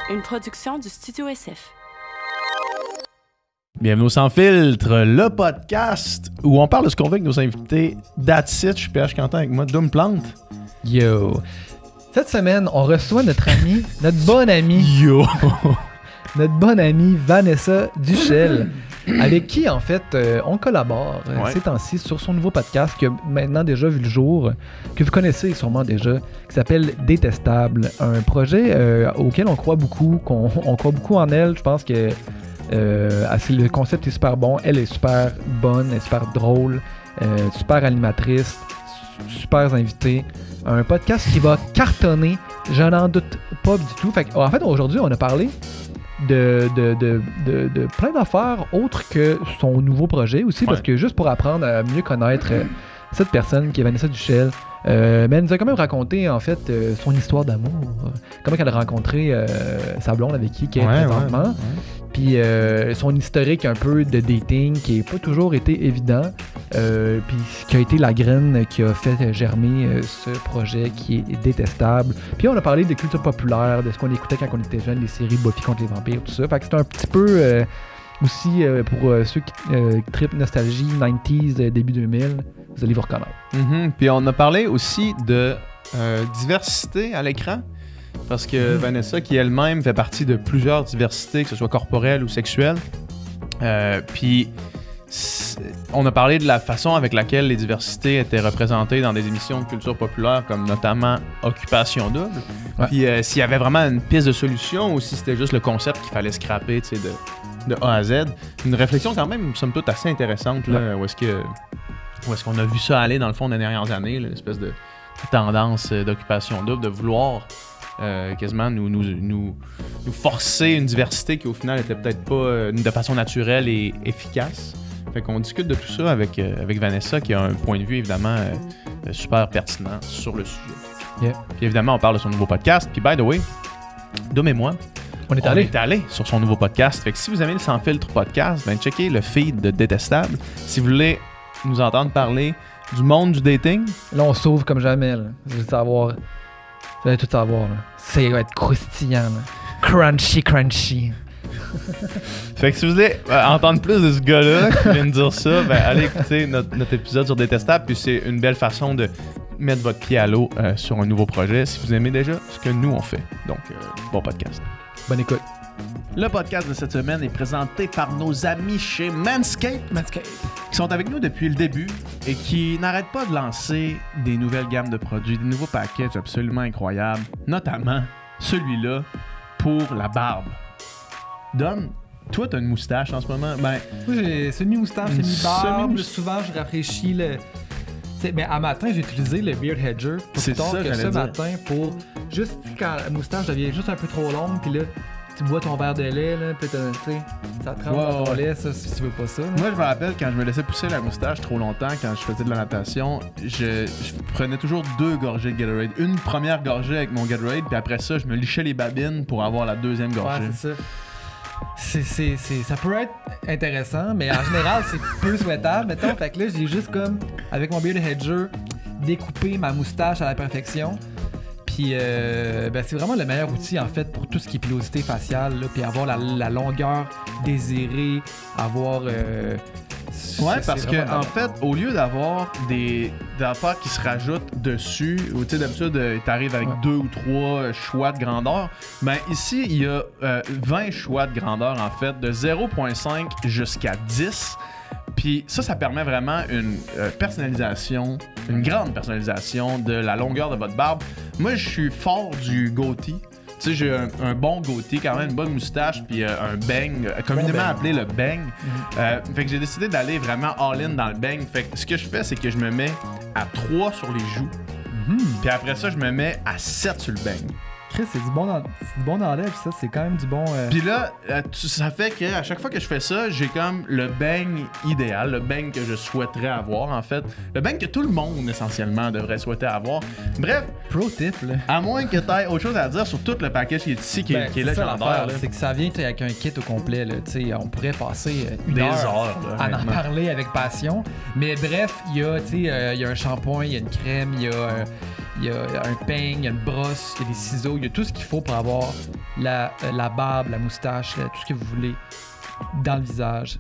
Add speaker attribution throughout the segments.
Speaker 1: Une production du Studio SF.
Speaker 2: Bienvenue au Sans Filtre, le podcast où on parle de ce qu'on veut avec nos invités. That's it, je suis PH Quentin avec moi, Doom Plante.
Speaker 3: Yo! Cette semaine, on reçoit notre amie, notre bonne amie, notre bonne amie Vanessa Duchel, avec qui, en fait, on collabore ces temps-ci sur son nouveau podcast qui a maintenant déjà vu le jour, que vous connaissez sûrement déjà, qui s'appelle Détestable. Un projet auquel on croit beaucoup, on croit beaucoup en elle. Je pense que le concept est super bon, elle est super bonne, elle est super drôle, super animatrice, super invitée. Un podcast qui va cartonner, je n'en doute pas du tout. En fait, aujourd'hui, on a parlé de plein d'affaires autres que son nouveau projet aussi, parce que juste pour apprendre à mieux connaître cette personne qui est Vanessa Duchel, mais elle nous a quand même raconté en fait son histoire d'amour, comment elle a rencontré sa blonde avec qui elle est présentement, puis son historique un peu de dating qui n'a pas toujours été évident, puis qui a été la graine qui a fait germer ce projet qui est détestable. Puis on a parlé de culture populaire, de ce qu'on écoutait quand on était jeune, les séries Buffy contre les vampires, tout ça. Fait que c'est un petit peu aussi pour ceux qui trippent nostalgie 90s, début 2000, vous allez vous reconnaître.
Speaker 2: Puis on a parlé aussi de diversité à l'écran. Parce que Vanessa, qui elle-même fait partie de plusieurs diversités, que ce soit corporelle ou sexuelle, puis on a parlé de la façon avec laquelle les diversités étaient représentées dans des émissions de culture populaire, comme notamment Occupation Double. Ouais. Puis s'il y avait vraiment une piste de solution ou si c'était juste le concept qu'il fallait scraper de A à Z. Une réflexion quand même, somme toute, assez intéressante, là, où est-ce qu'on a vu ça aller dans le fond des dernières années, là, l'espèce de tendance d'Occupation Double, de vouloir quasiment nous forcer une diversité qui au final était peut-être pas de façon naturelle et efficace. Fait qu'on discute de tout ça avec Vanessa qui a un point de vue évidemment super pertinent sur le sujet.
Speaker 3: Yeah.
Speaker 2: Puis évidemment on parle de son nouveau podcast. Puis by the way, Dom et moi, on est allé sur son nouveau podcast. Fait que si vous aimez le Sans Filtre podcast, ben checkez le feed de Détestable. Si vous voulez nous entendre parler du monde du dating.
Speaker 3: Là on s'ouvre comme jamais. Là. Vous allez savoir. Vous allez tout savoir. Là. Ça va être croustillant. Là. Crunchy.
Speaker 2: Fait que si vous voulez entendre plus de ce gars-là qui vient de dire ça, ben allez écouter notre épisode sur Détestable. Puis c'est une belle façon de mettre votre pied à l'eau sur un nouveau projet si vous aimez déjà ce que nous on fait. Donc, bon podcast.
Speaker 3: Bonne écoute.
Speaker 2: Le podcast de cette semaine est présenté par nos amis chez Manscaped, qui sont avec nous depuis le début et qui n'arrêtent pas de lancer des nouvelles gammes de produits, des nouveaux packages absolument incroyables, notamment celui-là pour la barbe. Dom, toi, t'as une moustache en ce moment? Ben,
Speaker 3: moi, j'ai semi-moustache, semi-barbe. Souvent, je rafraîchis le... Mais à matin, j'ai utilisé le Beard Hedger plus tard que ce matin pour... Juste quand la moustache devient juste un peu trop longue, puis là... Tu bois ton verre de lait, là, pis ça trempe dans ton lait, ça, si tu veux pas ça. Là.
Speaker 2: Moi, je me rappelle quand je me laissais pousser la moustache trop longtemps, quand je faisais de la natation, je prenais toujours 2 gorgées de Gatorade. Une première gorgée avec mon Gatorade, puis après ça, je me lichais les babines pour avoir la deuxième gorgée.
Speaker 3: Ouais, c'est ça. Ça peut être intéressant, mais en général, c'est peu souhaitable. Mettons, fait que là, j'ai juste comme, avec mon Beard Hedger, découpé ma moustache à la perfection. Puis c'est vraiment le meilleur outil en fait pour tout ce qui est pilosité faciale, là, puis avoir la longueur désirée, avoir...
Speaker 2: parce que en fait, au lieu d'avoir des affaires qui se rajoutent dessus, ou tu sais d'habitude t'arrives avec 2 ou 3 choix de grandeur, ben ici il y a 20 choix de grandeur en fait, de 0.5 jusqu'à 10. Puis ça permet vraiment une personnalisation, une grande personnalisation de la longueur de votre barbe. Moi, je suis fort du goatee. Tu sais, j'ai un bon goatee, quand même une bonne moustache, puis un bang, communément appelé le bang. Fait que j'ai décidé d'aller vraiment all-in dans le bang. Fait que ce que je fais, c'est que je me mets à 3 sur les joues. Puis après ça, je me mets à 7 sur le bang.
Speaker 3: Chris, c'est du bon dans l'air, ça, c'est quand même du bon...
Speaker 2: Puis là, ça fait qu'à chaque fois que je fais ça, j'ai comme le bang idéal, le bang que je souhaiterais avoir, en fait. Le bang que tout le monde, essentiellement, devrait souhaiter avoir. Bref.
Speaker 3: Pro tip, là.
Speaker 2: À moins que tu aies autre chose à dire sur tout le package qui est ici, qui est légendaire.
Speaker 3: C'est que ça vient avec un kit au complet, là. Tu sais, on pourrait passer des heures à en parler avec passion. Mais bref, il y a un shampoing, il y a une crème, il y a il y a un peigne, il y a une brosse, il y a des ciseaux, il y a tout ce qu'il faut pour avoir la barbe, la moustache, tout ce que vous voulez dans le visage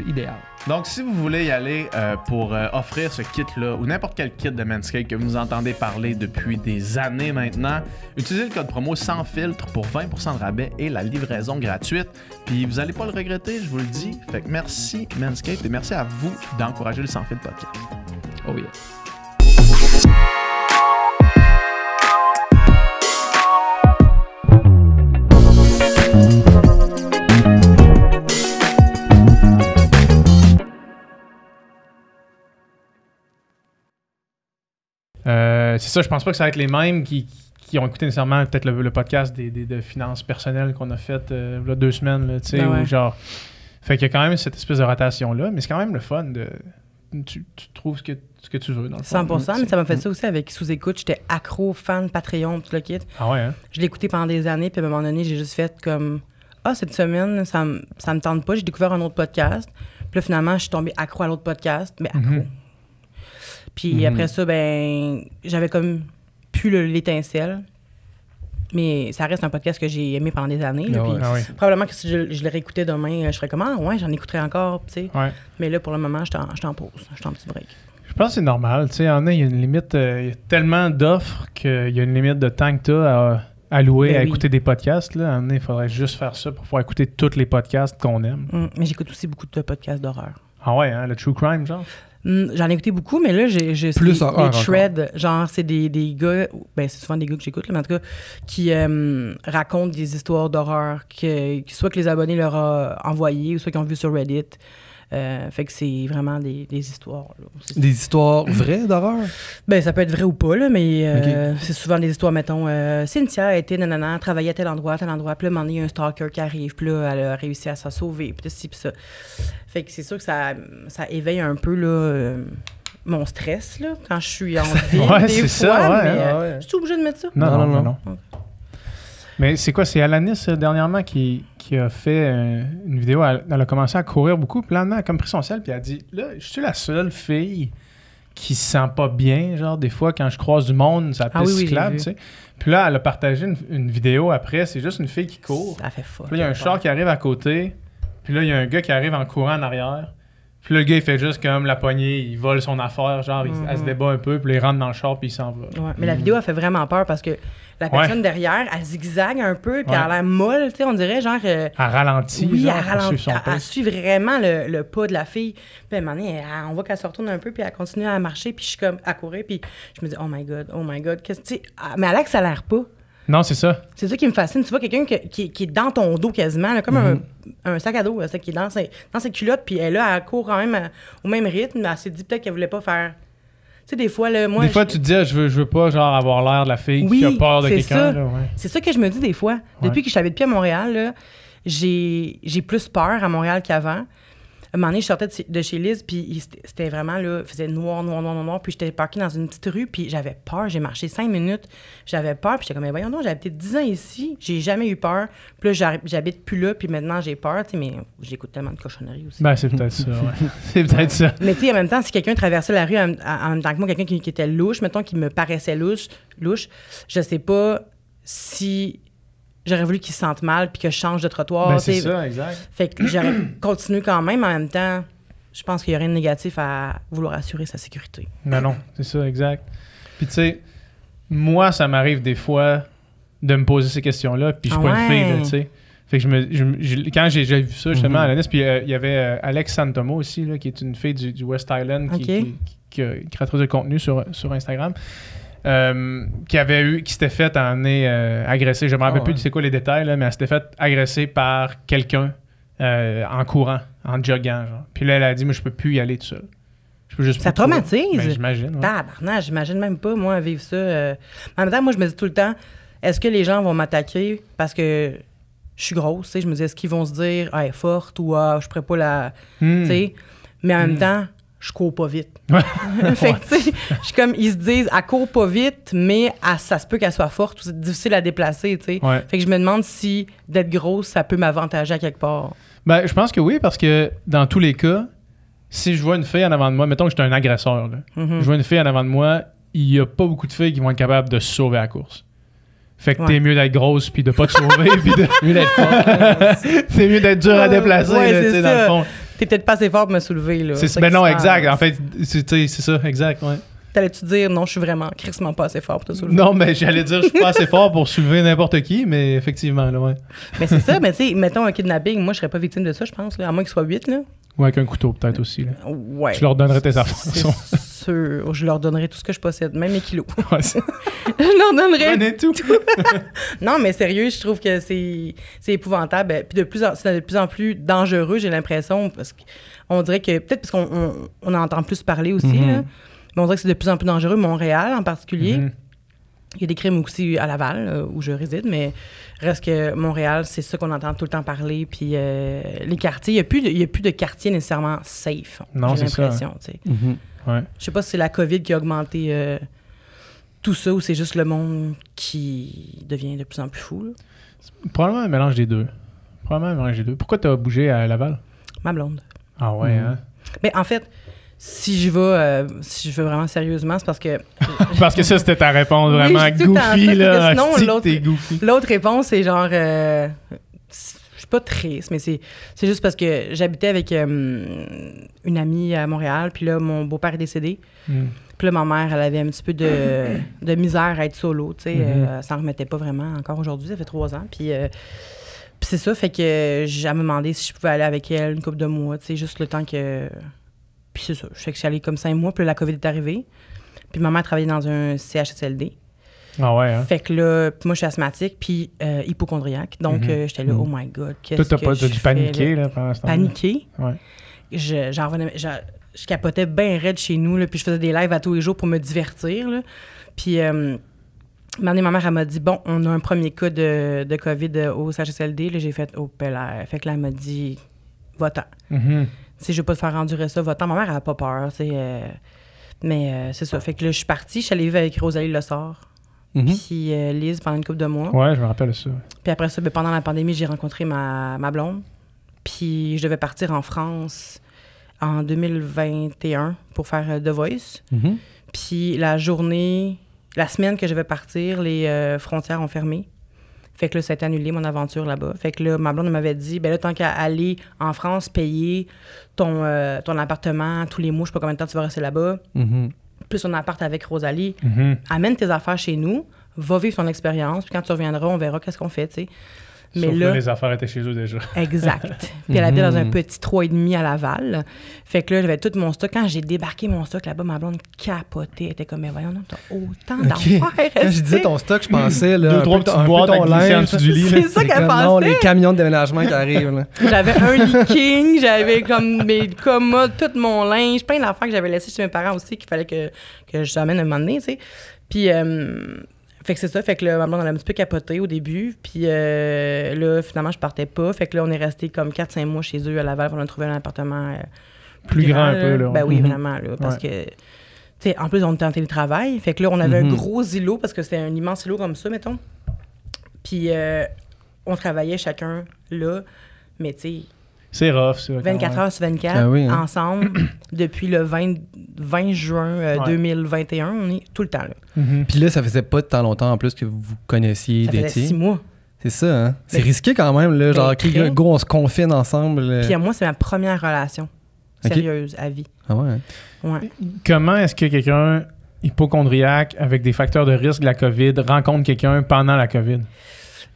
Speaker 3: idéal.
Speaker 2: Donc, si vous voulez y aller pour offrir ce kit-là ou n'importe quel kit de Manscaped que vous entendez parler depuis des années maintenant, utilisez le code promo sans filtre pour 20% de rabais et la livraison gratuite. Puis vous n'allez pas le regretter, je vous le dis. Fait que merci Manscaped et merci à vous d'encourager le Sans Filtre podcast.
Speaker 3: Oh yeah.
Speaker 2: C'est ça, je pense pas que ça va être les mêmes qui ont écouté nécessairement peut-être le podcast de finances personnelles qu'on a fait il y a 2 semaines, là, tu sais, ou genre... Fait qu'il y a quand même cette espèce de rotation-là, mais c'est quand même le fun de... Tu trouves ce que tu veux, dans le fond.
Speaker 4: 100%, mais ça m'a fait ça aussi avec Sous-Écoute. J'étais accro, fan, Patreon, tout le kit.
Speaker 2: Ah ouais, hein?
Speaker 4: Je l'ai écouté pendant des années, puis à un moment donné, j'ai juste fait comme... cette semaine, ça me tente pas. J'ai découvert un autre podcast. Puis là, finalement, je suis tombée accro à l'autre podcast, mais accro. Puis après ça, ben, j'avais comme plus l'étincelle. Mais ça reste un podcast que j'ai aimé pendant des années. Là, probablement que si je le réécoutais demain, je serais comme, j'en écouterais encore, tu sais. Ouais. Mais là, pour le moment, je t'en pause. Je t'en petit break.
Speaker 2: Je pense que c'est normal. Tu sais, il y a une limite, il y a tellement d'offres qu'il y a une limite de temps que tu as à louer, à écouter des podcasts. Là. Il faudrait juste faire ça pour pouvoir écouter tous les podcasts qu'on aime.
Speaker 4: Mais j'écoute aussi beaucoup de podcasts d'horreur.
Speaker 2: Ah ouais, hein? Le true crime, genre?
Speaker 4: J'en ai écouté beaucoup, mais là, j'ai
Speaker 3: plus
Speaker 4: des threads. Genre, c'est des gars, ben c'est souvent des gars que j'écoute, mais en tout cas, qui racontent des histoires d'horreur, soit que les abonnés leur ont envoyées, ou soit qu'ils ont vu sur Reddit. Fait que c'est vraiment des histoires. Là.
Speaker 3: Des histoires vraies d'horreur?
Speaker 4: Ben, ça peut être vrai ou pas, là, mais c'est souvent des histoires, mettons, Cynthia a été nanana, travaillait à tel endroit, puis là, à un moment donné, il y a un stalker qui arrive, puis là, elle a réussi à s'en sauver, puis ci, puis ça. Fait que c'est sûr que ça éveille un peu, là, mon stress, là, quand je suis en ville, des fois,
Speaker 2: ça,
Speaker 4: mais je suis obligée de mettre ça?
Speaker 2: Non. Mais c'est quoi? C'est Alanis, dernièrement, qui a fait une vidéo. Elle a commencé à courir beaucoup. Puis là, elle a comme pris son sel. Puis elle a dit, là, je suis la seule fille qui se sent pas bien. Genre, des fois, quand je croise du monde, ça piste cyclable, tu sais. Puis là, elle a partagé une vidéo après. C'est juste une fille qui court.
Speaker 4: Ça fait fort.
Speaker 2: Puis là, il y a un char qui arrive à côté. Puis là, il y a un gars qui arrive en courant en arrière. Puis là, le gars, il fait juste comme la poignée. Il vole son affaire. Genre, elle se débat un peu. Puis là, il rentre dans le char. Puis il s'en va.
Speaker 4: Ouais, mais la vidéo, elle fait vraiment peur parce que la personne derrière, elle zigzague un peu, puis elle a l'air molle, tu sais, on dirait genre... elle
Speaker 2: ralentit,
Speaker 4: oui,
Speaker 2: genre,
Speaker 4: elle suit vraiment le pas de la fille. Puis à un moment donné, on voit qu'elle se retourne un peu, puis elle continue à marcher, puis je suis comme à courir, puis je me dis, oh my God, qu'est-ce que tu sais... Mais Alex, ça a l'air pas.
Speaker 2: Non, c'est ça.
Speaker 4: C'est ça qui me fascine. Tu vois quelqu'un qui est dans ton dos quasiment, là, comme un sac à dos, là, qui est dans ses culottes, puis elle court quand même au même rythme. Elle s'est dit peut-être qu'elle voulait pas faire... Tu sais, des fois, là, moi...
Speaker 2: Des fois, tu te dis, je veux pas, genre, avoir l'air de la fille qui a peur de quelqu'un. Là,
Speaker 4: c'est ça que je me dis des fois. Depuis que je n'habite plus à Montréal, là, j'ai plus peur à Montréal qu'avant. Un moment donné, je sortais de chez Liz, puis c'était vraiment, là, il faisait noir, puis j'étais parquée dans une petite rue, puis j'avais peur. J'ai marché 5 minutes, j'avais peur, puis j'étais comme, mais voyons donc, j'avais peut-être 10 ans ici, j'ai jamais eu peur. Puis là, j'habite plus là, puis maintenant, j'ai peur, tu sais, mais j'écoute tellement de cochonneries aussi.
Speaker 2: Ben, c'est peut-être ça, ouais. C'est peut-être ça.
Speaker 4: Mais tu sais, en même temps, si quelqu'un traversait la rue en même temps que moi, quelqu'un qui était louche, mettons, qui me paraissait louche, je sais pas si... J'aurais voulu qu'ils se sentent mal puis que je change de trottoir.
Speaker 2: Ben, c'est ça, exact.
Speaker 4: Fait que j'aurais continué quand même. En même temps, je pense qu'il y aurait rien de négatif à vouloir assurer sa sécurité.
Speaker 2: Non, c'est ça, exact. Puis tu sais, moi, ça m'arrive des fois de me poser ces questions-là, puis je suis pas une fille, là, tu sais. Fait que quand j'ai vu ça, justement, à l'ANIS, puis il y avait Alex Santomo aussi, là, qui est une fille du West Island, qui est créatrice de contenu sur Instagram. Qui s'était fait agresser. Je me rappelle plus de c'est quoi les détails, là, mais elle s'était fait agresser par quelqu'un en courant, en joguant. Genre. Puis là, elle a dit, moi, je peux plus y aller tout seul. Je peux juste
Speaker 4: ça traumatise.
Speaker 2: Ben, j'imagine. Ouais.
Speaker 4: Tabarnak, j'imagine même pas, moi, vivre ça. En même temps, moi, je me dis tout le temps, est-ce que les gens vont m'attaquer parce que je suis grosse? Je me dis, est-ce qu'ils vont se dire, elle est forte ou je pourrais pas la... Mais en même temps, je cours pas vite. Fait que, tu sais, je suis comme, ils se disent, elle court pas vite, mais ça se peut qu'elle soit forte ou c'est difficile à déplacer, tu sais. Ouais. Fait que je me demande si d'être grosse, ça peut m'avantager à quelque part.
Speaker 2: Ben, je pense que oui, parce que dans tous les cas, si je vois une fille en avant de moi, mettons que j'étais un agresseur, là, je vois une fille en avant de moi, il y a pas beaucoup de filles qui vont être capables de se sauver à la course. Fait que
Speaker 4: Ouais.
Speaker 2: t'es mieux d'être grosse puis de pas te sauver puis de...
Speaker 3: Mieux d'être fort.
Speaker 2: c'est mieux d'être dur à déplacer,
Speaker 4: Ouais,
Speaker 2: là,
Speaker 4: c'est
Speaker 2: tu sais,
Speaker 4: ça.
Speaker 2: dans le fond.
Speaker 4: T'es peut-être pas assez fort pour me soulever, là.
Speaker 2: C'est,
Speaker 4: ça
Speaker 2: ben
Speaker 4: qui
Speaker 2: non,
Speaker 4: se
Speaker 2: exact.
Speaker 4: passe.
Speaker 2: En fait, c'est ça, exact, ouais.
Speaker 4: T'allais-tu dire, non, je suis vraiment crissement pas assez fort pour te soulever?
Speaker 2: Non, mais j'allais dire, je suis pas assez fort pour soulever n'importe qui, mais effectivement, là, ouais.
Speaker 4: Mais c'est ça, mais tu sais, mettons un kidnapping, moi, je serais pas victime de ça, je pense, là, à moins qu'il soit 8, là.
Speaker 2: Ou avec un couteau, peut-être aussi, là.
Speaker 4: Ouais.
Speaker 2: Tu leur donnerais tes affaires.
Speaker 4: C'est sûr. Je leur donnerais tout ce que je possède, même mes kilos.
Speaker 2: Ouais, c'est...
Speaker 4: Je leur donnerais.
Speaker 2: Prenez tout.
Speaker 4: Non, mais sérieux, je trouve que c'est épouvantable. Puis c'est de plus en plus dangereux, j'ai l'impression, parce qu'on dirait que, peut-être parce qu'on on en entend plus parler aussi, là, mais on dirait que c'est de plus en plus dangereux. Montréal, en particulier.
Speaker 2: Mhm.
Speaker 4: Il y a des crimes aussi à Laval, où je réside, mais reste que Montréal, c'est ça qu'on entend tout le temps parler. Puis les quartiers, il y a plus de quartiers nécessairement safe.
Speaker 2: Non,
Speaker 4: j'ai
Speaker 2: c'est ça,
Speaker 4: l'impression, tu sais.
Speaker 2: Ouais.
Speaker 4: Je sais pas si c'est la COVID qui a augmenté tout ça ou c'est juste le monde qui devient de plus en plus fou, là.
Speaker 2: Probablement un mélange des deux. Pourquoi t'as bougé à Laval?
Speaker 4: Ma blonde.
Speaker 2: Ah ouais, hein?
Speaker 4: Mais en fait, si je veux vraiment sérieusement, c'est parce que
Speaker 2: Parce que ça, c'était ta réponse
Speaker 4: Oui,
Speaker 2: vraiment
Speaker 4: j'ai tout le temps
Speaker 2: goofy,
Speaker 4: fait,
Speaker 2: là.
Speaker 4: parce que sinon,
Speaker 2: Asti que
Speaker 4: l'autre-
Speaker 2: t'es goofy.
Speaker 4: l'autre réponse, c'est genre... je suis pas triste, mais c'est juste parce que j'habitais avec une amie à Montréal, puis là, mon beau-père est décédé.
Speaker 2: Mm.
Speaker 4: Puis là, ma mère, elle avait un petit peu de misère à être solo, tu sais.
Speaker 2: Mhm.
Speaker 4: Elle s'en remettait pas vraiment encore aujourd'hui, ça fait 3 ans. Puis c'est ça, fait que j'ai me demandé si je pouvais aller avec elle une couple de mois, tu sais, juste le temps que... Puis c'est ça, je sais que je suis allée comme 5 mois, puis là, la COVID est arrivée. Puis ma mère travaillait dans un CHSLD.
Speaker 2: Ah ouais, hein?
Speaker 4: Fait que là, puis moi, je suis asthmatique, puis hypochondriaque. Donc,
Speaker 2: Mhm.
Speaker 4: j'étais là,
Speaker 2: Mhm.
Speaker 4: oh my God, qu'est-ce
Speaker 2: Toi,
Speaker 4: que
Speaker 2: t'as dû
Speaker 4: fais,
Speaker 2: paniquer,
Speaker 4: là?
Speaker 2: là, pendant ce temps-là.
Speaker 4: Paniquer.
Speaker 2: Ouais.
Speaker 4: J'en revenais... Je capotais bien raide chez nous, là, puis je faisais des lives à tous les jours pour me divertir, là. Puis, un moment donné, ma mère, elle m'a dit, bon, on a un premier cas de COVID au CHSLD. Là, j'ai fait, oh, pelle. Fait que là, elle m'a dit, va-t'en.
Speaker 2: Mhm.
Speaker 4: Tu sais, je veux pas te faire endurer ça, va-t'en. Ma mère, elle a pas peur, tu sais. Mais c'est ça. Fait que là, je suis partie, je suis allée vivre avec Rosalie Lessard, puis Lise pendant une couple de mois.
Speaker 2: Ouais, je me rappelle ça.
Speaker 4: Puis après ça, ben, pendant la pandémie, j'ai rencontré ma blonde. Puis je devais partir en France en 2021 pour faire The Voice. Puis la semaine que je vais partir, les frontières ont fermé. Fait que là, ça a été annulé, mon aventure là-bas. Fait que là, ma blonde m'avait dit, ben là, tant qu'à aller en France, payer ton appartement tous les mois, je sais pas combien de temps tu vas rester là-bas, plus ton appart avec Rosalie,
Speaker 2: Mhm.
Speaker 4: amène tes affaires chez nous, va vivre ton expérience, puis quand tu reviendras, on verra qu'est-ce qu'on fait, tu sais. Mais
Speaker 2: Sauf
Speaker 4: là,
Speaker 2: que les affaires étaient chez eux déjà.
Speaker 4: exact. Puis elle habitait dans un petit 3,5 à Laval. Fait que là, j'avais tout mon stock. Quand j'ai débarqué mon stock là-bas, ma blonde capotait. Elle était comme, mais voyons, non, t'as autant d'affaires.
Speaker 3: Quand je disais ton stock, je pensais, là,
Speaker 2: Deux,
Speaker 3: un
Speaker 2: trois
Speaker 3: peu
Speaker 2: petites
Speaker 3: un peu
Speaker 2: boîtes
Speaker 3: ton
Speaker 2: à glisser en
Speaker 3: linge.
Speaker 2: dessous du lit, là.
Speaker 4: C'est ça
Speaker 3: C'est
Speaker 4: qu'elle
Speaker 3: comme, non,
Speaker 4: pensait.
Speaker 3: les camions de déménagement qui arrivent, là.
Speaker 4: J'avais un leaking, j'avais comme mes commodes, tout mon linge, plein d'affaires que j'avais laissées chez mes parents aussi qu'il fallait que j'amène un moment donné, tu sais. Puis, fait que c'est ça, fait que là, ma blonde, elle a un petit peu capoté au début, puis là, finalement, je partais pas. Fait que là, on est resté comme 4-5 mois chez eux à Laval, on a trouvé un appartement
Speaker 2: Plus grand un peu, là.
Speaker 4: Ben oui,
Speaker 2: Mhm.
Speaker 4: vraiment, là, parce que... Tu sais, en plus, on était en télétravail. Fait que là, on avait un gros îlot, parce que c'était un immense îlot comme ça, mettons. Puis, on travaillait chacun là, mais tu sais,
Speaker 2: C'est rough, ça.
Speaker 4: 24 heures sur 24,
Speaker 3: Ah oui, hein.
Speaker 4: ensemble, depuis le 20 juin
Speaker 2: Ouais.
Speaker 4: 2021, on est tout le temps là.
Speaker 2: Mhm.
Speaker 3: Puis là, ça faisait pas tant longtemps en plus que vous connaissiez
Speaker 4: Ça faisait
Speaker 3: d'étier.
Speaker 4: 6 mois.
Speaker 3: C'est ça, hein? C'est
Speaker 4: Ben,
Speaker 3: risqué quand même, là. Genre,
Speaker 4: ben,
Speaker 3: OK,
Speaker 4: très.
Speaker 3: go, on se confine ensemble.
Speaker 4: Puis moi, c'est ma première relation
Speaker 3: Ok.
Speaker 4: sérieuse à vie.
Speaker 3: Ah ouais, hein?
Speaker 4: Ouais.
Speaker 2: Comment est-ce que quelqu'un hypochondriaque avec des facteurs de risque de la COVID rencontre quelqu'un pendant la COVID?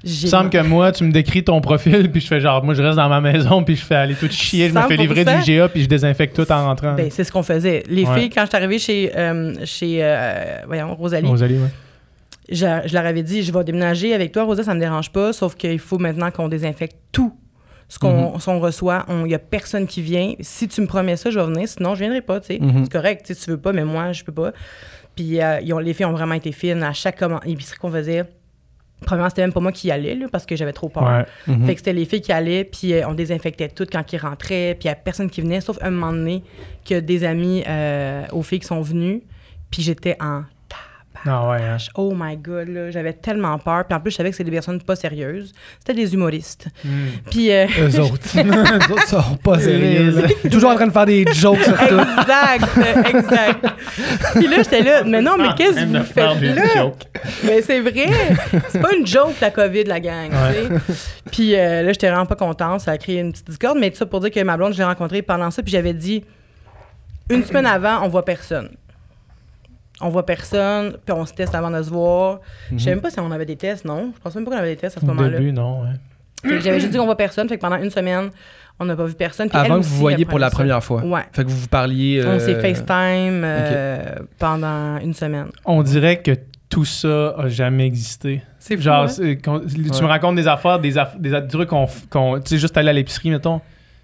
Speaker 2: Il me semble que moi, tu me décris ton profil, puis je fais genre, moi, je reste dans ma maison, puis je fais aller tout chier, je me fais livrer du
Speaker 4: 100%.
Speaker 2: IGA, puis je désinfecte tout en rentrant.
Speaker 4: Ben, c'est ce qu'on faisait. Les
Speaker 2: Ouais.
Speaker 4: filles, quand je suis arrivée chez Rosalie,
Speaker 2: Rosalie, ouais.
Speaker 4: je leur avais dit, je vais déménager avec toi, Rosa, ça me dérange pas, sauf qu'il faut maintenant qu'on désinfecte tout ce qu'on reçoit. Il n'y a personne qui vient. Si tu me promets ça, je vais venir, sinon je viendrai pas, tu sais. C'est correct, tu sais, tu veux pas, mais moi, je peux pas. Puis les filles ont vraiment été fines. À chaque épicerie qu'on faisait, premièrement, c'était même pas moi qui y allais, là, parce que j'avais trop peur.
Speaker 2: Ouais.
Speaker 4: Fait que c'était les filles qui allaient, puis on désinfectait tout quand ils rentraient, puis il n'y a personne qui venait, sauf un moment donné que des amis aux filles qui sont venues, puis j'étais en
Speaker 2: Ah ouais, hein.
Speaker 4: Oh my God, là, j'avais tellement peur. Puis en plus, je savais que c'était des personnes pas sérieuses. C'était des humoristes. Puis...
Speaker 3: Eux autres. Eux autres sont pas sérieux. Toujours en train de faire des jokes sur tout.
Speaker 4: Exact. Puis là, j'étais là, mais non, mais qu'est-ce que vous faites là? Mais c'est vrai. C'est pas une joke, la COVID, la gang, tu sais. Puis là, j'étais vraiment pas contente. Ça a créé une petite discorde. Mais tout ça pour dire que ma blonde, je l'ai rencontrée pendant ça. Puis j'avais dit, une semaine avant, on voit personne. On voit personne, puis on se teste avant de se voir. Je sais même pas si on avait des tests, non. Je pense même pas qu'on avait des tests à ce moment-là.
Speaker 2: Au début, non, ouais.
Speaker 4: Fait que j'avais juste dit qu'on voit personne, fait que pendant une semaine, on n'a pas vu personne. Puis
Speaker 3: avant
Speaker 4: elle
Speaker 3: que vous
Speaker 4: aussi,
Speaker 3: voyiez
Speaker 4: elle
Speaker 3: pour la
Speaker 4: prenait
Speaker 3: première fois.
Speaker 4: Ouais.
Speaker 3: Fait que vous parliez...
Speaker 4: On s'est FaceTime pendant une semaine.
Speaker 2: On dirait que tout ça a jamais existé.
Speaker 4: C'est fou,
Speaker 2: Genre,
Speaker 4: hein?
Speaker 2: tu me racontes des affaires, des trucs qu'on... Tu sais, juste aller à l'épicerie, mettons.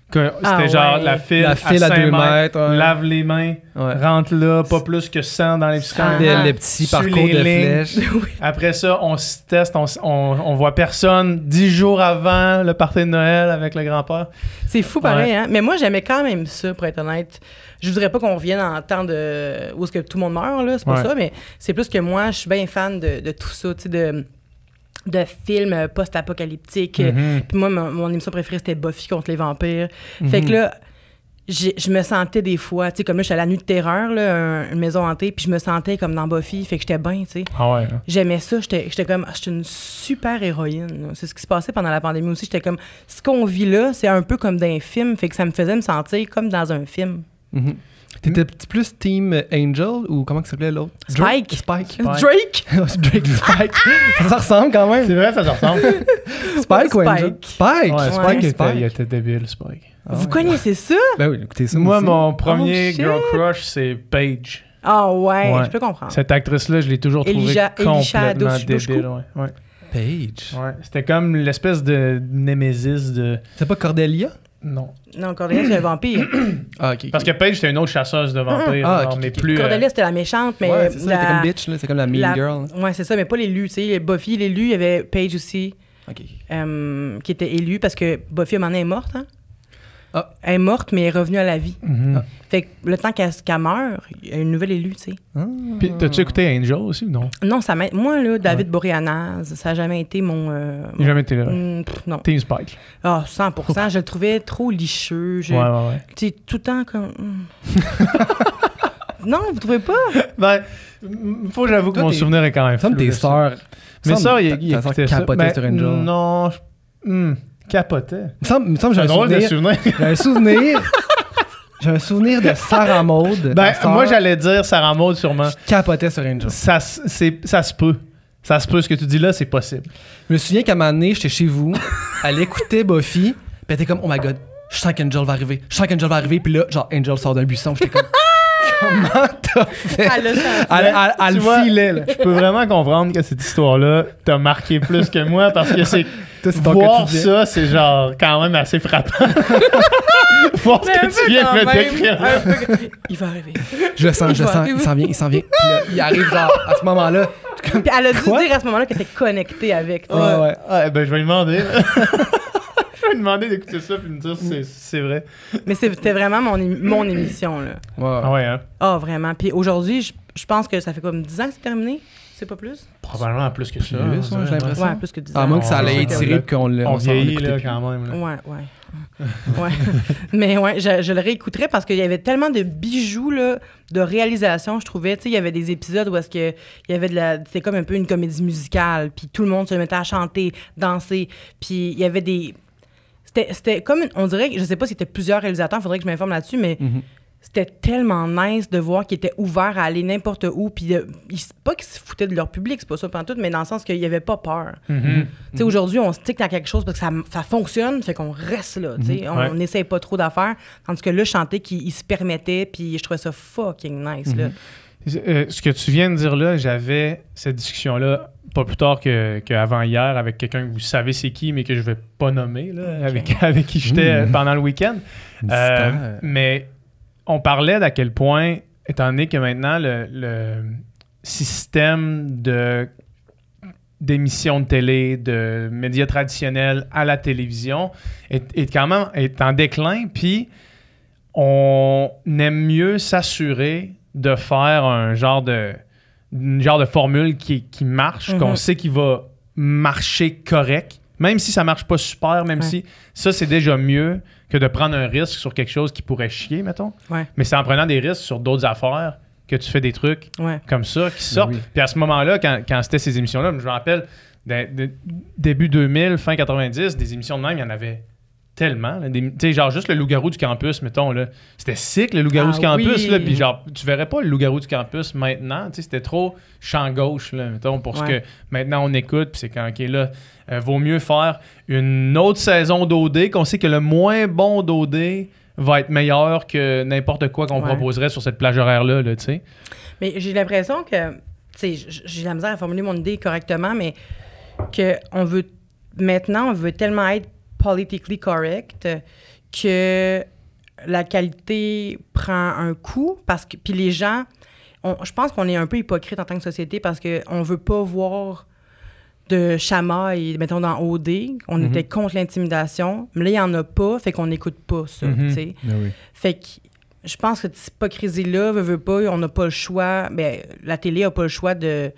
Speaker 2: Que c'était genre
Speaker 4: ouais.
Speaker 2: la file
Speaker 3: La file à
Speaker 2: 5
Speaker 3: 2 mètres. Ouais.
Speaker 2: lave les mains, rentre là, pas plus que 100 dans l'épicerie.
Speaker 3: Le petit
Speaker 2: Suis
Speaker 3: parcours
Speaker 2: les
Speaker 3: de
Speaker 2: lignes.
Speaker 3: flèche.
Speaker 2: Après ça, on se teste, on voit personne 10 jours avant le party de Noël avec le grand-père.
Speaker 4: C'est fou pareil, hein? Mais moi, j'aimais quand même ça, pour être honnête. Je voudrais pas qu'on revienne en temps de... où est-ce que tout le monde meurt, là, c'est pas ça, mais c'est plus que moi, je suis bien fan de tout ça, tu sais, de films post-apocalyptiques. Puis moi, mon émission préférée, c'était Buffy contre les vampires. Fait que là, je me sentais des fois, tu sais, comme là, je suis à la nuit de terreur, là, une maison hantée, puis je me sentais comme dans Buffy, fait que j'étais bien, tu sais.
Speaker 2: Ah ouais. Hein?
Speaker 4: J'aimais ça, j'étais comme, j'étais une super héroïne. Là. C'est ce qui se passait pendant la pandémie aussi. J'étais comme, ce qu'on vit là, c'est un peu comme dans un film, fait que ça me faisait me sentir comme dans un film.
Speaker 3: T'étais plus Team Angel ou comment ça s'appelait l'autre?
Speaker 4: Spike.
Speaker 3: Drake. Drake Spike. Ça ressemble quand même.
Speaker 2: C'est vrai, ça se ressemble.
Speaker 3: Spike ou Angel? Spike.
Speaker 2: Ouais, Spike,
Speaker 3: Spike.
Speaker 2: il était débile, Spike.
Speaker 4: Vous connaissez ça?
Speaker 3: Ben oui, écoutez ça.
Speaker 2: Moi,
Speaker 3: aussi.
Speaker 2: mon premier
Speaker 4: shit.
Speaker 2: girl crush, c'est Paige.
Speaker 4: Ah ouais, je peux comprendre.
Speaker 2: Cette actrice-là, je l'ai toujours trouvée
Speaker 4: Elisha
Speaker 2: complètement
Speaker 4: Dushku.
Speaker 2: débile. Ouais.
Speaker 3: Page.
Speaker 2: Ouais. C'était comme l'espèce de némésis de...
Speaker 3: C'est pas Cordelia?
Speaker 2: Non.
Speaker 4: Non, Cordelia, c'est un vampire.
Speaker 3: Ah, ok.
Speaker 2: Parce que Paige, c'était une autre chasseuse de vampires.
Speaker 3: Ah,
Speaker 2: genre,
Speaker 3: ok,
Speaker 2: mais
Speaker 3: ok.
Speaker 2: plus...
Speaker 4: Cordelia, c'était la méchante, mais...
Speaker 3: Ouais, c'est ça, c'était comme bitch, là. C'est comme la mean girl.
Speaker 4: Ouais, c'est ça, mais pas l'élu, tu sais. Buffy, l'élu, il y avait Paige aussi,
Speaker 3: Ok.
Speaker 4: qui était élue, parce que Buffy, à un moment donné, est morte, hein?
Speaker 3: Ah.
Speaker 4: Elle est morte, mais elle est revenue à la vie.
Speaker 2: Mhm.
Speaker 4: Fait que le temps qu'elle meurt, il y a une nouvelle élue, tu sais.
Speaker 2: Puis, t'as-tu écouté Angel aussi ou non?
Speaker 4: Non, ça m'aide. Moi, là, David Boreanaz, ça n'a jamais été mon...
Speaker 2: Il n'a jamais été là.
Speaker 4: non.
Speaker 2: Team Spike.
Speaker 4: Ah, 100%. Je le trouvais trop licheux.
Speaker 2: Ouais.
Speaker 4: Tu sais, tout le temps comme... Non, vous trouvez pas?
Speaker 2: Ben, faut que j'avoue que
Speaker 3: Toi,
Speaker 2: mon souvenir est quand même
Speaker 3: Comme
Speaker 2: flou
Speaker 3: tes
Speaker 2: de ça.
Speaker 3: sœurs.
Speaker 2: Mais ça, il
Speaker 3: ta sœur
Speaker 2: écoutait ça.
Speaker 3: capotait
Speaker 2: Ben,
Speaker 3: sur Angel.
Speaker 2: Non, capotait.
Speaker 3: Il me semble que
Speaker 2: C'est un drôle de souvenir.
Speaker 3: J'ai un souvenir de Sarah Maud.
Speaker 2: Ben,
Speaker 3: ta sœur,
Speaker 2: moi, j'allais dire Sarah Maud, sûrement.
Speaker 3: qui capotait sur Angel.
Speaker 2: Ça se peut. Ça se peut. Ce que tu dis là, c'est possible.
Speaker 3: Je me souviens qu'à un moment donné, j'étais chez vous, elle écoutait Buffy, puis elle était comme, oh my god, je sens qu'Angel va arriver. Puis là, genre, Angel sort d'un buisson, j'étais comme, comment t'as fait? Elle
Speaker 2: Tu vois,
Speaker 3: filait, là.
Speaker 2: Je peux vraiment comprendre que cette histoire-là t'a marqué plus que moi parce que c'est
Speaker 3: Toi, c'est ton
Speaker 2: voir
Speaker 3: quotidien.
Speaker 2: ça, c'est genre quand même assez frappant. Voir ce que tu viens de me décrire.
Speaker 4: Il va arriver.
Speaker 3: Je le sens,
Speaker 4: Il va arriver.
Speaker 3: il s'en vient. Puis là, il arrive genre, à ce moment-là,
Speaker 4: Puis elle a dû
Speaker 3: Quoi?
Speaker 4: dire à ce moment-là qu'elle était connectée avec toi.
Speaker 3: ouais.
Speaker 2: Ah, ben, je vais lui demander. Je vais lui demander d'écouter ça et me dire si c'est vrai.
Speaker 4: Mais c'était vraiment mon émission, là.
Speaker 2: Ah ouais, hein?
Speaker 4: Ah, vraiment. Puis aujourd'hui, je pense que ça fait comme 10 ans que c'est terminé. C'est pas plus?
Speaker 2: Probablement plus que ça.
Speaker 3: Plus, ouais, j'ai l'impression.
Speaker 4: Ouais, plus que 10 ans.
Speaker 3: À moins que ça
Speaker 2: On
Speaker 3: allait
Speaker 2: sait
Speaker 3: étirer puis qu'on
Speaker 2: On
Speaker 3: s'en
Speaker 2: vieillit,
Speaker 3: écoutait
Speaker 2: là,
Speaker 3: plus.
Speaker 2: quand même. Là.
Speaker 4: Ouais. Mais ouais, je le réécouterais parce qu'il y avait tellement de bijoux là, de réalisation, je trouvais. Tu sais, il y avait des épisodes où est-ce que il y avait c'était comme un peu une comédie musicale, puis tout le monde se mettait à chanter, danser, puis il y avait des... C'était comme, on dirait, je sais pas si c'était plusieurs réalisateurs, il faudrait que je m'informe là-dessus, mais c'était tellement nice de voir qu'ils étaient ouverts à aller n'importe où, puis pas qu'ils se foutaient de leur public, c'est pas ça pantoute, mais dans le sens qu'il y avait pas peur. Tu sais, aujourd'hui, on stick dans quelque chose parce que ça fonctionne, fait qu'on reste là, tu sais, on n'essaye pas trop d'affaires, tandis que là, chanter qu'il se permettait, puis je trouvais ça fucking nice, là.
Speaker 2: Ce que tu viens de dire là, j'avais cette discussion-là pas plus tard qu'avant hier avec quelqu'un que vous savez c'est qui, mais que je vais pas nommer, là, avec qui j'étais pendant le week-end. Mais on parlait d'à quel point, étant donné que maintenant le système d'émissions de télé, de médias traditionnels à la télévision est quand même en déclin, puis on aime mieux s'assurer de faire un genre de une genre de formule qui marche, qu'on sait qu'il va marcher correct. Même si ça marche pas super, même si ça, c'est déjà mieux que de prendre un risque sur quelque chose qui pourrait chier, mettons.
Speaker 4: Ouais.
Speaker 2: Mais c'est en prenant des risques sur d'autres affaires que tu fais des trucs comme ça qui sortent.
Speaker 3: Oui.
Speaker 2: Puis à ce moment-là, quand c'était ces émissions-là, je me rappelle, début 2000, fin 90, des émissions de même, il y en avait tellement. Tu sais, genre juste le loup-garou du campus, mettons, là. C'était sick, le loup-garou du campus, là. Puis genre, tu verrais pas le loup-garou du campus maintenant. Tu sais, c'était trop champ gauche, là, mettons, pour ce que maintenant on écoute. Puis c'est quand, OK, là, vaut mieux faire une autre saison d'OD, qu'on sait que le moins bon d'OD va être meilleur que n'importe quoi qu'on proposerait sur cette plage horaire-là, tu sais.
Speaker 4: Mais j'ai l'impression que, tu sais, j'ai la misère à formuler mon idée correctement, mais que maintenant, on veut tellement être politically correct que la qualité prend un coup parce que puis les gens je pense qu'on est un peu hypocrite en tant que société parce que on veut pas voir de chamaille, mettons dans OD, on était contre l'intimidation, mais là il y en a pas, fait qu'on n'écoute pas ça, tu sais. Fait que je pense que cette hypocrisie là veut pas, on n'a pas le choix, ben la télé a pas le choix de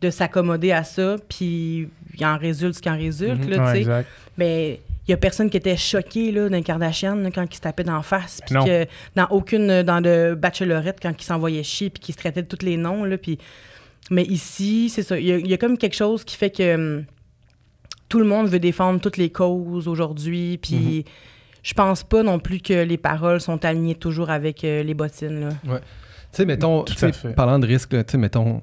Speaker 4: s'accommoder à ça, puis il en résulte ce qui en résulte, là, tu sais. Mais il y a personne qui était choqué là, dans les Kardashian là, quand ils se tapaient d'en face, puis que dans de Bachelorette, quand ils s'envoyaient chier, puis qu'ils se traitaient de tous les noms, là, puis... Mais ici, c'est ça, il y a comme quelque chose qui fait que tout le monde veut défendre toutes les causes aujourd'hui, puis je pense pas non plus que les paroles sont alignées toujours avec les bottines, là. Ouais.
Speaker 3: Tu sais, mettons, parlant de risque, tu sais, mettons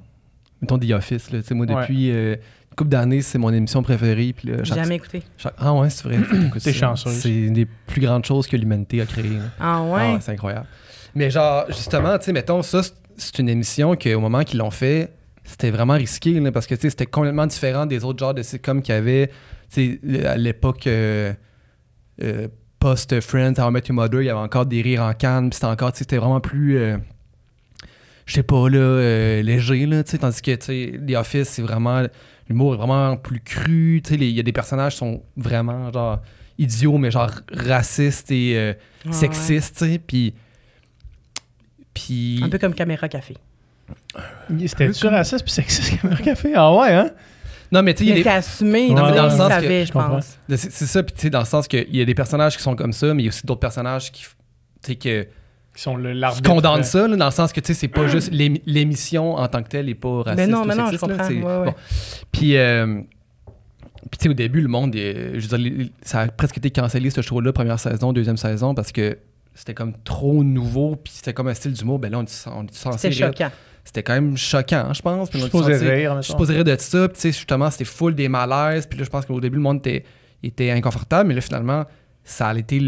Speaker 3: The Office, là, tu sais, moi, depuis... une couple d'années, c'est mon émission préférée. Puis là,
Speaker 4: jamais écouté.
Speaker 3: Ah ouais, c'est vrai.
Speaker 2: T'es chanceux.
Speaker 3: C'est une des plus grandes choses que l'humanité a créées.
Speaker 4: Ah ouais?
Speaker 3: C'est incroyable. Mais genre, justement, tu sais, mettons, ça, c'est une émission qu'au moment qu'ils l'ont fait, c'était vraiment risqué, là, parce que, tu sais, c'était complètement différent des autres genres de sitcoms qu'il y avait. Tu sais, à l'époque, post-Friends, How I Met Your Mother, il y avait encore des rires en canne, puis c'était encore, tu sais, c'était vraiment plus... je sais pas, là, léger, là, tu sais, tandis que, tu sais, The Office, c'est vraiment... L'humour est vraiment plus cru, tu sais, il y a des personnages qui sont vraiment, genre, idiots, mais genre racistes et sexistes, tu sais, puis...
Speaker 4: Un peu comme Caméra Café.
Speaker 2: C'était-tu raciste puis sexiste, Caméra Café? Ah ouais, hein?
Speaker 3: Non, mais tu sais...
Speaker 4: C'était assumé, dans le sens que... je pense.
Speaker 3: C'est ça, puis tu sais, dans le sens qu'il y a des personnages qui sont comme ça, mais il y a aussi d'autres personnages qui, tu sais, qui condamnent ça, là, dans le sens que, tu sais, c'est pas juste... L'émission en tant que telle n'est pas raciste.
Speaker 4: Mais non,
Speaker 3: sexiste,
Speaker 4: je comprends. Ouais.
Speaker 3: Bon. Puis, tu sais, au début, le monde, je veux dire, ça a presque été cancellé, ce show-là, première saison, deuxième saison, parce que c'était comme trop nouveau, puis c'était comme un style d'humour. Ben là, on est censé...
Speaker 4: C'était choquant.
Speaker 3: C'était quand même choquant, je pense.
Speaker 2: Je supposais
Speaker 3: rire de ça. Puis, tu sais, justement, c'était full des malaises. Puis là, je pense qu'au début, le monde était inconfortable. Mais là, finalement, ça a été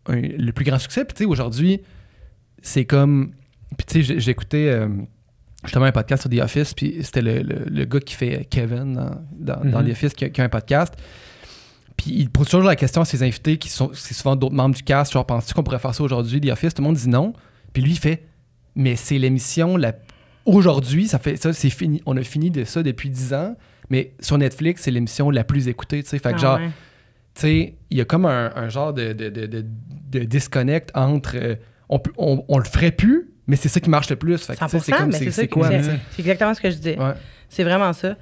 Speaker 3: le plus grand succès. Puis, tu sais, aujourd'hui, c'est comme... Puis, tu sais, j'écoutais justement un podcast sur The Office. Puis, c'était le gars qui fait Kevin dans The Office qui a un podcast. Puis, il pose toujours la question à ses invités, c'est souvent d'autres membres du cast. Genre, penses-tu qu'on pourrait faire ça aujourd'hui, The Office? Tout le monde dit non. Puis, lui, il fait... Mais c'est l'émission Aujourd'hui, c'est fini. On a fini de ça depuis 10 ans, mais sur Netflix, c'est l'émission la plus écoutée, tu sais. Fait que genre, tu sais, il y a comme un genre de disconnect entre on le ferait plus, mais c'est ça qui marche le plus. Fait que,
Speaker 4: 100%,
Speaker 3: c'est comme,
Speaker 4: mais
Speaker 3: c'est quoi?
Speaker 4: C'est exactement ce que je disais. Ouais. C'est vraiment ça.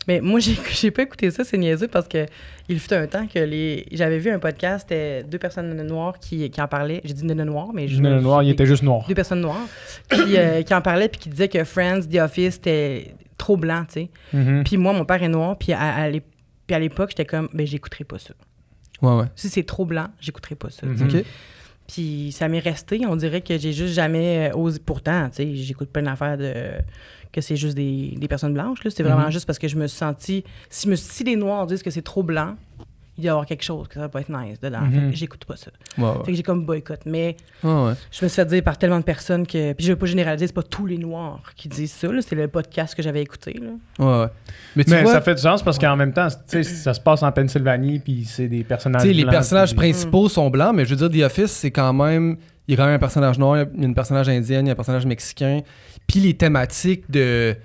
Speaker 4: Mais moi, j'ai pas écouté ça, c'est niaiseux, parce que il fut un temps que j'avais vu un podcast, c'était 2 personnes noires qui en parlaient. J'ai dit noir, mais...
Speaker 2: Noir, il était juste noir.
Speaker 4: 2 personnes noires qui en parlaient puis qui disaient que Friends, The Office, c'était trop blanc, tu sais. Puis moi, mon père est noir, puis à l'époque, j'étais comme, ben j'écouterai pas ça.
Speaker 3: Ouais.
Speaker 4: Si c'est trop blanc, j'écouterai pas ça. Okay. Puis ça m'est resté, on dirait que j'ai juste jamais osé... Pourtant, tu sais, j'écoute plein d'affaires que c'est juste des personnes blanches, là. C'est vraiment juste parce que je me suis sentie... Si les Noirs disent que c'est trop blanc, il doit y avoir quelque chose que ça va pas être nice dedans. Fait que j'écoute pas ça. Fait que j'ai comme boycott. Mais je me suis fait dire par tellement de personnes que... Puis je veux pas généraliser, c'est pas tous les Noirs qui disent ça, là. C'est le podcast que j'avais écouté, là.
Speaker 3: Mais
Speaker 2: ça fait du sens parce qu'en même temps, tu sais, ça se passe en Pennsylvanie, puis c'est des personnages blancs.
Speaker 3: Les personnages principaux sont blancs, mais je veux dire, The Office, c'est quand même... Il y a quand même un personnage noir, il y a un personnage indien, il y a un personnage mexicain. Puis les thématiques de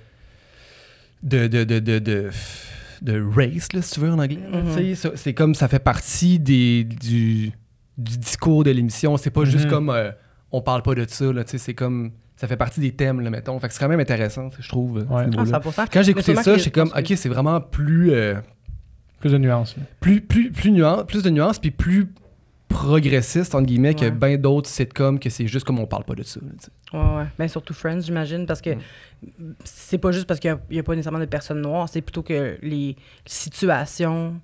Speaker 3: race, là, si tu veux, en anglais. C'est comme ça fait partie du discours de l'émission. C'est pas juste comme on parle pas de ça. Là, c'est comme
Speaker 5: Ça fait partie des thèmes, là, mettons. Fait que c'est quand même intéressant, je trouve, à ce
Speaker 2: Ouais.
Speaker 5: niveau-là.
Speaker 4: 100%.
Speaker 5: Quand j'ai écouté
Speaker 4: Mais
Speaker 5: ça,
Speaker 4: sûrement
Speaker 5: j'étais
Speaker 4: que-
Speaker 5: comme, OK, c'est vraiment plus
Speaker 2: Plus de nuances. là.
Speaker 5: plus de nuances, puis plus progressiste, entre guillemets, que
Speaker 4: Ouais.
Speaker 5: bien d'autres sitcoms, que c'est juste comme on parle pas de ça. Là, tu sais.
Speaker 4: Ouais. Ben, surtout Friends, j'imagine, parce que c'est pas juste parce qu'il y a pas nécessairement de personnes noires, c'est plutôt que les situations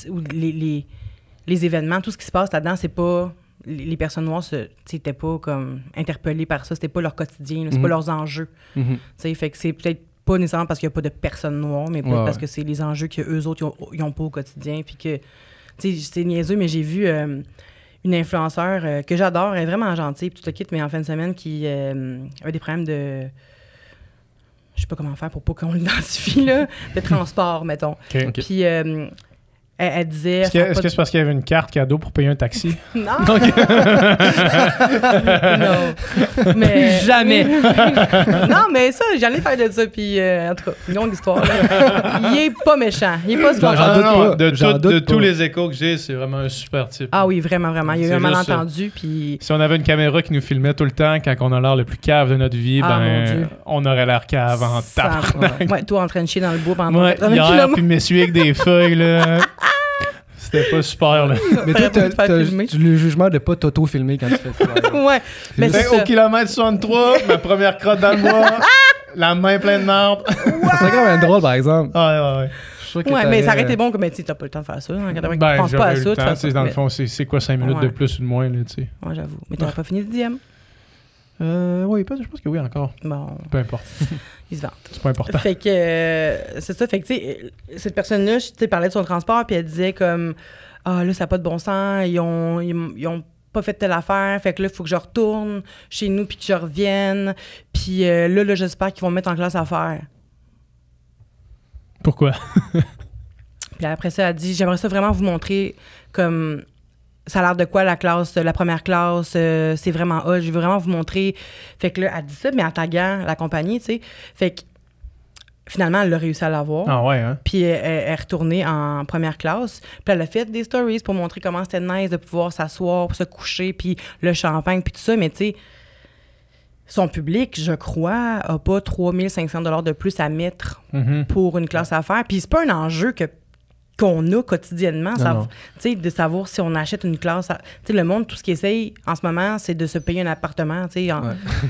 Speaker 4: ou les événements, tout ce qui se passe là-dedans, c'est pas... Les personnes noires n'étaient pas comme interpellées par ça, c'était pas leur quotidien, là, c'est pas leurs enjeux.
Speaker 5: Mhm.
Speaker 4: T'sais, fait que c'est peut-être pas nécessairement parce qu'il n'y a pas de personnes noires, mais peut-être
Speaker 5: Ouais,
Speaker 4: parce
Speaker 5: ouais.
Speaker 4: que c'est les enjeux qu'eux autres, ils ont pas au quotidien. Puis que, tu sais, c'est niaiseux, mais j'ai vu une influenceure que j'adore, elle est vraiment gentille, puis tout le kit, mais en fin de semaine, qui a des problèmes de... Je sais pas comment faire pour pas qu'on l'identifie, là, de transport, mettons.
Speaker 2: OK.
Speaker 4: Puis elle disait...
Speaker 2: Est-ce que c'est parce qu'il y avait une carte cadeau pour payer un taxi?
Speaker 4: Non! Non. Mais...
Speaker 3: Jamais.
Speaker 4: non, mais ça, j'en ai fait de ça, puis en tout cas, une longue histoire. Là. Il est pas méchant. Il est pas super
Speaker 5: J'en
Speaker 4: gentil.
Speaker 5: doute pas.
Speaker 2: De,
Speaker 5: J'en
Speaker 2: tout-
Speaker 5: doute
Speaker 2: de
Speaker 5: pas.
Speaker 2: tous les échos que j'ai, c'est vraiment un super type.
Speaker 4: Ah oui, vraiment, vraiment. Il y a eu
Speaker 2: C'est
Speaker 4: un
Speaker 2: juste
Speaker 4: malentendu, puis...
Speaker 2: Si on avait une caméra qui nous filmait tout le temps quand on a l'air le plus cave de notre vie,
Speaker 4: Ah, mon Dieu.
Speaker 2: on aurait l'air cave en tabarnak.
Speaker 4: Ouais, toi en train de chier dans le bois pendant
Speaker 2: Ouais,
Speaker 4: 80
Speaker 2: hier,
Speaker 4: kilomètres.
Speaker 2: puis m'essuyer avec des feuilles, là. C'était pas super, là.
Speaker 5: Mais toi,
Speaker 4: T'aurais pu te faire
Speaker 5: t'as
Speaker 4: filmer.
Speaker 5: le jugement de pas t'auto-filmer quand tu fais ça.
Speaker 4: Ouais, mais c'est
Speaker 2: Fait, au
Speaker 4: ça.
Speaker 2: kilomètre 63, ma première crotte dans le bois, la main pleine de marde.
Speaker 5: Ça serait quand même drôle, par exemple.
Speaker 2: Ouais.
Speaker 5: Je suis sûr que
Speaker 4: Ouais, mais ça aurait
Speaker 5: t'aurais-
Speaker 4: été bon, mais tu sais, t'as pas le temps de faire ça. En 80,
Speaker 2: Ben,
Speaker 4: pense pas
Speaker 2: j'aurais
Speaker 4: à
Speaker 2: eu
Speaker 4: ça.
Speaker 2: le
Speaker 4: de toute
Speaker 2: temps,
Speaker 4: façon.
Speaker 2: tu sais, dans le
Speaker 4: Mais-
Speaker 2: fond, c'est quoi 5 minutes
Speaker 4: Ouais.
Speaker 2: de plus ou de moins, là, tu sais.
Speaker 4: Ouais, j'avoue. Mais t'aurais pas fini le dixième?
Speaker 2: Oui, je pense que oui, encore.
Speaker 4: Bon,
Speaker 2: Peu importe.
Speaker 4: il se vante.
Speaker 2: C'est pas important.
Speaker 4: Fait que c'est ça, fait que tu sais, cette personne-là, tu sais, parlait de son transport, puis elle disait comme ah là, ça n'a pas de bon sens, ils ont pas fait telle affaire, fait que là, il faut que je retourne chez nous puis que je revienne, puis là, j'espère qu'ils vont me mettre en classe à faire.
Speaker 2: Pourquoi?
Speaker 4: Puis après ça, elle dit j'aimerais ça vraiment vous montrer comme ça a l'air de quoi la classe, la première classe, c'est vraiment hot, je veux vraiment vous montrer. Fait que là, elle dit ça, mais en taguant la compagnie, tu sais. Fait que finalement, elle a réussi à l'avoir.
Speaker 2: Ah ouais, hein?
Speaker 4: Puis elle est retournée en première classe. Puis elle a fait des stories pour montrer comment c'était nice de pouvoir s'asseoir, se coucher, puis le champagne, puis tout ça. Mais tu sais, son public, je crois, a pas 3500 $ de plus à mettre
Speaker 2: Mhm.
Speaker 4: pour une classe à faire. Puis c'est pas un enjeu qu'on a quotidiennement,
Speaker 5: Non.
Speaker 4: tu sais, de savoir si on achète une classe. Tu sais, le monde, tout ce qu'il essaye en ce moment, c'est de se payer un appartement, tu sais.
Speaker 5: Ouais.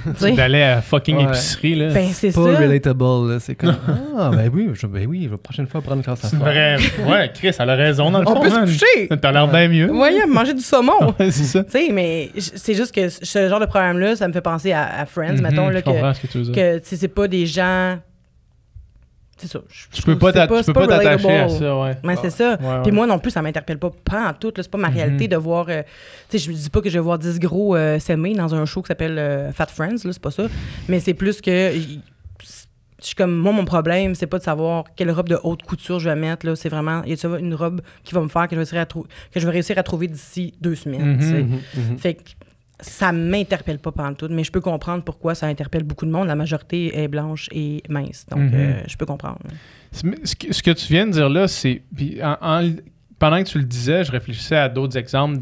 Speaker 4: Tu sais.
Speaker 2: D'aller à fucking
Speaker 5: Ouais.
Speaker 2: épicerie, là.
Speaker 4: Ben, c'est
Speaker 5: Pas
Speaker 4: ça.
Speaker 5: relatable, là. C'est comme ah, ben oui, la prochaine fois, prendre une classe à
Speaker 2: C'est une
Speaker 5: faire.
Speaker 2: vraie... Ouais, Chris, elle a raison dans le
Speaker 4: On
Speaker 2: fond,
Speaker 4: peut se
Speaker 2: man.
Speaker 4: coucher.
Speaker 2: T'as l'air bien mieux.
Speaker 4: Voyez, manger du saumon.
Speaker 2: Ouais, c'est ça.
Speaker 4: Tu sais, mais c'est juste que ce genre de problème-là, ça me fait penser à Friends, mettons, là,
Speaker 2: Je comprends ce que tu veux dire.
Speaker 4: que tu sais, c'est pas des gens. C'est ça.
Speaker 2: Tu peux pas
Speaker 4: c'est
Speaker 2: t'attacher à
Speaker 4: relatable.
Speaker 2: ça, ouais.
Speaker 4: Mais c'est ça.
Speaker 2: Ouais,
Speaker 4: Puis
Speaker 2: ouais.
Speaker 4: moi non plus, ça m'interpelle pas en tout. Là. C'est pas ma réalité de voir. Tu sais, je me dis pas que je vais voir 10 gros s'aimer dans un show qui s'appelle Fat Friends, là, c'est pas ça. Mais c'est plus que. Je suis comme, moi, mon problème, c'est pas de savoir quelle robe de haute couture je vais mettre. Là. C'est vraiment, y a une robe qui va me faire que je vais réussir à trouver d'ici 2 semaines. tu sais. Fait que ça m'interpelle pas pantoute, mais je peux comprendre pourquoi ça interpelle beaucoup de monde. La majorité est blanche et mince. Donc, je peux comprendre.
Speaker 2: Ce que tu viens de dire là, c'est... puis pendant que tu le disais, je réfléchissais à d'autres exemples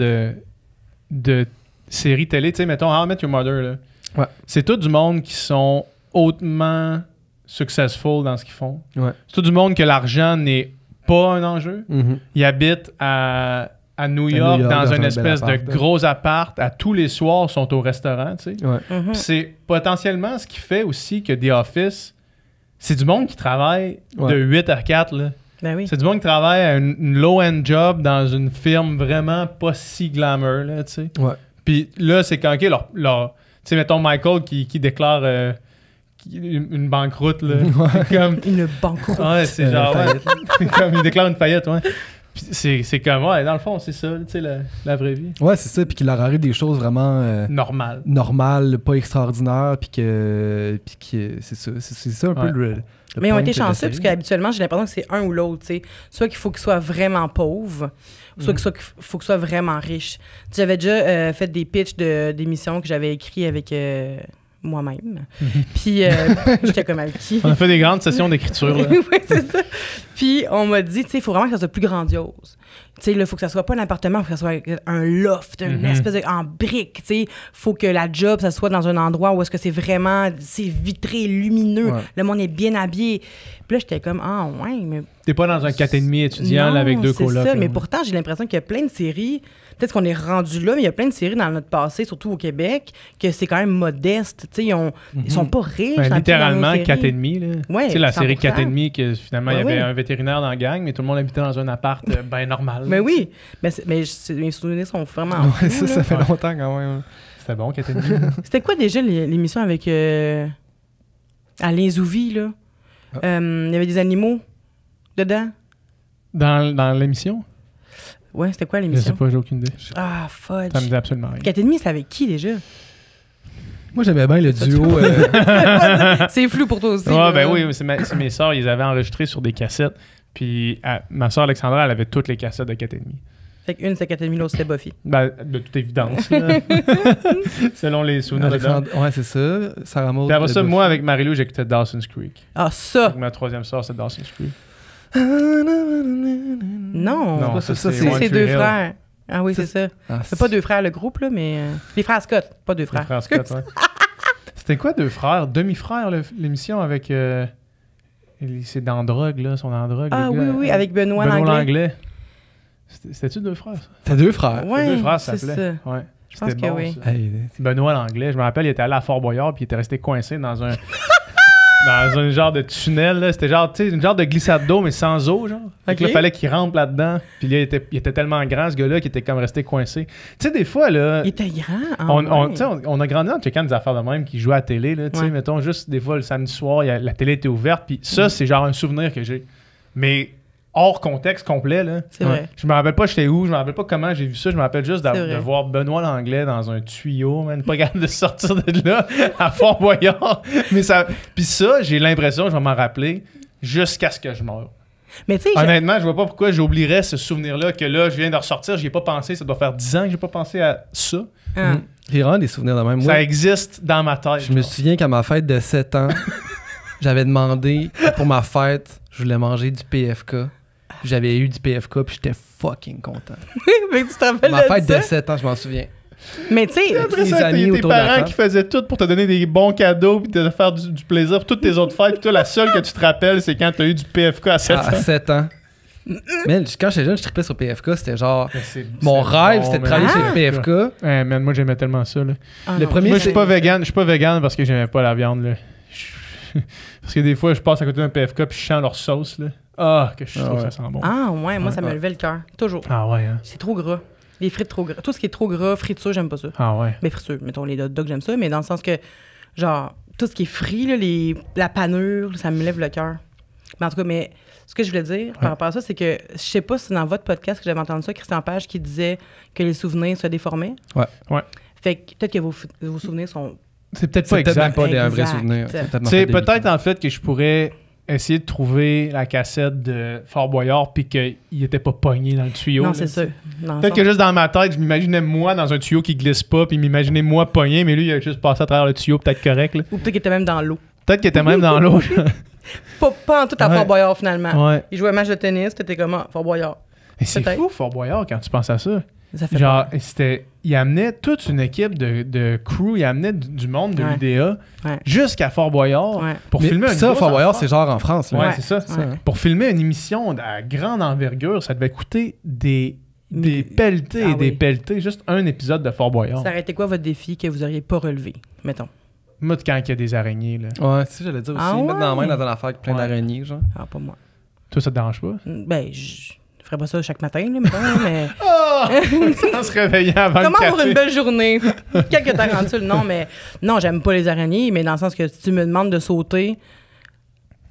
Speaker 2: de séries télé. Tu sais, mettons, How I Met Your Mother, là.
Speaker 5: Ouais.
Speaker 2: C'est tout du monde qui sont hautement successful dans ce qu'ils font.
Speaker 5: Ouais.
Speaker 2: C'est tout du monde que l'argent n'est pas un enjeu.
Speaker 5: Mhm.
Speaker 2: Ils habitent à New York, dans une
Speaker 5: un
Speaker 2: espèce
Speaker 5: bel
Speaker 2: de
Speaker 5: appart,
Speaker 2: gros appart. À tous les soirs, ils sont au restaurant, tu sais.
Speaker 5: Ouais.
Speaker 4: Mhm.
Speaker 2: Puis c'est potentiellement ce qui fait aussi que The Office, c'est du monde qui travaille
Speaker 5: Ouais.
Speaker 2: de 8 à 4, là.
Speaker 4: Ben oui.
Speaker 2: C'est du monde qui travaille à une low-end job dans une firme vraiment pas si glamour, là, tu sais.
Speaker 5: Ouais.
Speaker 2: Puis là, c'est quand, OK, tu sais, mettons Michael qui déclare une banqueroute, là. Comme,
Speaker 4: Une banqueroute.
Speaker 2: ouais, c'est genre, ouais. Comme il déclare une faillite, ouais. Puis c'est comme, ouais, dans le fond, c'est ça, tu sais, la vraie vie.
Speaker 5: Ouais, c'est ça. Puis qu'il leur arrive des choses vraiment
Speaker 2: Normal.
Speaker 5: normales, pas extraordinaires. Puis que c'est ça. C'est ça un peu
Speaker 2: Ouais.
Speaker 5: le
Speaker 4: Mais ils ont
Speaker 5: point
Speaker 4: été
Speaker 5: de la
Speaker 4: chanceux,
Speaker 5: série.
Speaker 4: parce qu'habituellement, j'ai l'impression que c'est un ou l'autre, tu sais. Soit qu'il faut qu'ils soient vraiment pauvres, soit qu'il faut qu'ils soient vraiment riches. J'avais déjà fait des pitchs d'émissions que j'avais écrits avec moi-même. Puis j'étais comme avec qui?
Speaker 2: On a fait des grandes sessions d'écriture, là.
Speaker 4: Oui, c'est ça. Puis on m'a dit, tu sais, il faut vraiment que ça soit plus grandiose. Tu sais, il faut que ça soit pas un appartement, il faut que ça soit un loft, une espèce de... en briques, tu sais. Faut que la job, ça soit dans un endroit où est-ce que c'est vitré, lumineux, le monde est bien habillé. Puis là, j'étais comme, ah ouais, mais...
Speaker 2: T'es pas dans un 4,5 étudiant là, avec 2 colocs.
Speaker 4: c'est ça,
Speaker 2: là,
Speaker 4: mais pourtant, j'ai l'impression qu'il y a plein de séries, peut-être qu'on est rendu là, mais il y a plein de séries dans notre passé, surtout au Québec, que c'est quand même modeste, tu sais, ils sont pas riches.
Speaker 2: Ben, littéralement 4,5, là.
Speaker 4: Ouais,
Speaker 2: tu sais, la
Speaker 4: 100%.
Speaker 2: série 4,5, que finalement, il y avait un vétérinaire dans la gang, mais tout le monde habitait dans un appart bien normal.
Speaker 4: Mais oui, mais mes souvenirs sont vraiment
Speaker 5: Ouais,
Speaker 4: fous,
Speaker 5: ça
Speaker 4: là.
Speaker 5: fait longtemps quand même.
Speaker 2: C'était bon, 4,5.
Speaker 4: C'était quoi déjà l'émission avec Alain Zouvi, là? Il y avait des animaux dedans?
Speaker 2: Dans l'émission?
Speaker 4: Ouais, c'était quoi
Speaker 2: Je sais
Speaker 4: l'émission?
Speaker 2: pas, j'ai aucune idée.
Speaker 4: Ah, fudge.
Speaker 2: Ça me dit absolument rien.
Speaker 4: 4,5, c'est avec qui déjà?
Speaker 5: Moi, j'aimais bien le duo.
Speaker 4: C'est flou pour toi aussi.
Speaker 2: Ouais,
Speaker 4: là.
Speaker 2: ben oui, c'est mes sœurs, ils avaient enregistré sur des cassettes. Puis ma sœur Alexandra, elle avait toutes les cassettes de 4,5.
Speaker 4: Fait qu'une, c'était 4,5, l'autre, c'était Buffy.
Speaker 2: Ben, de toute évidence. Là. Selon les souvenirs de Dom.
Speaker 5: Ouais, c'est ça. Sarah Maud.
Speaker 2: Puis après ça, moi, avec Marie-Lou, j'écoutais Dawson's Creek.
Speaker 4: Ah, ça!
Speaker 2: Avec ma troisième sœur, c'est Dawson's Creek.
Speaker 4: Non!
Speaker 2: Non,
Speaker 5: ça,
Speaker 2: ça,
Speaker 5: c'est
Speaker 2: One
Speaker 4: c'est
Speaker 2: Tree
Speaker 4: deux
Speaker 2: Hill.
Speaker 4: frères. Ah oui, c'est ça.
Speaker 5: Ah,
Speaker 4: C'est pas deux frères, le groupe, là, mais... Les frères Scott, pas deux
Speaker 2: Les
Speaker 4: frères.
Speaker 2: frères Scott, ouais. C'était quoi deux frères? Demi-frères, l'émission avec... c'est dans drogue, là. Ils sont dans drogue.
Speaker 4: Ah
Speaker 2: les
Speaker 4: oui,
Speaker 2: gars.
Speaker 4: oui, avec Benoît Langlais.
Speaker 2: C'était-tu deux frères, ça?
Speaker 5: T'as deux frères.
Speaker 4: Ouais,
Speaker 2: Deux frères, ça
Speaker 4: c'est
Speaker 2: s'appelait.
Speaker 4: ça.
Speaker 2: Ouais.
Speaker 4: Je pense
Speaker 2: C'était
Speaker 4: que
Speaker 2: bon,
Speaker 4: oui.
Speaker 2: ça.
Speaker 5: Hey,
Speaker 2: Benoît Langlais, je me rappelle, il était allé à Fort Boyard puis il était resté coincé dans un dans un genre de tunnel là. C'était genre, tu sais, une genre de glissade d'eau mais sans eau genre. Fait que là,
Speaker 4: Ok.
Speaker 2: fallait qu'il rentre là-dedans. Puis là, il était tellement grand ce gars-là qu'il était comme resté coincé. Tu sais, des fois là,
Speaker 4: Il était grand.
Speaker 2: tu sais, on a grandi en checkant des affaires de même qui jouaient à la télé là. Tu sais,
Speaker 4: Ouais.
Speaker 2: mettons juste des fois le samedi soir, la télé était ouverte. Puis ça, c'est genre un souvenir que j'ai. Mais hors contexte complet là.
Speaker 4: C'est vrai.
Speaker 2: Je me rappelle pas j'étais où, je me rappelle pas comment j'ai vu ça, je me rappelle juste
Speaker 4: C'est vrai.
Speaker 2: de voir Benoît Langlais dans un tuyau, man, pas capable de sortir de là à Fort Boyard. Mais ça, puis ça, j'ai l'impression que je vais m'en rappeler jusqu'à ce que je meure.
Speaker 4: Mais tu sais,
Speaker 2: Honnêtement, je vois pas pourquoi j'oublierais ce souvenir-là que là, je viens de ressortir, j'y ai pas pensé, ça doit faire 10 ans que j'ai pas pensé à ça.
Speaker 5: J'ai vraiment des souvenirs de même.
Speaker 2: Ça
Speaker 5: Moi,
Speaker 2: existe dans ma tête.
Speaker 5: je me souviens qu'à ma fête de 7 ans, j'avais demandé que pour ma fête, je voulais manger du PFK. J'avais eu du PFK puis j'étais fucking content.
Speaker 4: mais tu te rappelles
Speaker 5: Ma
Speaker 4: de
Speaker 5: fête
Speaker 4: ça?
Speaker 5: de 7 ans, je m'en souviens.
Speaker 4: Mais tu sais,
Speaker 2: Après
Speaker 5: les
Speaker 2: ça,
Speaker 5: amis
Speaker 2: tes
Speaker 5: autour de la
Speaker 2: parents
Speaker 5: table.
Speaker 2: qui faisaient tout pour te donner des bons cadeaux puis te faire du plaisir pour toutes tes autres fêtes. Puis toi, la seule que tu te rappelles, c'est quand tu as eu du PFK à 7 ans.
Speaker 5: À 7 ans. Mais quand j'étais jeune, je trippais sur PFK. C'était genre...
Speaker 2: C'est
Speaker 5: Mon rêve,
Speaker 2: bon,
Speaker 5: c'était de
Speaker 2: man.
Speaker 5: travailler
Speaker 4: Ah!
Speaker 5: chez le PFK.
Speaker 2: Ouais, man, moi j'aimais tellement ça là.
Speaker 4: ah
Speaker 5: Le
Speaker 4: non,
Speaker 5: premier,
Speaker 2: Moi je suis
Speaker 5: c'est-
Speaker 2: pas vegan, parce que j'aimais pas la viande là. Parce que des fois je passe à côté d'un PFK puis je sens leur sauce là. Ah, que je trouve
Speaker 5: ouais.
Speaker 2: ça sent bon.
Speaker 4: Ah ouais, moi ça me
Speaker 5: Ouais.
Speaker 4: levait le cœur. Toujours.
Speaker 2: Ah ouais, hein.
Speaker 4: C'est trop gras. Les frites trop gras. Tout ce qui est trop gras, friture, j'aime pas ça.
Speaker 2: Ah ouais.
Speaker 4: Mais friture, mettons les hot dogs, j'aime ça, mais dans le sens que, genre, tout ce qui est frit, là, la panure, ça me lève le cœur. Mais en tout cas, mais ce que je voulais dire par rapport à ça, c'est que je sais pas si c'est dans votre podcast que j'avais entendu ça, Christian Page qui disait que les souvenirs se déformaient.
Speaker 5: Ouais.
Speaker 2: Ouais.
Speaker 4: Fait que peut-être que vos souvenirs sont.
Speaker 2: C'est peut-être pas
Speaker 5: C'est peut-être même
Speaker 2: exact.
Speaker 5: pas des vrais
Speaker 4: Exact.
Speaker 5: souvenirs.
Speaker 2: C'est peut-être en fait que je pourrais essayer de trouver la cassette de Fort Boyard puis qu'il était pas pogné dans le tuyau.
Speaker 4: Non,
Speaker 2: là,
Speaker 4: c'est
Speaker 2: tu sais.
Speaker 4: ça. Dans le
Speaker 2: Peut-être
Speaker 4: sens-
Speaker 2: que juste dans ma tête, je m'imaginais moi dans un tuyau qui glisse pas, puis m'imaginais moi pogné, mais lui il a juste passé à travers le tuyau, peut-être correct. Là.
Speaker 4: Ou peut-être qu'il était même dans l'eau.
Speaker 2: Peut-être qu'il était même dans l'eau.
Speaker 4: Pas en tout à
Speaker 2: Ouais.
Speaker 4: Fort Boyard, finalement.
Speaker 2: Ouais.
Speaker 4: Il jouait un match de tennis, t'étais comme Fort Boyard.
Speaker 2: Mais c'est
Speaker 4: Peut-être.
Speaker 2: fou Fort Boyard quand tu penses à ça.
Speaker 4: Ça fait
Speaker 2: Genre,
Speaker 4: peur.
Speaker 2: il amenait toute une équipe de crew, il amenait du monde de
Speaker 4: Ouais.
Speaker 2: l'UDA
Speaker 4: Ouais.
Speaker 2: jusqu'à Fort Boyard
Speaker 4: Ouais.
Speaker 2: pour
Speaker 5: Mais
Speaker 2: filmer
Speaker 5: ça,
Speaker 2: grosse
Speaker 5: Fort Boyard,
Speaker 2: affaire.
Speaker 5: c'est genre en France. là.
Speaker 2: Ouais,
Speaker 4: Ouais.
Speaker 2: c'est ça.
Speaker 4: Ouais.
Speaker 2: Pour filmer une émission à grande envergure, ça devait coûter des pelletés
Speaker 4: Ah
Speaker 2: et des
Speaker 4: oui.
Speaker 2: pelletés, juste un épisode de Fort Boyard.
Speaker 4: Ça aurait été quoi votre défi que vous auriez pas relevé, mettons?
Speaker 2: Moi, quand il y a des araignées, là.
Speaker 5: Ouais, c'est ça, j'allais dire aussi.
Speaker 4: Ah
Speaker 5: Mettre dans la main
Speaker 4: ouais?
Speaker 5: dans une affaire avec plein
Speaker 2: Ouais.
Speaker 5: d'araignées, genre.
Speaker 4: Ah, pas moi.
Speaker 2: Toi, ça te dérange pas?
Speaker 4: Ben, je ferais pas ça chaque matin, là, mettons, là, mais...
Speaker 2: Oh! Sans se réveiller avant
Speaker 4: Comment
Speaker 2: le
Speaker 4: avoir
Speaker 2: café.
Speaker 4: une belle journée? Quelques tarentules, non, mais... Non, j'aime pas les araignées, mais dans le sens que si tu me demandes de sauter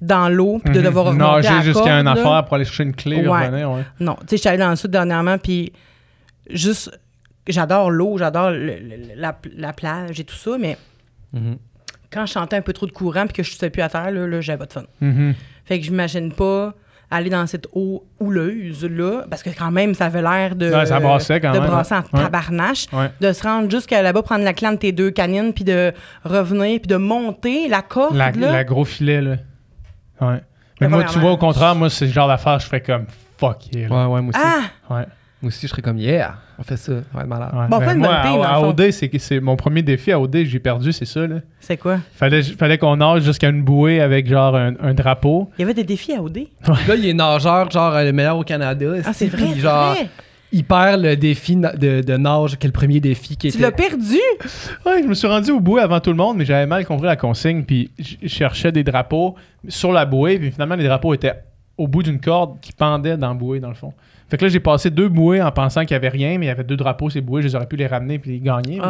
Speaker 4: dans l'eau puis de devoir remonter à
Speaker 2: Nager
Speaker 4: la
Speaker 2: jusqu'à
Speaker 4: corde,
Speaker 2: une
Speaker 4: là,
Speaker 2: affaire pour aller chercher une clé et
Speaker 4: Ouais.
Speaker 2: revenir, ouais.
Speaker 4: non. Tu sais, je suis allée dans le sud dernièrement, puis juste... J'adore l'eau, j'adore la plage et tout ça, mais
Speaker 5: Mhm.
Speaker 4: quand je sentais un peu trop de courant puis que je ne plus à terre, là j'avais pas de fun.
Speaker 2: Mhm.
Speaker 4: Fait que je m'imagine pas aller dans cette eau houleuse-là, parce que quand même, ça avait l'air de...
Speaker 2: Ouais, ça brassait quand
Speaker 4: de
Speaker 2: même,
Speaker 4: brasser en
Speaker 2: ouais.
Speaker 4: tabarnache.
Speaker 2: Ouais.
Speaker 4: De se rendre jusqu'à là-bas, prendre la clan de tes deux canines, puis de revenir, puis de monter la corde, là.
Speaker 2: La gros filet, là. Ouais. Mais
Speaker 4: Mais
Speaker 2: moi, tu
Speaker 4: premièrement,
Speaker 2: vois, au contraire, moi, c'est le genre d'affaire, je fais comme fuck yeah.
Speaker 5: Ouais, moi aussi.
Speaker 4: Ah!
Speaker 2: Ouais.
Speaker 5: Moi aussi, je serais comme, yeah, on fait ça. Ouais, malade.
Speaker 2: Ouais.
Speaker 4: Bon,
Speaker 2: Ben,
Speaker 4: pas une
Speaker 2: moi,
Speaker 4: bonne team, dans
Speaker 2: à
Speaker 4: le fond.
Speaker 2: OD, c'est mon premier défi à OD, j'ai perdu, c'est ça, là.
Speaker 4: C'est quoi?
Speaker 2: Fallait qu'on nage jusqu'à une bouée avec genre un drapeau.
Speaker 4: Il y avait des défis à OD?
Speaker 5: Là, il est nageur, genre le meilleur au Canada.
Speaker 4: Ah, c'est vrai,
Speaker 5: puis
Speaker 4: c'est
Speaker 5: genre,
Speaker 4: vrai.
Speaker 5: il perd le défi de nage, qui est le premier défi qui
Speaker 4: Tu
Speaker 5: était.
Speaker 4: l'as perdu?
Speaker 2: Ouais, je me suis rendu au bouée avant tout le monde, mais j'avais mal compris la consigne, puis je cherchais des drapeaux sur la bouée, puis finalement, les drapeaux étaient au bout d'une corde qui pendait dans la bouée, dans le fond. Fait que là, j'ai passé 2 bouées en pensant qu'il n'y avait rien, mais il y avait 2 drapeaux, ces bouées, je les aurais pu les ramener puis les gagner. Mais...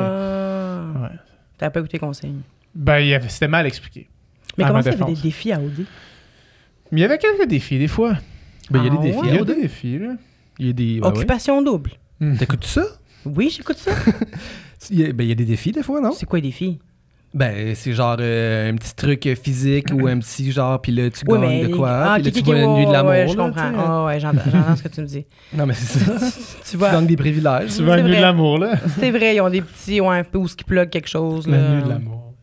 Speaker 2: Ouais.
Speaker 4: T'avais pas écouté consigne.
Speaker 2: Ben, c'était mal expliqué.
Speaker 4: Mais
Speaker 2: À
Speaker 4: comment
Speaker 2: ma
Speaker 4: ça, il y avait
Speaker 2: défense.
Speaker 4: des défis à OD?
Speaker 2: Mais il y avait quelques défis, des fois.
Speaker 5: Ben, il y a
Speaker 4: Ah
Speaker 5: des défis.
Speaker 4: ouais?
Speaker 2: Il y a des défis, là.
Speaker 5: Il y a des. ouais,
Speaker 4: Occupation double.
Speaker 5: ouais. T'écoutes ça?
Speaker 4: Oui, j'écoute ça.
Speaker 5: Il y a des défis, des fois, non?
Speaker 4: C'est quoi les défis?
Speaker 5: Ben, c'est genre un petit truc physique ou un petit genre, puis là, tu
Speaker 4: Oui,
Speaker 5: gagnes
Speaker 4: mais
Speaker 5: de quoi,
Speaker 4: Ah,
Speaker 5: puis là,
Speaker 4: ok,
Speaker 5: tu
Speaker 4: ok,
Speaker 5: vois la nuit de l'amour.
Speaker 4: ouais, je
Speaker 5: là,
Speaker 4: comprends.
Speaker 5: tu sais.
Speaker 4: Ah, ouais, j'entends ce que tu me dis.
Speaker 5: Non, mais c'est ça.
Speaker 4: Tu
Speaker 5: Tu
Speaker 4: vois,
Speaker 5: gagnes des privilèges.
Speaker 2: Tu veux un
Speaker 4: C'est
Speaker 2: nu de
Speaker 4: vrai.
Speaker 2: l'amour, là?
Speaker 4: c'est vrai, ils ont des petits, ouais, un peu où ce qui plug quelque chose.
Speaker 2: Le
Speaker 4: Là.
Speaker 2: nu de l'amour.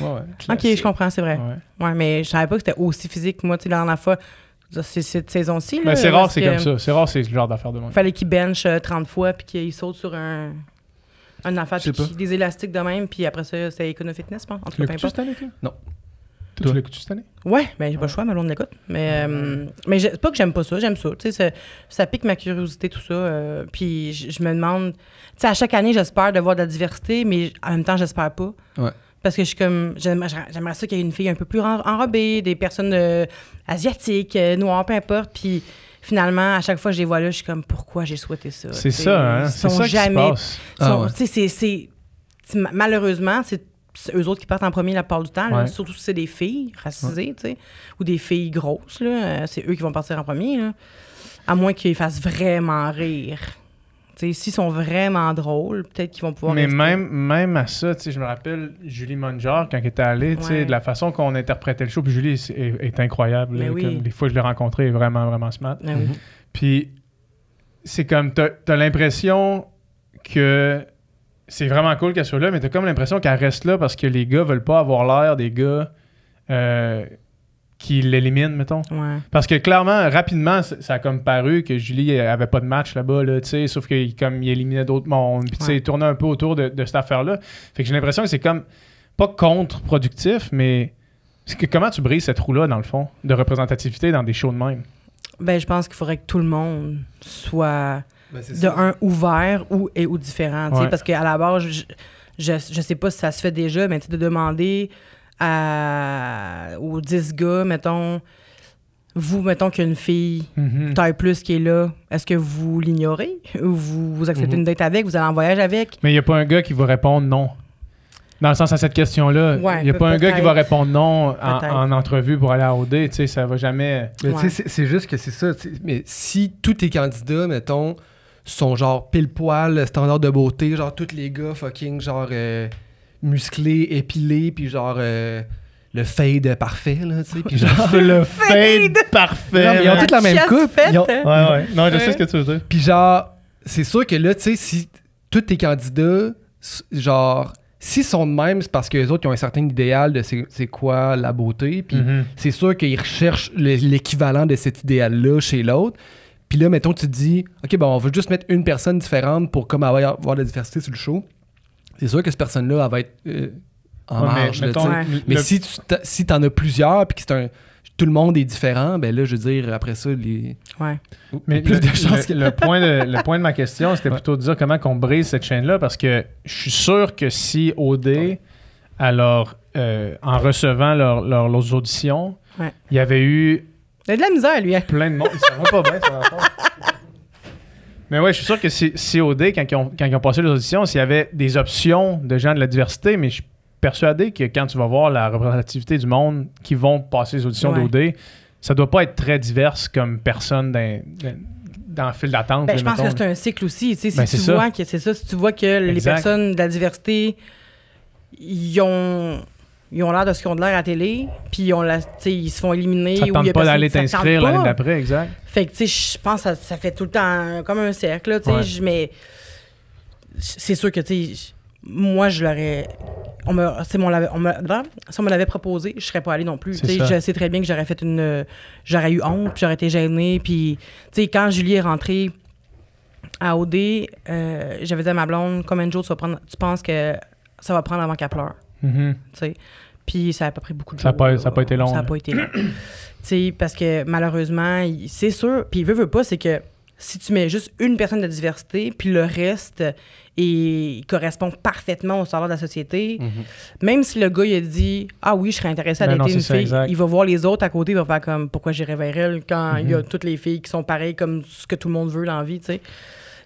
Speaker 2: Ouais, ouais.
Speaker 4: Ok, je comprends, c'est vrai.
Speaker 2: Ouais.
Speaker 4: Ouais, mais je savais pas que c'était aussi physique que moi, tu sais, la dernière fois. C'est cette saison-ci.
Speaker 2: Ben,
Speaker 4: là,
Speaker 2: c'est
Speaker 4: où
Speaker 2: rare,
Speaker 4: est-ce
Speaker 2: c'est
Speaker 4: que
Speaker 2: comme ça. C'est rare, c'est ce genre d'affaire de moi.
Speaker 4: Fallait qu'il bench 30 fois, puis qu'il saute sur un affaire,
Speaker 5: Je sais
Speaker 4: puis
Speaker 5: pas.
Speaker 4: des élastiques de même, puis après ça, c'est Econo Fitness, je pense. En tout
Speaker 2: Tu
Speaker 4: cas, peu
Speaker 2: l'écoutes-tu
Speaker 4: importe.
Speaker 2: cette année, toi?
Speaker 5: Non.
Speaker 2: Toi, tu l'écoutes-tu cette année?
Speaker 4: Ouais, ben j'ai pas le choix, ma blonde l'écoute. Mais c'est pas que j'aime pas ça, j'aime ça. Tu sais, ça pique ma curiosité, tout ça. Puis je me demande... Tu sais, à chaque année, j'espère de voir de la diversité, mais en même temps, j'espère pas.
Speaker 5: Ouais.
Speaker 4: Parce que je suis comme... J'aimerais ça qu'il y ait une fille un peu plus enrobée, des personnes asiatiques, noires, peu importe. Puis finalement, à chaque fois que je les vois là, je suis comme, pourquoi j'ai souhaité ça?
Speaker 2: C'est
Speaker 4: Tu sais,
Speaker 2: ça, hein?
Speaker 4: ils
Speaker 2: C'est
Speaker 4: sont
Speaker 2: ça qui se
Speaker 4: jamais...
Speaker 2: passe.
Speaker 5: Ah ouais.
Speaker 4: Tu sais, malheureusement, c'est eux autres qui partent en premier la plupart du temps, là,
Speaker 2: Ouais.
Speaker 4: surtout si c'est des filles racisées, tu sais, ou des filles grosses, là, c'est eux qui vont partir en premier, là, à moins qu'ils fassent vraiment rire. Tu sais, s'ils sont vraiment drôles, peut-être qu'ils vont pouvoir
Speaker 2: Mais
Speaker 4: rester.
Speaker 2: même à ça, tu sais, je me rappelle Julie Mongeard, quand elle était allée, tu sais,
Speaker 4: Ouais.
Speaker 2: de la façon qu'on interprétait le show, puis Julie est incroyable.
Speaker 4: Mais
Speaker 2: là,
Speaker 4: oui.
Speaker 2: comme des fois, je l'ai rencontrée, elle est vraiment, vraiment smart.
Speaker 4: Ah oui.
Speaker 2: Puis, c'est comme, t'as l'impression que c'est vraiment cool qu'elle soit là, mais t'as comme l'impression qu'elle reste là parce que les gars veulent pas avoir l'air des gars qui l'éliminent, mettons.
Speaker 4: Ouais.
Speaker 2: Parce que clairement, rapidement, ça a comme paru que Julie avait pas de match là-bas, là, tu sais, sauf qu'il comme il éliminait d'autres mondes, puis tu sais,
Speaker 4: Ouais.
Speaker 2: il tournait un peu autour de cette affaire-là. Fait que j'ai l'impression que c'est comme, pas contre-productif, mais comment tu brises cette roue-là, dans le fond, de représentativité dans des shows de même?
Speaker 4: Ben, je pense qu'il faudrait que tout le monde soit
Speaker 5: Ben, c'est
Speaker 4: de
Speaker 5: ça.
Speaker 4: un ouvert ou différent, tu sais,
Speaker 2: Ouais.
Speaker 4: parce qu'à la base, je sais pas si ça se fait déjà, mais tu sais, de demander aux 10 gars, mettons, mettons qu'il y a une fille
Speaker 2: Mhm.
Speaker 4: taille plus qui est là, est-ce que vous l'ignorez ou vous acceptez
Speaker 2: Mhm.
Speaker 4: une date avec, vous allez en voyage avec?
Speaker 2: Mais il n'y a pas un gars qui va répondre non. Dans le sens à cette question-là,
Speaker 4: Ouais,
Speaker 2: il n'y a pas un gars qui va
Speaker 4: peut-être.
Speaker 2: répondre non
Speaker 4: Peut-être.
Speaker 2: en entrevue pour aller à OD, tu sais, ça va jamais...
Speaker 5: Mais
Speaker 4: Ouais.
Speaker 5: tu sais, c'est juste que c'est ça. tu sais, Mais si tous tes candidats, mettons, sont genre pile poil, standard de beauté, genre tous les gars fucking genre musclés, épilés, puis genre le fade parfait, là, tu sais, puis genre...
Speaker 2: le fade parfait.
Speaker 5: Non, mais ils ont
Speaker 2: man.
Speaker 5: toutes la même
Speaker 4: Chasse
Speaker 5: coupe.
Speaker 4: faite,
Speaker 5: ils ont-
Speaker 4: hein?
Speaker 2: Ouais, ouais. Non, je sais ce que tu veux dire.
Speaker 5: Puis genre, c'est sûr que là, tu sais, si tous tes candidats, genre, s'ils sont de même, c'est parce que les autres ils ont un certain idéal de c'est quoi la beauté. Puis
Speaker 2: Mhm.
Speaker 5: c'est sûr qu'ils recherchent l'équivalent de cet idéal-là chez l'autre. Puis là, mettons, tu te dis, OK, ben on va juste mettre une personne différente pour comme avoir de la diversité sur le show. C'est sûr que cette personne-là, elle va être en
Speaker 2: Ouais, mais
Speaker 5: marge. là,
Speaker 2: mettons,
Speaker 5: tu sais.
Speaker 4: Ouais.
Speaker 5: Mais
Speaker 2: le-
Speaker 5: si t'en as plusieurs, puis que tout le monde est différent, ben là, je veux dire, après ça,
Speaker 4: Ouais.
Speaker 2: Mais
Speaker 5: plus de chances
Speaker 2: le point de ma question, c'était plutôt de dire comment qu'on brise cette chaîne-là, parce que je suis sûr que si OD, alors, en recevant leurs auditions,
Speaker 4: Ouais.
Speaker 2: il y avait eu
Speaker 4: Il a de la misère, lui. Hein?
Speaker 2: plein de monde. Ça va pas bien, ça va pas. Mais ouais, je suis sûr que si OD, quand ils ont passé les auditions, s'il y avait des options de gens de la diversité, mais je suis persuadé que quand tu vas voir la représentativité du monde qui vont passer les auditions
Speaker 4: Ouais.
Speaker 2: d'OD, ça doit pas être très diverse comme personne dans le fil d'attente.
Speaker 4: Ben,
Speaker 2: là,
Speaker 4: je pense
Speaker 2: mettons.
Speaker 4: que c'est un cycle aussi. Tu sais,
Speaker 2: Ben,
Speaker 4: si
Speaker 2: c'est
Speaker 4: tu
Speaker 2: ça.
Speaker 4: vois que c'est ça, si tu vois que les
Speaker 2: Exact.
Speaker 4: personnes de la diversité, ils ont l'air de ce qu'ils ont de l'air à la télé, puis ils se font éliminer.
Speaker 2: Ça te
Speaker 4: ou il y
Speaker 2: tente
Speaker 4: a
Speaker 2: pas
Speaker 4: personne
Speaker 2: d'aller
Speaker 4: qui s'attend
Speaker 2: t'inscrire
Speaker 4: pas.
Speaker 2: l'année d'après, exact.
Speaker 4: Fait que, tu sais, je pense que ça fait tout le temps comme un cercle, là, tu sais,
Speaker 2: Ouais.
Speaker 4: mais c'est sûr que, tu sais, moi, je l'aurais... Si on me l'avait proposé, je serais pas allée non plus. Je sais très bien que j'aurais fait j'aurais eu honte, puis j'aurais été gênée. Puis, tu sais, quand Julie est rentrée à OD, j'avais dit à ma blonde, combien de jours tu penses que ça va prendre avant qu'elle pleure? Tu sais. Puis ça n'a pas pris beaucoup de jours.
Speaker 2: Ça n'a pas été long.
Speaker 4: Ça n'a pas été long. Tu sais, parce que malheureusement, c'est sûr, puis veut pas, c'est que si tu mets juste une personne de diversité, puis le reste correspond parfaitement au standard de la société, même si le gars, il a dit « Ah oui, je serais intéressé à dater une fille », il va voir les autres à côté, il va faire comme « Pourquoi j'irais vers elle quand il y a toutes les filles qui sont pareilles comme ce que tout le monde veut dans la vie, tu sais. »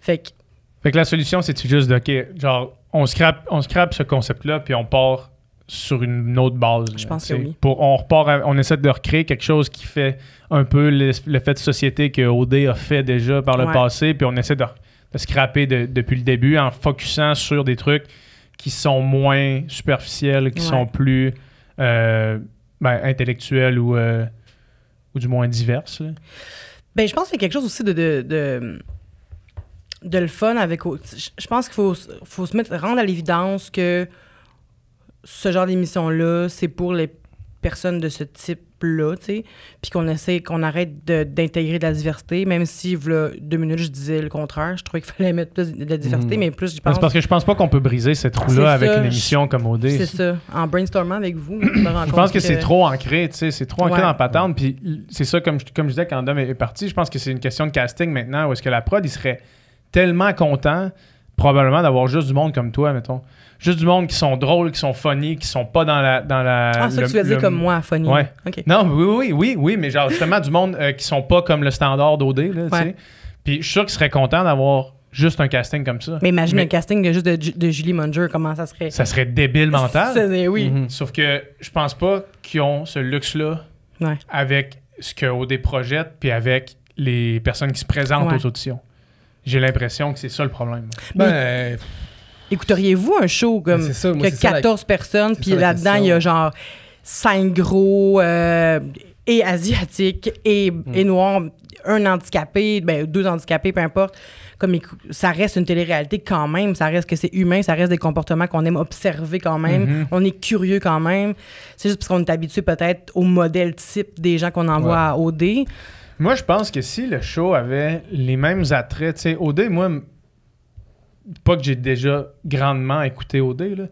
Speaker 4: Fait
Speaker 2: que la solution, c'est juste de, OK, genre, on scrape ce concept-là, puis on part sur une autre base.
Speaker 4: Je pense que oui.
Speaker 2: On essaie de recréer quelque chose qui fait un peu le fait de société que OD a fait déjà par le passé, puis on essaie de scraper depuis le début en focusant sur des trucs qui sont moins superficiels, qui sont plus intellectuels ou du moins divers. Là.
Speaker 4: Ben, je pense qu'il y a quelque chose aussi de le fun avec... Je pense qu'il faut se rendre à l'évidence que ce genre d'émission-là, c'est pour les personnes de ce type-là, tu sais, puis qu'on arrête d'intégrer de la diversité, même si, voilà, 2 minutes, je disais le contraire. Je trouvais qu'il fallait mettre plus de diversité, mais plus, je pense...
Speaker 2: C'est parce que je pense pas qu'on peut briser cette roue-là avec une émission comme OD.
Speaker 4: C'est ça. En brainstormant avec vous, je me rends compte
Speaker 2: je pense que c'est trop ancré, tu sais, c'est trop ancré dans la patente, puis c'est ça, comme je disais, quand Dom est parti, je pense que c'est une question de casting maintenant, où est-ce que la prod, il serait tellement content, probablement, d'avoir juste du monde comme toi, mettons. Juste du monde qui sont drôles, qui sont funny, qui sont pas dans la...
Speaker 4: Ah, ça que tu veux dire comme moi, funny.
Speaker 2: Ouais.
Speaker 4: Okay.
Speaker 2: Non, oui, mais genre justement du monde qui sont pas comme le standard d'OD, là, tu sais. Puis je suis sûr qu'ils seraient contents d'avoir juste un casting comme ça.
Speaker 4: Mais imagine un casting juste de Julie Munger, comment ça serait?
Speaker 2: Ça serait débile mental.
Speaker 4: Oui.
Speaker 2: Sauf que je pense pas qu'ils ont ce luxe-là avec ce que OD projette puis avec les personnes qui se présentent aux auditions. J'ai l'impression que c'est ça le problème.
Speaker 4: Écouteriez-vous un show comme
Speaker 5: qui a
Speaker 4: 14 personnes, puis là-dedans, il y a genre 5 gros et asiatiques et noirs, un handicapé, 2 handicapés, peu importe. Comme ça reste une télé-réalité quand même, ça reste que c'est humain, ça reste des comportements qu'on aime observer quand même, on est curieux quand même. C'est juste parce qu'on est habitué peut-être au modèle type des gens qu'on envoie à OD.
Speaker 2: Moi, je pense que si le show avait les mêmes attraits, tu sais, OD, moi... Pas que j'ai déjà grandement écouté OD, là.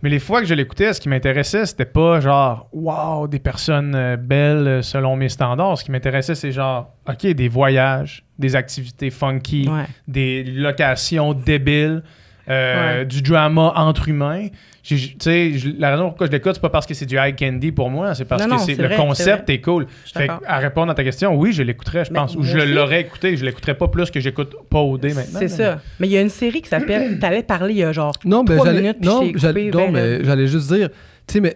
Speaker 2: Mais les fois que je l'écoutais, ce qui m'intéressait, c'était pas genre « Wow, des personnes belles selon mes standards ». Ce qui m'intéressait, c'est genre « OK, des voyages, des activités funky, des locations débiles, du drama entre humains ». Tu sais, la raison pourquoi je l'écoute, c'est pas parce que c'est du high candy pour moi, c'est parce que le concept est cool. Fait à répondre à ta question, oui, je l'écouterais, je pense. Ou je l'aurais écouté, je l'écouterais pas plus que j'écoute pas OD maintenant.
Speaker 4: C'est ça. Mais il y a une série qui s'appelle... T'avais parlé il y a genre 3 minutes,
Speaker 5: j'allais juste dire... Tu sais, mais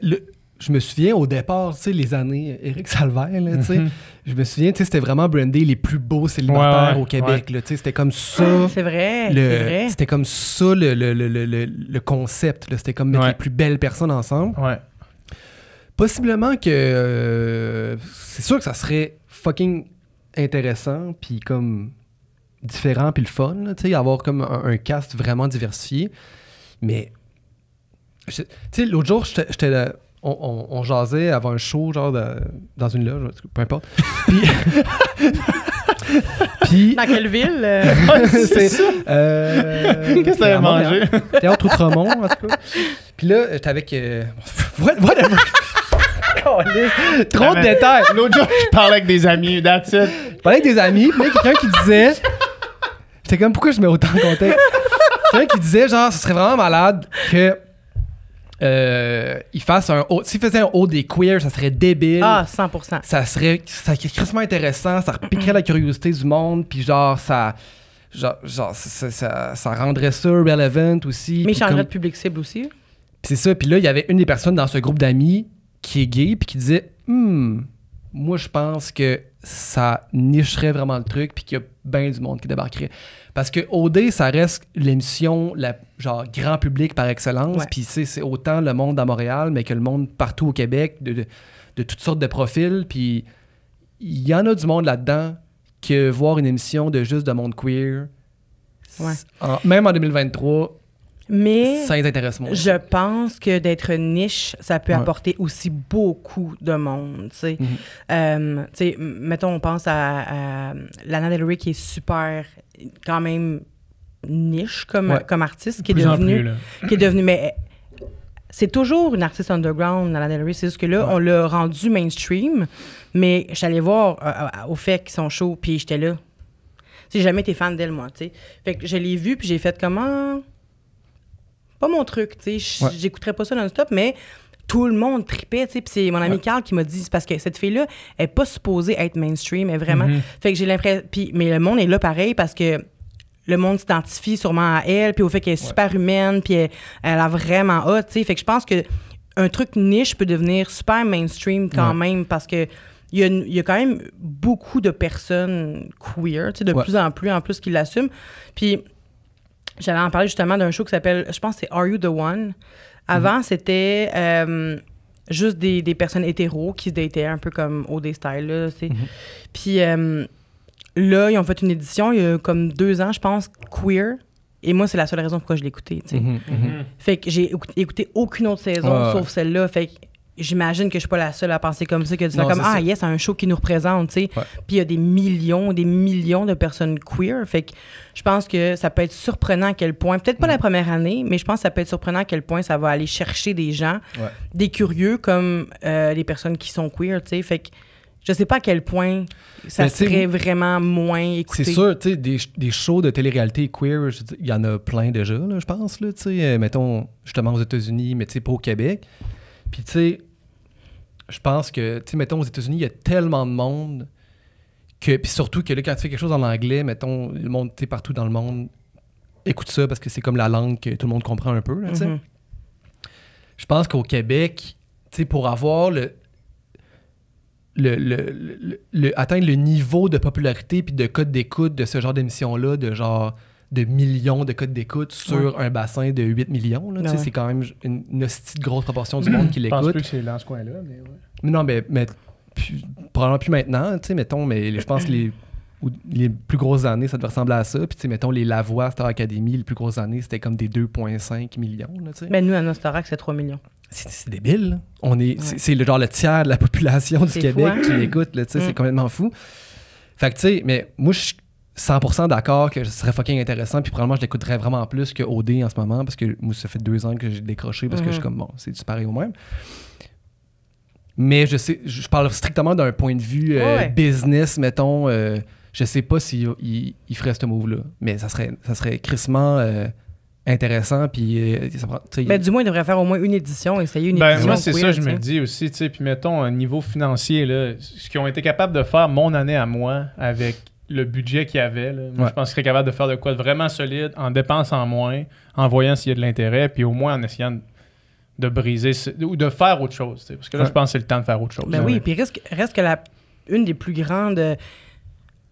Speaker 5: je me souviens au départ, tu sais, les années Éric Salvaire, là, tu sais, je me souviens, tu sais, c'était vraiment brandé les plus beaux célibataires au Québec, là, tu sais, c'était comme ça.
Speaker 4: C'est vrai.
Speaker 5: C'était comme ça le concept, là, c'était comme mettre les plus belles personnes ensemble. Possiblement que c'est sûr que ça serait fucking intéressant, puis comme différent, puis le fun, tu sais, avoir comme un cast vraiment diversifié. Mais, tu sais, l'autre jour, j'étais on jasait avant un show, genre dans une loge, peu importe. Puis
Speaker 4: dans quelle ville?
Speaker 5: C'est ça.
Speaker 2: Qu'est-ce que t'avais mangé?
Speaker 5: Théâtre Outremont, en tout cas. Puis là, j'étais avec... Whatever. Trop de détails.
Speaker 2: L'autre jour, je parlais avec des amis, that's it.
Speaker 5: Je parlais avec des amis, puis là, quelqu'un qui disait... J'étais comme, pourquoi je mets autant de contexte? Quelqu'un qui disait, genre, ce serait vraiment malade que... il fasse s'il faisait un haut des queers, ça serait débile.
Speaker 4: Ah, 100%.
Speaker 5: Ça serait crissement intéressant, ça repiquerait la curiosité du monde, puis genre ça rendrait ça relevant aussi.
Speaker 4: Mais il changerait de public cible aussi.
Speaker 5: Puis c'est ça, puis là, il y avait une des personnes dans ce groupe d'amis qui est gay, puis qui disait moi, je pense que ça nicherait vraiment le truc, puis qu'il y a bien du monde qui débarquerait. Parce que OD, ça reste l'émission, genre grand public par excellence, puis c'est autant le monde à Montréal, mais que le monde partout au Québec, de toutes sortes de profils, puis il y en a du monde là-dedans que voir une émission de juste de monde queer, même en 2023,
Speaker 4: Mais
Speaker 5: ça les intéresse moins.
Speaker 4: je pense que d'être niche, ça peut apporter aussi beaucoup de monde, tu sais. Tu sais, mettons, on pense à Lana Del Rey qui est super, quand même, niche comme artiste, qui est devenue, mais c'est toujours une artiste underground, Lana Del Rey, c'est juste que là, on l'a rendu mainstream, mais je suis allée voir au fait qu'ils sont chauds, puis j'étais là. J'ai jamais été fan d'elle, moi, tu sais. Fait que je l'ai vue, puis j'ai fait comment... Pas mon truc, tu sais. J'écouterais pas ça non-stop, mais tout le monde tripait, tu sais. Puis c'est mon ami Carl qui m'a dit, c'est parce que cette fille-là est pas supposée être mainstream, elle, vraiment. Fait que j'ai l'impression... Mais le monde est là pareil parce que le monde s'identifie sûrement à elle, puis au fait qu'elle est super humaine, puis elle a vraiment hot, tu sais. Fait que je pense que un truc niche peut devenir super mainstream quand même parce que il y a quand même beaucoup de personnes queer, tu sais, de plus en plus qui l'assument. Puis j'allais en parler justement d'un show qui s'appelle, je pense que c'est Are You the One? Avant, c'était juste des personnes hétéros qui se dataient un peu comme OD Style, là, tu sais. Puis là, ils ont fait une édition il y a comme 2 ans, je pense, queer. Et moi, c'est la seule raison pourquoi je l'ai écouté, tu sais. Fait que j'ai écouté aucune autre saison sauf celle-là. Fait que j'imagine que je suis pas la seule à penser comme ça, que tu fais comme « Ah, yes, c'est un show qui nous représente », tu sais. Puis il y a des millions de personnes queer. Fait que je pense que ça peut être surprenant à quel point, peut-être pas la première année, mais je pense que ça peut être surprenant à quel point ça va aller chercher des gens, des curieux comme les personnes qui sont queer, tu sais. Fait que je sais pas à quel point ça serait vraiment moins écouté.
Speaker 5: C'est sûr, tu sais, des shows de télé-réalité queer, il y en a plein déjà, là, je pense, là, tu sais. Mettons, justement aux États-Unis, mais tu sais, pas au Québec. Puis, tu sais, je pense que, tu sais, mettons, aux États-Unis, il y a tellement de monde que, puis surtout que là, quand tu fais quelque chose en anglais, mettons, le monde, tu sais, partout dans le monde écoute ça parce que c'est comme la langue que tout le monde comprend un peu, là, tu sais. Je pense qu'au Québec, tu sais, pour avoir atteindre le niveau de popularité puis de code d'écoute de ce genre d'émission-là, de millions de codes d'écoute sur un bassin de 8 millions. Là, c'est quand même une hostie de grosse proportion du monde qui l'écoute. Je pense
Speaker 2: plus que c'est dans ce coin-là, mais
Speaker 5: non, mais probablement plus maintenant, tu sais, mettons, mais je pense que les plus grosses années, ça devait ressembler à ça. Puis, tu sais, mettons, les Lavoie, Star Academy, les plus grosses années, c'était comme des 2,5 millions, là, tu sais.
Speaker 4: Mais nous, à Nostarac, c'est 3 millions.
Speaker 5: C'est débile, là. C'est le tiers de la population du Québec qui l'écoute, là, tu sais, c'est complètement fou. Fait que, tu sais, mais moi, je suis 100% d'accord que ce serait fucking intéressant, puis probablement je l'écouterais vraiment plus que OD en ce moment, parce que moi, ça fait 2 ans que j'ai décroché, parce que je suis comme, bon, c'est du pareil au même. Mais je parle strictement d'un point de vue business, mettons. Je sais pas s'il ferait ce move-là, mais ça serait crissement intéressant, puis
Speaker 4: mais du moins, il devrait faire au moins une édition, essayer une édition.
Speaker 2: Moi, c'est ça, je me dis aussi, tu sais, puis mettons, un niveau financier, là, ce qu'ils ont été capables de faire mon année à moi, avec le budget qu'il y avait, là, moi, je pense qu'ils seraient capables de faire de quoi de vraiment solide, en dépensant moins, en voyant s'il y a de l'intérêt, puis au moins en essayant de briser, ou de faire autre chose, parce que là, je pense que c'est le temps de faire autre chose.
Speaker 4: Ben oui, puis reste que une des plus grandes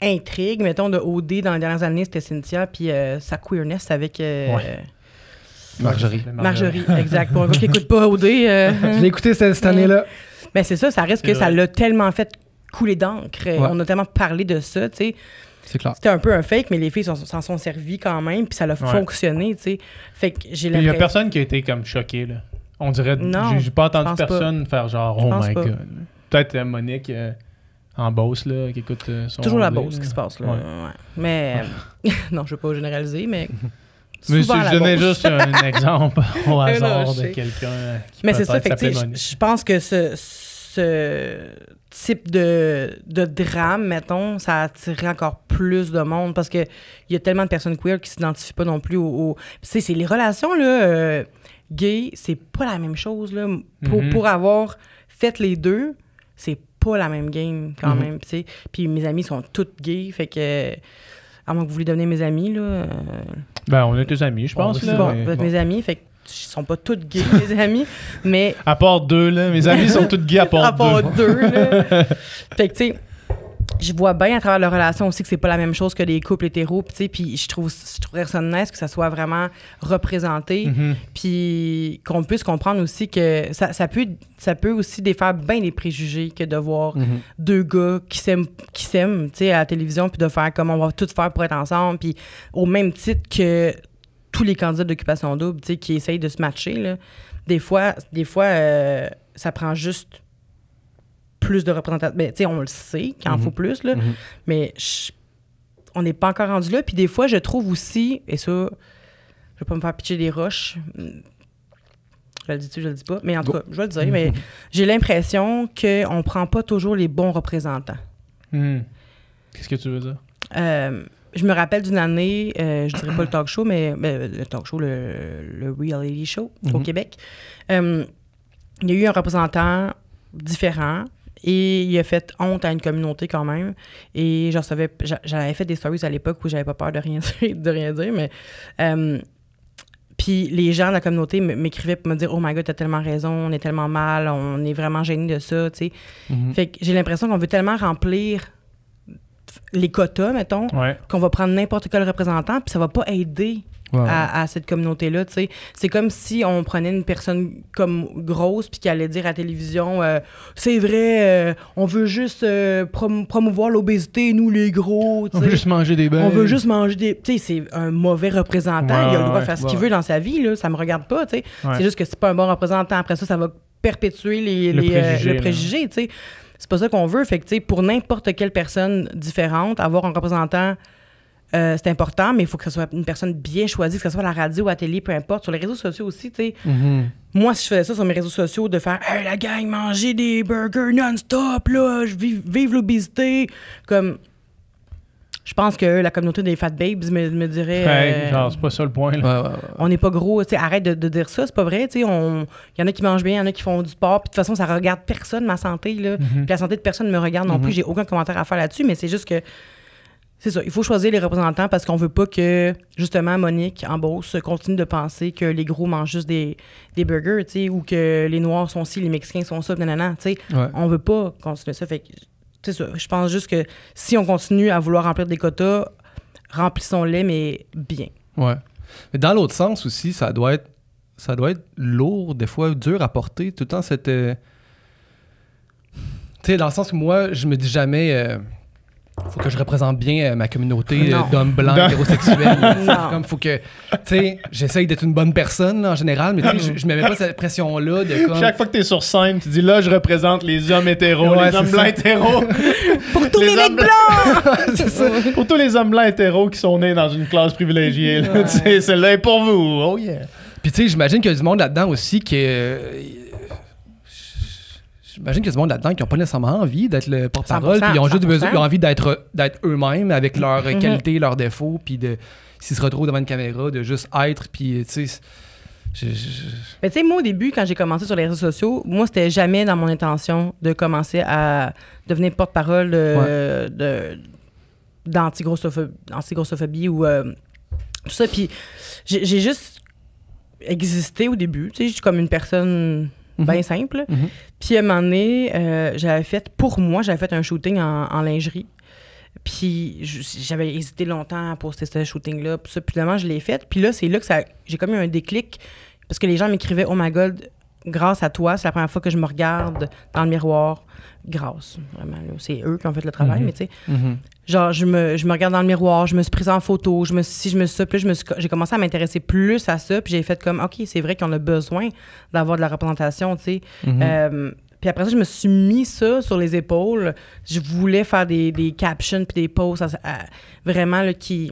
Speaker 4: intrigues, mettons, de OD dans les dernières années, c'était Cynthia, puis sa queerness avec... Marjorie, exact. Pour un gars qui n'écoute pas OD...
Speaker 5: Je l'ai écouté cette année-là.
Speaker 4: Mais c'est ça reste que ça l'a tellement fait couler d'encre. On a tellement parlé de ça, tu sais.
Speaker 5: C'est clair.
Speaker 4: C'était un peu un fake, mais les filles s'en sont servies quand même, puis ça a fonctionné, tu sais. Fait que j'ai l'impression...
Speaker 2: Il y a personne qui a été comme choqué, là. On dirait...
Speaker 4: Non,
Speaker 2: j'ai pas entendu personne faire genre « Oh my God ». Peut-être Monique en Beauce, là, qui écoute son...
Speaker 4: Toujours la Beauce qui se passe, là. Ouais. Mais... non, je veux pas généraliser, mais...
Speaker 2: Mais je donnais juste un exemple au hasard de quelqu'un qui
Speaker 4: mais c'est ça, fait que
Speaker 2: Monique.
Speaker 4: je pense que ce type de drame, mettons, ça attirerait encore plus de monde parce qu'il y a tellement de personnes queer qui s'identifient pas non plus au... Tu sais, c'est les relations, là, gays, c'est pas la même chose, là. Pour avoir fait les deux, c'est pas la même game, quand même, tu sais. Puis mes amis sont toutes gays, fait que... À moins que vous voulez devenir mes amis, là...
Speaker 2: Ben, on est tes amis, je pense, là.
Speaker 4: Bon, vous êtes mes amis, fait que ils sont pas toutes gays, mes amis, mais...
Speaker 2: À part 2, là. Mes amis sont toutes gays à part 2.
Speaker 4: À part 2, là. Fait que, tu sais, je vois bien à travers leur relation aussi que c'est pas la même chose que les couples hétéros, tu sais, puis je trouverais ça nice que ça soit vraiment représenté, puis qu'on puisse comprendre aussi que ça peut aussi défaire bien les préjugés que de voir 2 gars qui s'aiment, tu sais, à la télévision, puis de faire comme on va tout faire pour être ensemble, puis au même titre que tous les candidats d'Occupation Double, tu sais, qui essayent de se matcher, là, des fois ça prend juste plus de représentants. Ben, tu sais, on le sait qu'il en faut plus, là, mais on n'est pas encore rendu là. Puis des fois, je trouve aussi, et ça, je vais pas me faire pitcher des roches. Je le dis-tu, je le dis pas. Mais en tout cas, je vais le dire, mais j'ai l'impression qu'on prend pas toujours les bons représentants.
Speaker 2: Qu'est-ce que tu veux dire?
Speaker 4: Je me rappelle d'une année, je dirais pas le talk show, mais le talk show, le reality show au Québec. Il y a eu un représentant différent et il a fait honte à une communauté quand même. Et j'avais fait des stories à l'époque où j'avais pas peur de rien dire, mais... Puis les gens de la communauté m'écrivaient pour me dire « Oh my God, t'as tellement raison, on est tellement mal, on est vraiment gênés de ça, tu sais. Fait que j'ai l'impression qu'on veut tellement remplir les quotas, mettons, qu'on va prendre n'importe quel représentant, puis ça va pas aider à cette communauté-là, tu sais. C'est comme si on prenait une personne comme grosse, puis qui allait dire à la télévision c'est vrai, on veut juste promouvoir l'obésité, nous, les gros, tu sais.
Speaker 2: On veut juste manger des bœufs.
Speaker 4: On veut juste manger des... Tu sais, c'est un mauvais représentant, il a le droit de faire ce qu'il veut dans sa vie, là, ça me regarde pas, tu sais. C'est juste que c'est pas un bon représentant. Après ça va perpétuer le préjugé, tu sais. C'est pas ça qu'on veut. Fait que, tu sais, pour n'importe quelle personne différente, avoir un représentant, c'est important, mais il faut que ce soit une personne bien choisie, que ce soit à la radio, à la télé, peu importe. Sur les réseaux sociaux aussi, tu sais. Moi, si je faisais ça sur mes réseaux sociaux, de faire « Hey, la gang, manger des burgers non-stop, là, vive l'obésité », comme... Je pense que la communauté des fat babes me dirait...
Speaker 2: genre, c'est pas ça le point, là.
Speaker 4: On n'est pas gros, tu sais, arrête de dire ça, c'est pas vrai, tu sais, il y en a qui mangent bien, il y en a qui font du sport, puis de toute façon, ça regarde personne, ma santé, là, puis la santé de personne ne me regarde non plus, j'ai aucun commentaire à faire là-dessus, mais c'est juste que, c'est ça, il faut choisir les représentants parce qu'on veut pas que, justement, Monique en Beauce continue de penser que les gros mangent juste des burgers, tu sais, ou que les Noirs sont ci, les Mexicains sont ça, nanana, tu sais, on veut pas continuer ça, fait que... C'est ça. Je pense juste que si on continue à vouloir remplir des quotas, remplissons-les, mais bien.
Speaker 5: Ouais. Mais dans l'autre sens aussi, ça doit être lourd, des fois dur à porter. Tout le temps, c'était... Tu sais, dans le sens que moi, je me dis jamais... faut que je représente bien ma communauté d'hommes blancs hétérosexuels. Comme faut que, tu sais, j'essaye d'être une bonne personne là, en général, mais tu sais, je me mets pas cette pression-là de comme...
Speaker 2: Chaque fois que t'es sur scène, tu dis là, je représente les hommes hétéros, les hommes blancs hétéros.
Speaker 4: Pour tous les mecs blancs!
Speaker 2: C'est ça. Pour tous les hommes blancs hétéros qui sont nés dans une classe privilégiée. Là, tu sais, celle-là est pour vous. Oh yeah.
Speaker 5: Puis tu sais, j'imagine qu'il y a du monde là-dedans aussi qui J'imagine qu'il y a du monde là-dedans qui n'ont pas nécessairement envie d'être le porte-parole, puis ils ont juste besoin, ils ont envie d'être eux-mêmes avec leurs qualités, leurs défauts, puis s'ils se retrouvent devant une caméra, de juste être, puis tu sais...
Speaker 4: Mais tu sais, moi, au début, quand j'ai commencé sur les réseaux sociaux, moi, c'était jamais dans mon intention de commencer à devenir porte-parole d'anti-grossophobie ou tout ça. Puis j'ai juste existé au début. Tu sais, je suis comme une personne... bien simple. Puis à un moment donné, j'avais fait un shooting en lingerie. Puis j'avais hésité longtemps à poster ce shooting-là. Puis finalement, je l'ai fait. Puis là, c'est là que j'ai comme eu un déclic. Parce que les gens m'écrivaient « Oh my God, grâce à toi, c'est la première fois que je me regarde dans le miroir. » Grâce, vraiment. Là, c'est eux qui ont fait le travail, mais tu sais... Genre, je me regarde dans le miroir, je me suis prise en photo, j'ai commencé à m'intéresser plus à ça, puis j'ai fait comme, OK, c'est vrai qu'on a besoin d'avoir de la représentation, tu sais. Puis après ça, je me suis mis ça sur les épaules. Je voulais faire des captions puis des posts vraiment là, qui...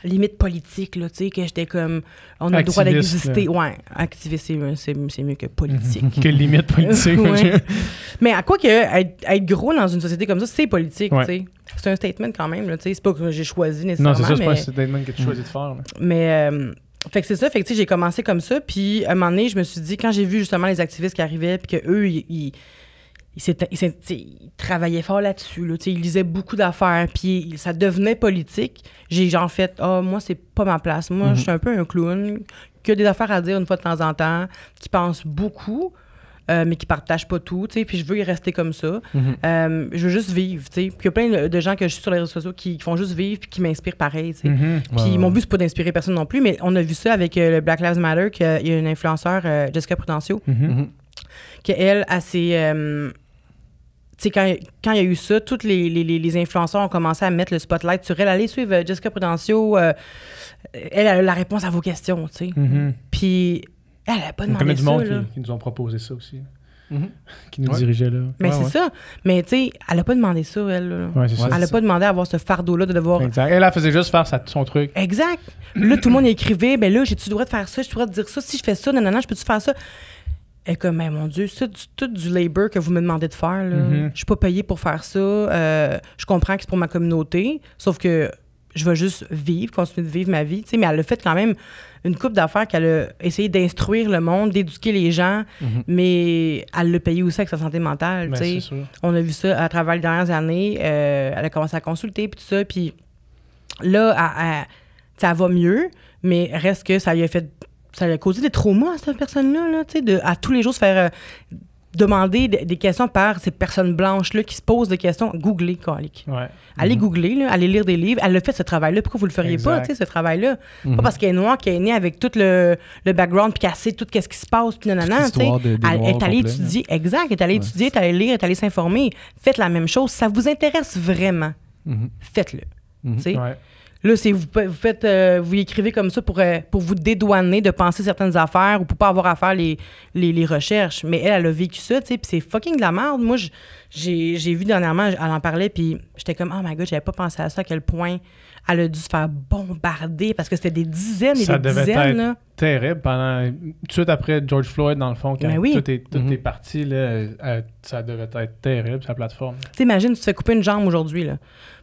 Speaker 4: limite politique, là, tu sais, que j'étais comme... On a le droit d'exister. Là. Ouais, activiste, c'est mieux que politique.
Speaker 2: Que limite politique.
Speaker 4: Ouais. Mais à quoi que être gros dans une société comme ça, c'est politique, tu sais. C'est un statement quand même, tu sais. C'est pas que j'ai choisi nécessairement,
Speaker 2: non, c'est ça, c'est pas un statement que tu choisis de faire. Là.
Speaker 4: Mais... fait que c'est ça, fait que tu sais, j'ai commencé comme ça, puis à un moment donné, je me suis dit, quand j'ai vu justement les activistes qui arrivaient, puis qu'eux, ils travaillaient fort là-dessus, là, ils lisaient beaucoup d'affaires, puis ça devenait politique. J'ai genre fait, moi, c'est pas ma place. Moi, je suis un peu un clown, qui a des affaires à dire une fois de temps en temps, qui pense beaucoup, mais qui partage pas tout, puis je veux y rester comme ça. Je veux juste vivre, puis il y a plein de gens que je suis sur les réseaux sociaux qui font juste vivre puis qui m'inspirent pareil, Puis mon but, c'est pas d'inspirer personne non plus, mais on a vu ça avec le Black Lives Matter, qu'il y a une influenceur, Jessica Prudencio, qu'elle, sais, quand il y a eu ça, tous les influenceurs ont commencé à mettre le spotlight sur elle. Allez suivre Jessica Prudencio. Elle a la réponse à vos questions, tu sais.
Speaker 2: Mm-hmm.
Speaker 4: Puis, elle n'a pas
Speaker 2: On
Speaker 4: demandé
Speaker 2: connaît du
Speaker 4: ça,
Speaker 2: monde
Speaker 4: là.
Speaker 2: qui nous ont proposé ça aussi.
Speaker 5: Mhm.
Speaker 2: Qui nous
Speaker 5: Ouais.
Speaker 2: dirigeait là.
Speaker 4: Mais
Speaker 2: Ouais,
Speaker 4: c'est
Speaker 2: ouais.
Speaker 4: ça. Mais, tu sais, elle n'a pas demandé ça, elle, là.
Speaker 2: Ouais, c'est ça.
Speaker 4: Elle n'a pas demandé à avoir ce fardeau-là de devoir...
Speaker 2: Exact. Elle faisait juste faire son truc.
Speaker 4: Exact. Là, tout le monde écrivait, ben là, j'ai-tu le droit de faire ça, j'ai-tu le droit de dire ça, si je fais ça, non, je peux-tu faire ça? Elle est comme, mais mon Dieu, c'est tout du labor que vous me demandez de faire, là.
Speaker 2: Mhm.
Speaker 4: Je suis pas payée pour faire ça. Je comprends que c'est pour ma communauté, sauf que je vais juste continuer de vivre ma vie, tu sais, mais elle a fait quand même une couple d'affaires qu'elle a essayé d'instruire le monde, d'éduquer les gens, mais elle l'a payé aussi avec sa santé mentale,
Speaker 2: Ben,
Speaker 4: tu sais.
Speaker 2: c'est sûr.
Speaker 4: On a vu ça à travers les dernières années. Elle a commencé à consulter, puis tout ça. Puis là, ça va mieux, mais reste que ça lui a causé des traumas à cette personne-là, là, tu sais, à tous les jours se faire demander des questions par ces personnes blanches-là qui se posent des questions. Googlez, calique.
Speaker 2: Ouais.
Speaker 4: Allez googler, là, allez lire des livres. Elle a fait ce travail-là. Pourquoi vous le feriez pas,
Speaker 2: Exact.
Speaker 4: tu sais, ce travail-là? Pas parce qu'elle est noire, qu'elle est née avec tout le background, puis qu'elle sait tout ce qui se passe, puis nanana, tu sais.
Speaker 5: l'histoire des
Speaker 4: Elle
Speaker 5: Noirs
Speaker 4: est allée
Speaker 5: complet,
Speaker 4: étudier, exact, elle est allée étudier, elle est allée lire, elle est allée s'informer. Faites la même chose. Si ça vous intéresse vraiment, faites-le. Tu sais.
Speaker 2: Ouais.
Speaker 4: Là, c'est vous écrivez comme ça pour vous dédouaner de penser certaines affaires ou pour pas avoir à faire les recherches. Mais elle a vécu ça, tu sais, puis c'est fucking de la merde. Moi, j'ai vu dernièrement, elle en parlait, puis j'étais comme, oh my God, j'avais pas pensé à ça, à quel point elle a dû se faire bombarder parce que c'était des dizaines et
Speaker 2: Ça
Speaker 4: des
Speaker 2: devait
Speaker 4: dizaines,
Speaker 2: être
Speaker 4: là.
Speaker 2: terrible tout de suite après George Floyd, dans le fond, quand
Speaker 4: Ben oui.
Speaker 2: tout est parti, là, ça devait être terrible, sa plateforme.
Speaker 4: T'imagines, tu te fais couper une jambe aujourd'hui, là.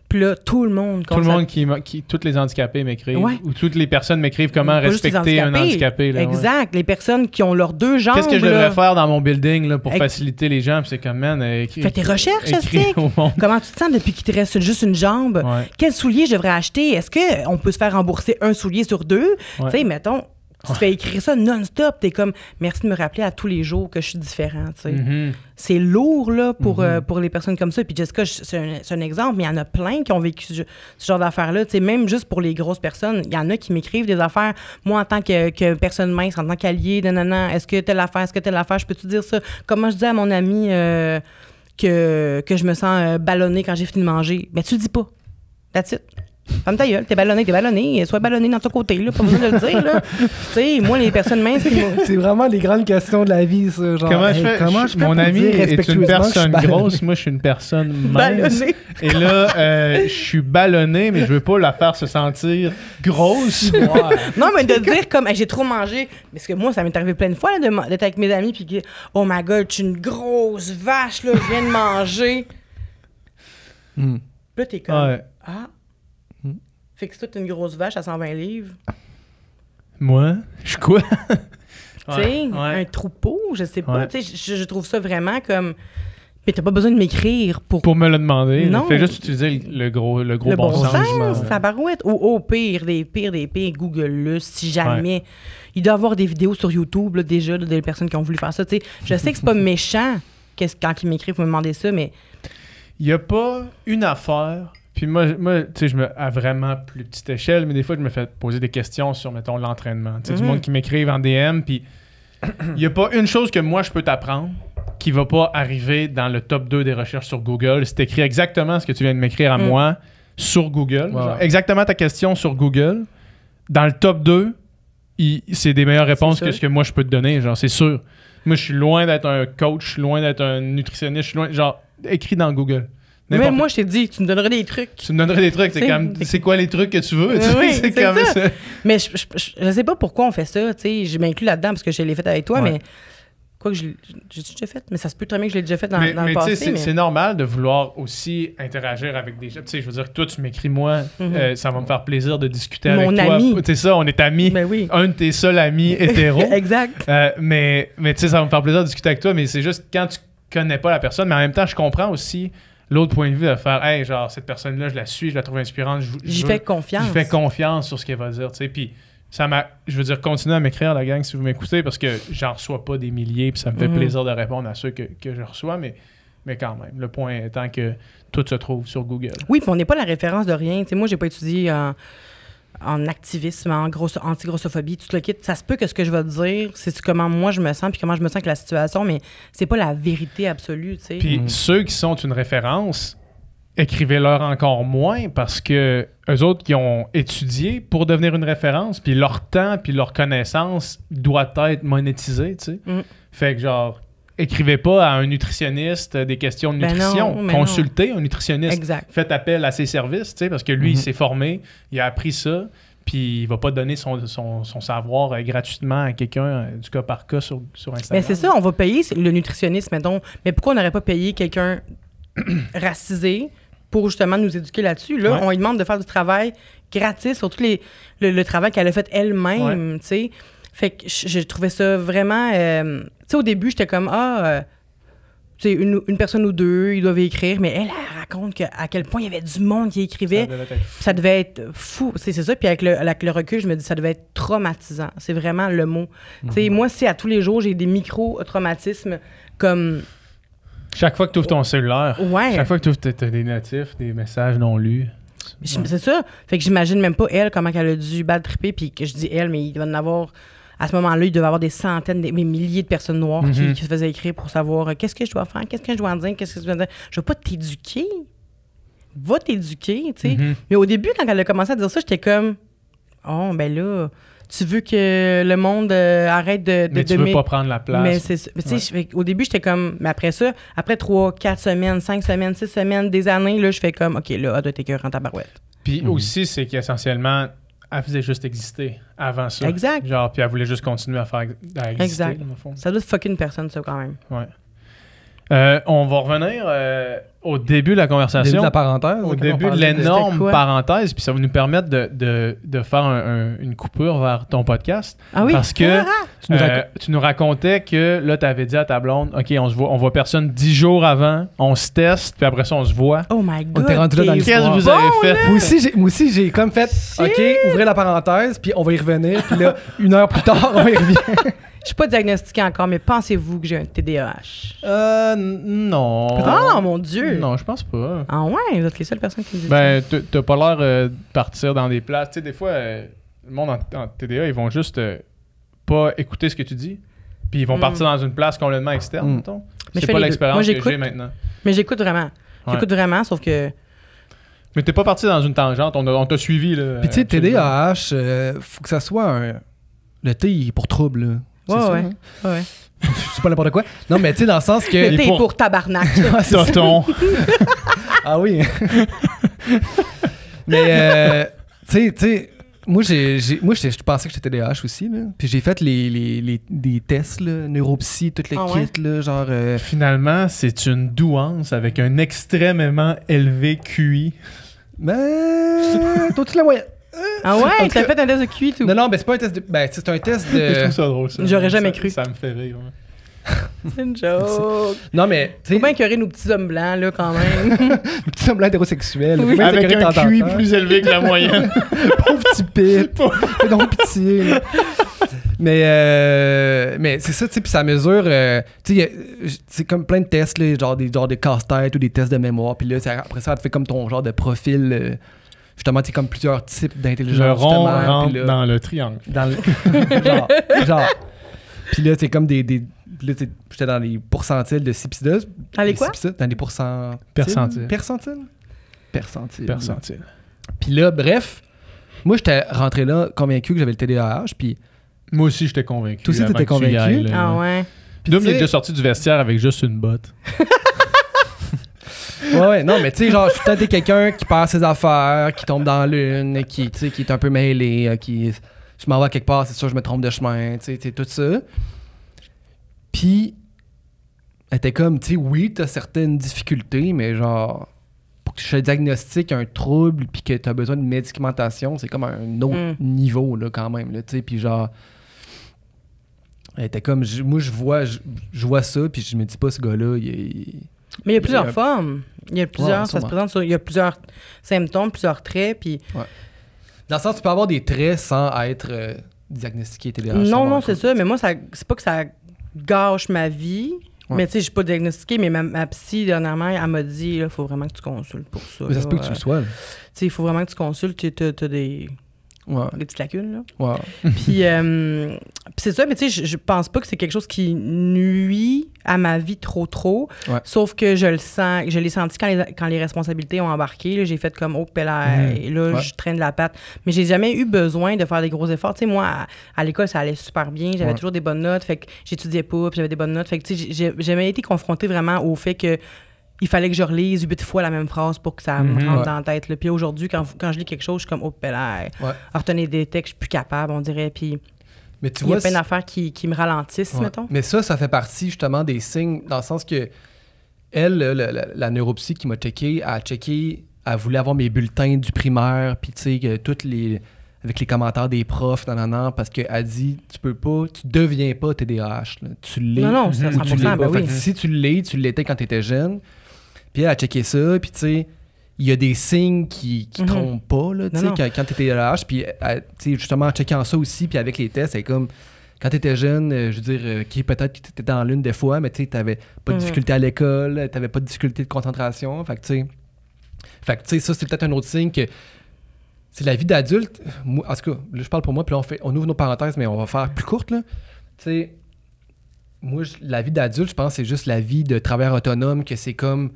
Speaker 4: Puis là, tout le monde...
Speaker 2: Tout le monde tous les handicapés m'écrivent,
Speaker 4: Ouais.
Speaker 2: ou toutes les personnes m'écrivent comment
Speaker 4: Pas juste les
Speaker 2: respecter un handicapé. Là, ouais.
Speaker 4: Exact. Les personnes qui ont leurs deux jambes,
Speaker 2: Qu'est-ce que je
Speaker 4: là.
Speaker 2: devrais faire dans mon building là, pour faciliter les gens? Puis c'est comme, man,
Speaker 4: Fais tes recherches,
Speaker 2: écris
Speaker 4: Astic.
Speaker 2: au monde.
Speaker 4: Comment tu te sens depuis qu'il te reste juste une jambe?
Speaker 2: Ouais.
Speaker 4: Quel soulier je devrais acheter? Est-ce qu'on peut se faire rembourser un soulier sur deux?
Speaker 2: Ouais.
Speaker 4: Tu sais, mettons, tu te fais écrire ça non-stop. T'es comme, merci de me rappeler à tous les jours que je suis différent, tu sais.
Speaker 2: Mhm.
Speaker 4: C'est lourd, là, pour les personnes comme ça. Puis Jessica, c'est un exemple, mais il y en a plein qui ont vécu ce genre d'affaires-là. Tu sais, même juste pour les grosses personnes, il y en a qui m'écrivent des affaires. Moi, en tant que personne mince, en tant qu'allié, nanana, est-ce que telle affaire, je peux-tu dire ça? Comment je dis à mon ami que je me sens ballonnée quand j'ai fini de manger? Ben, tu le dis pas. That's it. Ferme ta gueule, t'es ballonné. Sois ballonné dans ton côté, là, pas besoin de le dire, là. Tu sais, moi, les personnes minces qui
Speaker 5: C'est vraiment les grandes questions de la vie, ça. Genre,
Speaker 2: Comment
Speaker 5: hey,
Speaker 2: je fais?
Speaker 5: comment je fais
Speaker 2: Mon
Speaker 5: pour
Speaker 2: ami
Speaker 5: dire
Speaker 2: est une
Speaker 5: respectueusement
Speaker 2: personne
Speaker 5: que je suis ballonné?
Speaker 2: grosse, moi je suis une personne mince.
Speaker 4: ballonnés.
Speaker 2: Et là, je suis ballonné, mais je veux pas la faire se sentir grosse.
Speaker 4: Non, mais de dire comme, hey, j'ai trop mangé. Parce que moi, ça m'est arrivé plein de fois là, d'être avec mes amis puis que, oh my God, je suis une grosse vache, là, je viens de manger.
Speaker 5: Hmm.
Speaker 4: Puis là, t'es comme,
Speaker 2: Ouais.
Speaker 4: ah. Fait que c'est toute une grosse vache à 120 livres.
Speaker 2: Moi? Je suis quoi?
Speaker 4: Tu sais,
Speaker 2: Ouais.
Speaker 4: un troupeau, je sais pas.
Speaker 2: Ouais.
Speaker 4: Tu sais, je trouve ça vraiment comme. Mais t'as pas besoin de m'écrire pour
Speaker 2: Pour me le demander.
Speaker 4: Non.
Speaker 2: Fais juste utiliser le gros
Speaker 4: le
Speaker 2: bon sens.
Speaker 4: ta barouette. Ou au pire des pires, Google-le, si jamais. Il doit y avoir des vidéos sur YouTube, là, déjà, là, des personnes qui ont voulu faire ça. Tu sais, je sais que c'est pas méchant quand ils m'écrivent pour me demander ça, mais
Speaker 2: Il n'y a pas une affaire. Puis moi tu sais, je me à vraiment plus petite échelle, mais des fois, je me fais poser des questions sur, mettons, l'entraînement. Tu sais, du monde qui m'écrivent en DM, puis il n'y a pas une chose que moi, je peux t'apprendre qui va pas arriver dans le top 2 des recherches sur Google. C'est écrit exactement ce que tu viens de m'écrire à moi sur Google.
Speaker 5: Wow.
Speaker 2: Genre, exactement ta question sur Google. Dans le top 2, c'est des meilleures réponses
Speaker 4: C'est
Speaker 2: que
Speaker 4: sûr.
Speaker 2: ce que moi, je peux te donner. Genre, c'est sûr. Moi, je suis loin d'être un coach, je suis loin d'être un nutritionniste, je suis loin... Genre, écrit dans Google. N'importe
Speaker 4: même moi, je t'ai dit, tu me donnerais des trucs.
Speaker 2: tu me donnerais des trucs, c'est quoi les trucs que tu veux? Tu sais,
Speaker 4: Oui,
Speaker 2: c'est
Speaker 4: c'est
Speaker 2: comme
Speaker 4: ça.
Speaker 2: ça.
Speaker 4: Mais je sais pas pourquoi on fait ça, tu sais. Je m'inclus là-dedans parce que je l'ai fait avec toi,
Speaker 2: Ouais.
Speaker 4: mais quoi que j'ai déjà fait, mais ça se peut très bien que je l'ai déjà fait dans
Speaker 2: Mais
Speaker 4: le
Speaker 2: tu sais,
Speaker 4: passé.
Speaker 2: c'est normal de vouloir aussi interagir avec des gens. Tu sais, je veux dire, toi, tu m'écris moi, ça va me faire plaisir de discuter
Speaker 4: Mon
Speaker 2: avec toi.
Speaker 4: ami.
Speaker 2: C'est ça, on est amis.
Speaker 4: Ben oui.
Speaker 2: Un de tes seuls amis hétéros.
Speaker 4: Exact.
Speaker 2: Mais tu sais, ça va me faire plaisir de discuter avec toi, mais c'est juste quand tu connais pas la personne, mais en même temps, je comprends aussi l'autre point de vue de faire, hey, genre, cette personne-là, je la suis, je la trouve inspirante.
Speaker 4: J'y fais confiance.
Speaker 2: J'y fais confiance sur ce qu'elle va dire, tu sais. Puis, je veux dire, continuez à m'écrire, la gang, si vous m'écoutez, parce que j'en reçois pas des milliers, puis ça me fait plaisir de répondre à ceux que je reçois, mais quand même, le point étant que tout se trouve sur Google.
Speaker 4: Oui, puis on n'est pas la référence de rien. Tu sais, moi, j'ai pas étudié en activisme, en anti-grossophobie, tout le kit. Ça se peut que ce que je vais te dire, c'est comment moi je me sens puis comment je me sens avec la situation, mais c'est pas la vérité absolue, tu sais.
Speaker 2: Puis ceux qui sont une référence, écrivez-leur encore moins parce que eux autres qui ont étudié pour devenir une référence, puis leur temps puis leur connaissance doit être monétisé, tu sais. Fait que genre, écrivez pas à un nutritionniste des questions de nutrition. Consultez un nutritionniste.
Speaker 4: Exact.
Speaker 2: Faites appel à ses services, tu sais, parce que lui, il s'est formé, il a appris ça, puis il va pas donner son savoir gratuitement à quelqu'un du cas par cas sur Instagram.
Speaker 4: Mais c'est ça, on va payer le nutritionniste, mettons. Mais pourquoi on n'aurait pas payé quelqu'un racisé pour justement nous éduquer là-dessus? Là, on lui demande de faire du travail gratis sur tout le travail qu'elle a fait elle-même, tu sais. Fait que j'ai trouvé ça vraiment... tu sais, au début, j'étais comme, tu sais, une personne ou deux, ils doivent écrire, mais elle raconte à quel point il y avait du monde qui écrivait. Ça devait être fou. C'est ça. Puis avec le recul, je me dis, ça devait être traumatisant. C'est vraiment le mot. Tu sais, moi, si à tous les jours, j'ai des micro-traumatismes comme...
Speaker 2: Chaque fois que tu ouvres ton cellulaire, chaque fois que tu ouvres, t'as des notifs, des messages non lus.
Speaker 4: C'est ça. Fait que j'imagine même pas elle, comment elle a dû bad tripper, puis que je dis elle, mais il doit en avoir... À ce moment-là, il devait y avoir des centaines, des milliers de personnes noires qui se faisaient écrire pour savoir qu'est-ce que je dois faire, qu'est-ce que je dois dire, qu'est-ce que je dois dire. Je veux pas t'éduquer. Va t'éduquer, tu sais. Mais au début, quand elle a commencé à dire ça, j'étais comme, oh, ben là, tu veux que le monde arrête de...
Speaker 2: Mais tu veux pas prendre la place.
Speaker 4: Mais c'est tu sais, au début, j'étais comme... Mais après ça, après 3, 4 semaines, 5 semaines, 6 semaines, des années, là, je fais comme, OK, là, elle doit être écœurante ta barouette.
Speaker 2: Puis aussi, c'est qu'essentiellement, elle faisait juste exister avant ça.
Speaker 4: Exact.
Speaker 2: Genre, puis elle voulait juste continuer à exister,
Speaker 4: exact.
Speaker 2: dans le fond.
Speaker 4: Ça doit fucker une personne, ça, quand même.
Speaker 2: Ouais. On va revenir au début de la conversation.
Speaker 5: Au début de la parenthèse.
Speaker 2: Au début de l'énorme parenthèse, puis ça va nous permettre de faire une coupure vers ton podcast.
Speaker 4: Ah oui?
Speaker 2: Parce que tu nous racontais que là, tu avais dit à ta blonde, OK, on voit personne 10 jours avant, on se teste, puis après ça, on se voit.
Speaker 4: Oh my God!
Speaker 5: On était rendu là dans l'histoire.
Speaker 2: Qu'est-ce que vous avez fait?
Speaker 5: Moi aussi, j'ai comme fait, OK, ouvrez la parenthèse, puis on va y revenir, puis là, 1 heure plus tard, on y revient.
Speaker 4: Je suis pas diagnostiquée encore, mais pensez-vous que j'ai un TDAH?
Speaker 2: Non.
Speaker 4: Ah, mon Dieu!
Speaker 2: Non, je pense pas.
Speaker 4: Ah ouais? Vous êtes les seules personnes qui me disent
Speaker 2: Ben, t'as pas l'air de partir dans des places. Tu sais, des fois, le monde en TDA, ils vont juste pas écouter ce que tu dis. Puis ils vont partir dans une place complètement externe, mettons.
Speaker 4: Mais
Speaker 2: c'est pas l'expérience que j'ai maintenant.
Speaker 4: Mais j'écoute vraiment. J'écoute vraiment, sauf que...
Speaker 2: Mais t'es pas parti dans une tangente. On t'a suivi, là.
Speaker 5: Puis tu sais, TDAH, faut que ça soit le T, il est pour trouble, là.
Speaker 4: Ouais.
Speaker 5: C'est pas n'importe quoi. Non, mais tu sais, dans le sens que...
Speaker 4: Le T est pour tabarnak.
Speaker 2: Tonton.
Speaker 5: Ah oui. Mais, tu sais, moi, je pensais que j'étais TDAH aussi, là. Puis j'ai fait des tests, là, neuropsy, toutes les kits, là, genre...
Speaker 2: Finalement, c'est une douance avec un extrêmement élevé QI.
Speaker 5: Mais... toi, tu la moyenne.
Speaker 4: Ah ouais? T'as fait un test de QI, tout?
Speaker 5: Non, mais c'est pas un test de... Ben, c'est un test de...
Speaker 2: Je trouve ça drôle, ça.
Speaker 4: J'aurais jamais cru.
Speaker 2: Ça me fait rire, ouais.
Speaker 4: C'est une joke.
Speaker 5: Non, mais...
Speaker 4: Faut bien écœurer nos petits hommes blancs, là, quand même.
Speaker 5: Les petits hommes blancs hétérosexuels.
Speaker 4: Oui.
Speaker 2: Avec un QI plus élevé que la moyenne.
Speaker 5: Pauvre petit pit. Fais donc pitié. Là. Mais c'est ça, tu sais, puis ça mesure... tu sais, c'est comme plein de tests, là, genre des casse-têtes ou des tests de mémoire. Puis là, après ça te fait comme ton genre de profil... justement, tu sais, comme plusieurs types d'intelligence.
Speaker 2: Le rond rentre
Speaker 5: là,
Speaker 2: dans le triangle.
Speaker 5: Dans le... genre. Puis là, c'est comme des là, j'étais dans les pourcentiles de Cipsida.
Speaker 4: Dans les quoi?
Speaker 5: Dans les pourcentiles. Percentiles. Puis là, bref, moi, j'étais rentré là convaincu que j'avais le TDAH. Puis
Speaker 2: moi aussi, j'étais convaincu.
Speaker 5: Toi aussi, t'étais convaincu?
Speaker 4: Ah ouais.
Speaker 2: Puis Dom, il est déjà sorti du vestiaire avec juste une botte.
Speaker 5: Ouais, non, mais tu sais, genre, je suis peut-être quelqu'un qui perd ses affaires, qui tombe dans l'une, qui est un peu mêlé, je m'en vais quelque part, c'est sûr, je me trompe de chemin, tu sais, tout ça. Puis, elle était comme, tu sais, oui, t'as certaines difficultés, mais genre, pour que je te diagnostique un trouble puis que t'as besoin de médicamentation, c'est comme un autre niveau, là, quand même, là, tu sais, puis genre, elle était comme, moi, je vois ça, puis je me dis pas, ce gars-là,
Speaker 4: Mais il y a plusieurs formes. Il y a plusieurs, ça se présente il y a plusieurs symptômes, plusieurs traits, puis...
Speaker 5: Ouais. Dans le sens, tu peux avoir des traits sans être diagnostiqué TDAH.
Speaker 4: Non, c'est ça, mais moi, c'est pas que ça gâche ma vie, mais tu sais, je suis pas diagnostiquée, mais ma psy, dernièrement, elle m'a dit, il faut vraiment que tu consultes pour ça.
Speaker 5: Mais ça se peut que tu le sois. Tu
Speaker 4: sais, il faut vraiment que tu consultes, t'as des...
Speaker 5: Ouais.
Speaker 4: des petites lacunes, là.
Speaker 5: Ouais.
Speaker 4: Puis c'est ça, mais tu sais, je pense pas que c'est quelque chose qui nuit à ma vie trop.
Speaker 5: Ouais.
Speaker 4: Sauf que je le sens, je l'ai senti quand les responsabilités ont embarqué. Là, j'ai fait comme, oh, là, et là,
Speaker 5: Ouais.
Speaker 4: je traîne de la patte. Mais j'ai jamais eu besoin de faire des gros efforts. Tu sais, moi, à l'école, ça allait super bien. J'avais toujours des bonnes notes. Fait que j'étudiais pas, puis j'avais des bonnes notes. Fait que, tu sais, j'ai jamais été confrontée vraiment au fait que il fallait que je relise 8 fois la même phrase pour que ça me rentre
Speaker 5: Ouais.
Speaker 4: dans la tête. Là. Puis aujourd'hui, quand je lis quelque chose, je suis comme, oh, là,
Speaker 5: Ouais.
Speaker 4: retenir des textes, je suis plus capable, on dirait. Puis
Speaker 5: Mais tu
Speaker 4: il y a
Speaker 5: vois,
Speaker 4: plein d'affaires qui me ralentissent,
Speaker 5: ouais.
Speaker 4: mettons.
Speaker 5: Mais ça fait partie justement des signes, dans le sens que elle, la neuropsy qui m'a checké, elle voulait avoir mes bulletins du primaire, puis tu sais, avec les commentaires des profs, parce qu'elle dit, tu deviens pas TDAH, là. Tu l'es.
Speaker 4: Non, ça,
Speaker 5: ou tu l'es
Speaker 4: 100%,
Speaker 5: pas.
Speaker 4: ben
Speaker 5: Fait
Speaker 4: oui.
Speaker 5: que si tu l'étais quand tu étais jeune. Puis elle a checké ça, puis tu sais, il y a des signes qui trompent pas, là, tu sais,
Speaker 4: Non.
Speaker 5: quand tu étais TDAH, puis tu sais, justement, en checkant ça aussi, puis avec les tests, c'est comme, quand tu étais jeune, je veux dire, peut-être que tu étais dans l'une des fois, mais tu sais, t'avais pas de difficulté à l'école, t'avais pas de difficulté de concentration, fait que tu sais, ça, c'est peut-être un autre signe que c'est la vie d'adulte. Moi, en tout cas, là, je parle pour moi, puis là, on ouvre nos parenthèses, mais on va faire plus courte, là. Tu sais, moi, la vie d'adulte, je pense que c'est juste la vie de travailleur autonome, que c'est comme,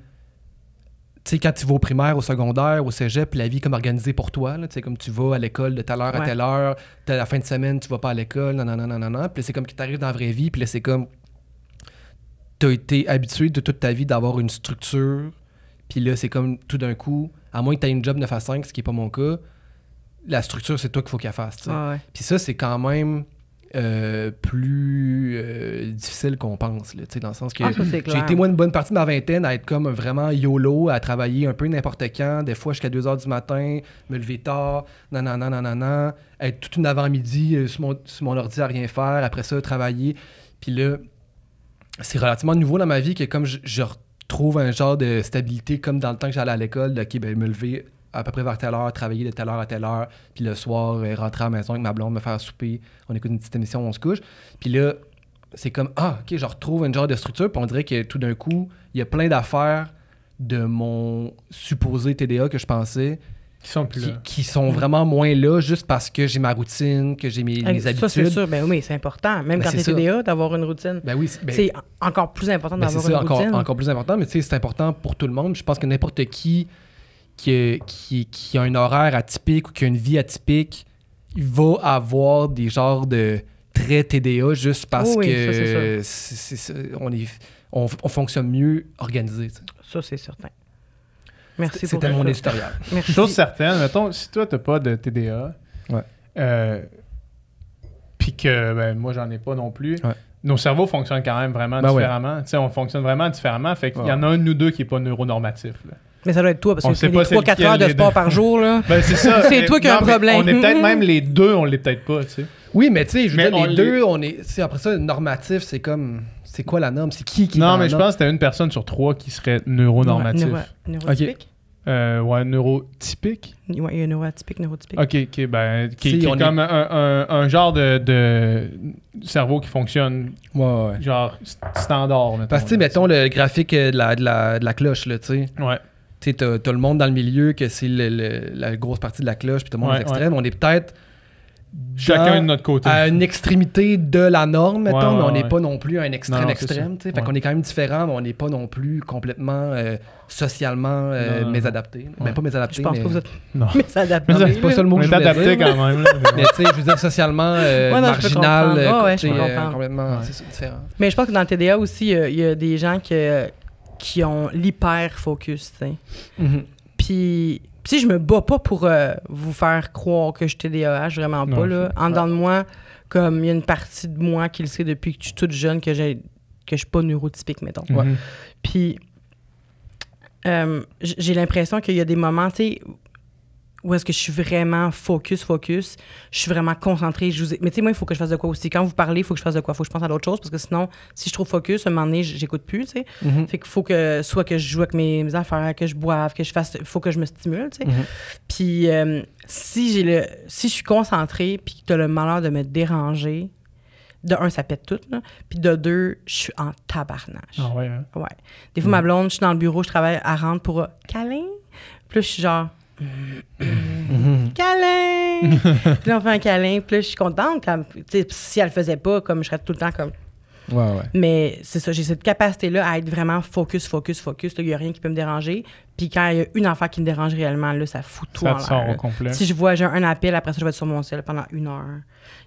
Speaker 5: tu sais, quand tu vas au primaire, au secondaire, au cégep, la vie est comme organisée pour toi, là, tu sais, comme tu vas à l'école de telle heure à telle heure, la fin de semaine, tu vas pas à l'école, non, puis là, c'est comme que tu arrives dans la vraie vie, puis là, c'est comme, t'as été habitué de toute ta vie d'avoir une structure, puis là, c'est comme, tout d'un coup, à moins que tu aies une job 9 à 5, ce qui est pas mon cas, la structure, c'est toi qu'il faut qu'elle fasse, tu sais.
Speaker 4: Ouais.
Speaker 5: Puis ça, c'est quand même plus difficile qu'on pense, là, tu sais, dans le sens que
Speaker 4: Ah, ça, c'est clair.
Speaker 5: j'ai été, moi, une bonne partie de ma vingtaine à être comme vraiment YOLO, à travailler un peu n'importe quand, des fois jusqu'à 2 h du matin, me lever tard, être toute une avant-midi sur mon ordi à rien faire, après ça, travailler. Puis là, c'est relativement nouveau dans ma vie que comme je retrouve un genre de stabilité comme dans le temps que j'allais à l'école, de, OK, ben, me lever à peu près vers telle heure, travailler de telle heure à telle heure, puis le soir, rentrer à la maison avec ma blonde, me faire souper, on écoute une petite émission, on se couche. Puis là, c'est comme, OK, je retrouve une genre de structure, puis on dirait que tout d'un coup, il y a plein d'affaires de mon supposé TDA que je pensais qui sont vraiment moins là, juste parce que j'ai ma routine, que j'ai mes habitudes.
Speaker 4: Ça, c'est sûr. Ben oui, c'est important. Même quand t'es TDA, d'avoir une routine.
Speaker 5: Ben oui,
Speaker 4: c'est encore plus important d'avoir une routine.
Speaker 5: Encore plus important, mais tu sais, c'est important pour tout le monde. Je pense que n'importe qui a un horaire atypique ou qui a une vie atypique, il va avoir des genres de traits TDA juste parce que on fonctionne mieux organisé. T'sais.
Speaker 4: Ça, c'est certain. Merci pour
Speaker 5: C'était mon éditorial.
Speaker 4: Merci.
Speaker 2: Chose certaine, mettons, si toi, t'as pas de TDA, puis que ben, moi, j'en ai pas non plus, nos cerveaux fonctionnent quand même vraiment différemment. T'sais, on fonctionne vraiment différemment. Fait qu'il y en a un de nous deux qui est pas neuronormatif. Là.
Speaker 4: Mais ça doit être toi, parce que tu
Speaker 2: fais
Speaker 4: 3-4 heures de sport par jour. Là.
Speaker 2: Ben, c'est ça.
Speaker 4: C'est toi qui as un problème.
Speaker 2: On est peut-être même les deux, on l'est peut-être pas. Tu sais.
Speaker 5: Oui, mais tu sais, je veux dire, les deux, on est. Après ça, normatif, c'est comme. C'est quoi la norme? C'est qui
Speaker 2: Non, mais je pense que c'était une personne sur 3 qui serait neuronormatif.
Speaker 4: Neurotypique?
Speaker 2: Ouais, neurotypique.
Speaker 4: Ouais, il y a neuroatypique, neurotypique.
Speaker 2: OK, ben, qui est comme un genre de cerveau qui fonctionne genre standard. Mettons,
Speaker 5: parce que, mettons, le graphique de la cloche, là, tu sais.
Speaker 2: Ouais.
Speaker 5: Tu sais, t'as le monde dans le milieu, que c'est la grosse partie de la cloche, puis tout le monde est extrême. On est peut-être
Speaker 2: chacun de notre côté.
Speaker 5: À une extrémité de la norme, mettons, mais on n'est pas non plus à un extrême. Fait qu'on est quand même différent, mais on n'est pas non plus complètement socialement mésadapté. Ben, pas mésadapté,
Speaker 4: je pense
Speaker 5: mais...
Speaker 4: pas que vous êtes
Speaker 2: non.
Speaker 4: mésadapté.
Speaker 5: C'est pas ça le mot que je voulais dire.
Speaker 2: On est adapté quand même.
Speaker 5: Mais tu sais, je veux dire, socialement marginal.
Speaker 4: Je peux comprendre.
Speaker 5: Complètement, c'est différent.
Speaker 4: Mais je pense que dans le TDA aussi, il y a des gens qui ont l'hyper-focus, tu sais.
Speaker 5: Mm-hmm.
Speaker 4: Puis je me bats pas pour vous faire croire que je suis TDAH, vraiment pas, là. En dedans de moi, comme il y a une partie de moi qui le sait depuis que je suis toute jeune que je suis pas neurotypique, mettons.
Speaker 2: Mm-hmm.
Speaker 4: Puis j'ai l'impression qu'il y a des moments, tu sais, où est-ce que je suis vraiment focus, je suis vraiment concentrée. Mais tu sais, moi, il faut que je fasse de quoi aussi. Quand vous parlez, il faut que je fasse de quoi? Il faut que je pense à d'autres choses, parce que sinon, si je trouve focus, à un moment donné, j'écoute plus, tu sais.
Speaker 5: Mm-hmm.
Speaker 4: Fait qu'il faut que, soit que je joue avec mes affaires, que je boive, que je fasse... Il faut que je me stimule, tu sais.
Speaker 5: Mm-hmm.
Speaker 4: Puis si je suis concentrée, puis que tu as le malheur de me déranger, de un, ça pète tout, là. Puis de deux, je suis en tabarnage.
Speaker 2: Ah ouais, hein?
Speaker 4: Ouais. Des fois, ma blonde, je suis dans le bureau, je travaille, elle rentre pour câlin. Puis là, je suis genre... Câlin! Puis là, on fait un câlin. Puis là, je suis contente. Si elle le faisait pas, comme je serais tout le temps comme...
Speaker 3: Ouais.
Speaker 4: Mais c'est ça, j'ai cette capacité-là à être vraiment focus. Il n'y a rien qui peut me déranger. Puis quand il y a une affaire qui me dérange réellement, là, ça fout tout
Speaker 2: Ça
Speaker 4: en
Speaker 2: te sort
Speaker 4: l'air.
Speaker 2: au complet.
Speaker 4: Si j'ai un appel, après ça, je vais être sur mon cell pendant 1 heure.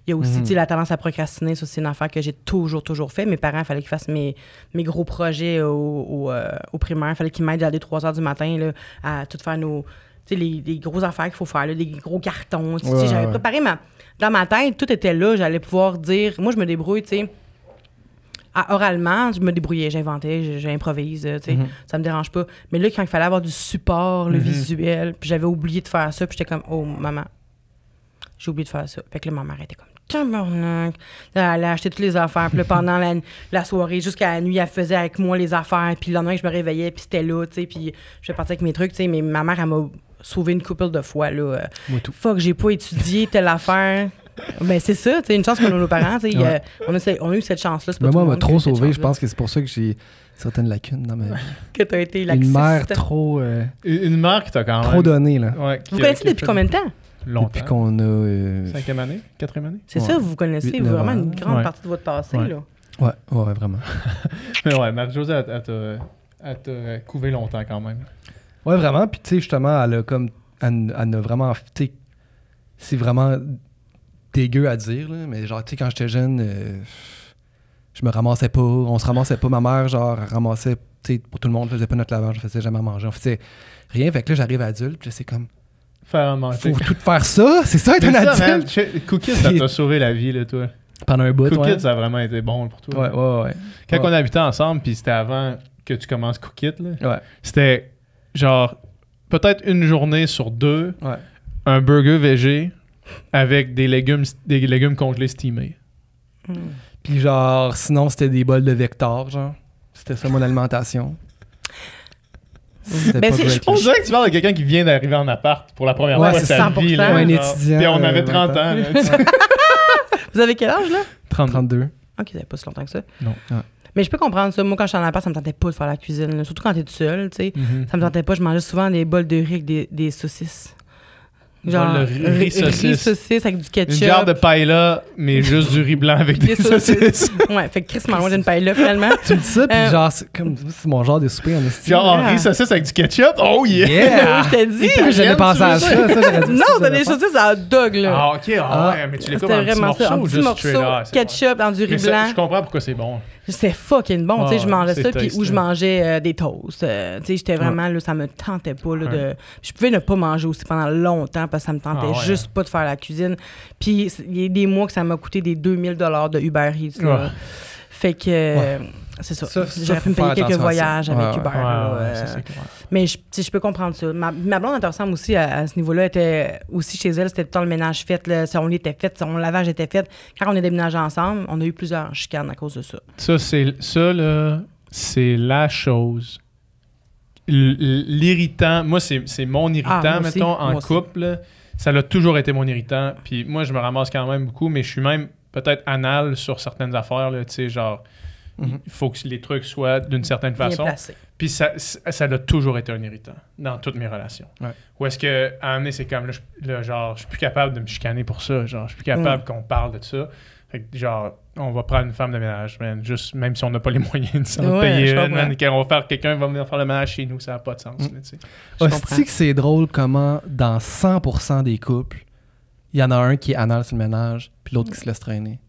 Speaker 4: Il y a aussi, tu sais, la tendance à procrastiner. Ça, c'est une affaire que j'ai toujours fait. Mes parents, il fallait qu'ils fassent mes gros projets au primaire. Il fallait qu'ils m'aident à aller 3 heures du matin là, à tout faire nos... Tu sais, les grosses affaires qu'il faut faire, là, des gros cartons. Tu sais, j'avais préparé dans ma tête, tout était là. J'allais pouvoir dire... Moi, je me débrouille, tu sais... Oralement, je me débrouillais, j'inventais, j'improvise, tu sais, ça me dérange pas. Mais là, quand il fallait avoir du support, le visuel, puis j'avais oublié de faire ça, puis j'étais comme, oh, maman, j'ai oublié de faire ça. Fait que là, ma mère était comme, tabarnak. Elle allait acheter toutes les affaires, puis là, pendant la soirée, jusqu'à la nuit, elle faisait avec moi les affaires, puis le lendemain, je me réveillais, puis c'était là, tu sais, puis je vais partir avec mes trucs, tu sais, mais ma mère, elle m'a sauvé une couple de fois, là. Fuck, j'ai pas étudié telle affaire. Ben c'est ça, tu sais, une chance pour nos parents, tu sais, on a eu cette chance-là.
Speaker 3: Mais moi, elle m'a trop sauvé, je pense que c'est pour ça que j'ai certaines lacunes dans ma vie.
Speaker 4: Que t'as été
Speaker 3: Une
Speaker 4: laxiste.
Speaker 3: mère trop...
Speaker 2: Une mère qui t'a quand même...
Speaker 3: trop donnée, là.
Speaker 2: Ouais,
Speaker 4: Vous connaissez depuis combien de temps?
Speaker 2: Longtemps.
Speaker 3: Depuis qu'on a...
Speaker 2: 5e année? 4e année?
Speaker 4: C'est ça, vous vous connaissez
Speaker 3: 8-9
Speaker 4: vraiment
Speaker 3: ans.
Speaker 4: une grande
Speaker 2: Ouais.
Speaker 4: partie de votre passé,
Speaker 2: Ouais.
Speaker 4: là.
Speaker 3: Ouais, vraiment.
Speaker 2: Mais ouais, Marie-Josée, elle t'a couvé longtemps quand même.
Speaker 3: Ouais, vraiment. Puis, tu sais, justement, elle a comme... Elle a vraiment... Tu sais, c'est vraiment dégueu à dire, là, mais genre, tu sais, quand j'étais jeune, je me ramassais pas. On se ramassait pas. Ma mère, genre, elle ramassait... Tu sais, pour tout le monde, faisait pas notre lavage, on faisait jamais à manger. On faisait rien. Fait que là, j'arrive adulte, puis là, c'est comme...
Speaker 2: Faire à manger.
Speaker 3: Faut tout faire ça? C'est ça, être un
Speaker 2: C'est ça, man.
Speaker 3: adulte?
Speaker 2: Cookies, ça t'a sauvé la vie, là, toi.
Speaker 3: Pendant un bout,
Speaker 2: Cookies,
Speaker 3: ouais.
Speaker 2: ça a vraiment été bon pour toi.
Speaker 3: Ouais.
Speaker 2: Quand
Speaker 3: Ouais.
Speaker 2: on habitait ensemble, puis c'était avant que tu commences Cookies, là,
Speaker 3: Ouais.
Speaker 2: c'était genre peut-être une journée sur 2,
Speaker 3: Ouais.
Speaker 2: un burger végé avec des légumes congelés steamés.
Speaker 3: Puis genre, sinon, c'était des bols de Vector, genre. C'était ça, mon alimentation. C'était
Speaker 4: Ben,
Speaker 3: pas
Speaker 4: c'est-
Speaker 3: great,
Speaker 2: On
Speaker 3: là.
Speaker 2: dirait que tu parles de quelqu'un qui vient d'arriver en appart pour la première
Speaker 3: Ouais,
Speaker 2: fois de
Speaker 3: c'est
Speaker 2: sa
Speaker 4: 100%.
Speaker 2: vie. Là,
Speaker 3: Ouais, un
Speaker 2: genre.
Speaker 3: étudiant,
Speaker 2: Puis on avait
Speaker 3: 20
Speaker 2: 30 ans.
Speaker 3: ans.
Speaker 2: là, tu sais.
Speaker 4: Vous avez quel âge, là?
Speaker 3: 32.
Speaker 4: OK, ça fait pas si longtemps que ça.
Speaker 2: Non.
Speaker 3: Ouais.
Speaker 4: Mais je peux comprendre ça. Moi, quand je suis en appart, ça me tentait pas de faire la cuisine, là. Surtout quand t'es tout seul, tu sais. Ça me tentait pas. Je mangeais souvent des bols de riz avec des saucisses.
Speaker 2: Bol de riz saucisse.
Speaker 4: saucisse avec du ketchup.
Speaker 2: Une jarre de paella, mais juste du riz blanc avec des saucisses.
Speaker 4: Ouais, fait que Chris mange d'une paille là, finalement.
Speaker 3: Tu me dis ça, puis
Speaker 4: Euh,
Speaker 3: genre, c'est mon genre de souper en estime.
Speaker 2: Genre
Speaker 4: Ah.
Speaker 2: riz saucisse avec du ketchup. Oh yeah!
Speaker 3: Yeah!
Speaker 4: Je t'ai dit.
Speaker 3: Pourquoi j'avais pensé à ça? J'aurais dit
Speaker 4: Non,
Speaker 3: ça,
Speaker 4: t'as des
Speaker 3: j'aurais
Speaker 4: saucisses à hot dog, là.
Speaker 2: Ah, ok. Ouais, mais tu les coupes
Speaker 4: C'était
Speaker 2: en petits
Speaker 4: vraiment ça.
Speaker 2: morceaux
Speaker 4: Un
Speaker 2: ou
Speaker 4: petit
Speaker 2: juste
Speaker 4: morceau,
Speaker 2: straight? Ah, c'est bon.
Speaker 4: ketchup dans du riz
Speaker 2: Mais ça,
Speaker 4: blanc.
Speaker 2: je comprends pourquoi c'est bon.
Speaker 4: C'était fucking bon.
Speaker 2: Ah,
Speaker 4: Tu sais, je mangeais
Speaker 2: c'est
Speaker 4: ça, puis
Speaker 2: tasty.
Speaker 4: où je mangeais des toasts. Tu sais, j'étais vraiment, là, ça me tentait pas, là, de... Je pouvais ne pas manger aussi pendant longtemps parce que ça me tentait
Speaker 2: Ah, ouais.
Speaker 4: juste pas de faire la cuisine. Puis il y a des mois que ça m'a coûté des 2000 $ de Uber Eats, là.
Speaker 2: Ouais.
Speaker 4: Fait que... C'est ça.
Speaker 3: Ça,
Speaker 4: J'aurais pu me
Speaker 3: faut
Speaker 4: payer
Speaker 3: faire
Speaker 4: quelques
Speaker 3: attention à ça.
Speaker 4: voyages avec
Speaker 3: Ouais,
Speaker 4: Uber.
Speaker 2: Ouais,
Speaker 4: là,
Speaker 2: ouais, ça, c'est clair.
Speaker 4: mais tu sais, je peux comprendre ça. Ma blonde, elle te ressemble aussi à ce niveau-là. Elle était aussi chez elle, c'était tout le temps le ménage fait. Là, son lit était fait, son lavage était fait. Quand on est déménagé ensemble, on a eu plusieurs chicanes à cause de ça.
Speaker 2: Ça, là, c'est la chose. L'irritant, moi, c'est mon irritant,
Speaker 4: Ah, moi aussi,
Speaker 2: mettons, en
Speaker 4: moi aussi.
Speaker 2: couple. Là. Ça l'a toujours été mon irritant. Puis moi, je me ramasse quand même beaucoup, mais je suis même peut-être anal sur certaines affaires. Tu sais, genre, il faut que les trucs soient d'une certaine
Speaker 4: Bien
Speaker 2: façon.
Speaker 4: placé.
Speaker 2: Puis ça a toujours été un irritant dans toutes mes relations.
Speaker 3: Ouais.
Speaker 2: Où est-ce que, à un moment donné, c'est comme, genre, je suis plus capable de me chicaner pour ça. Genre, je suis plus capable qu'on parle de ça. Fait que, genre, on va prendre une femme de ménage, man, juste, même si on n'a pas les moyens de s'en
Speaker 4: Ouais,
Speaker 2: payer
Speaker 4: je
Speaker 2: une,
Speaker 4: comprends.
Speaker 2: man, et qu'on va faire, quelqu'un va venir faire le ménage chez nous, ça n'a pas de sens. Là, tu sais.
Speaker 3: Hostie que c'est drôle comment, dans 100% des couples, il y en a un qui est anal sur le ménage, puis l'autre qui se laisse traîner.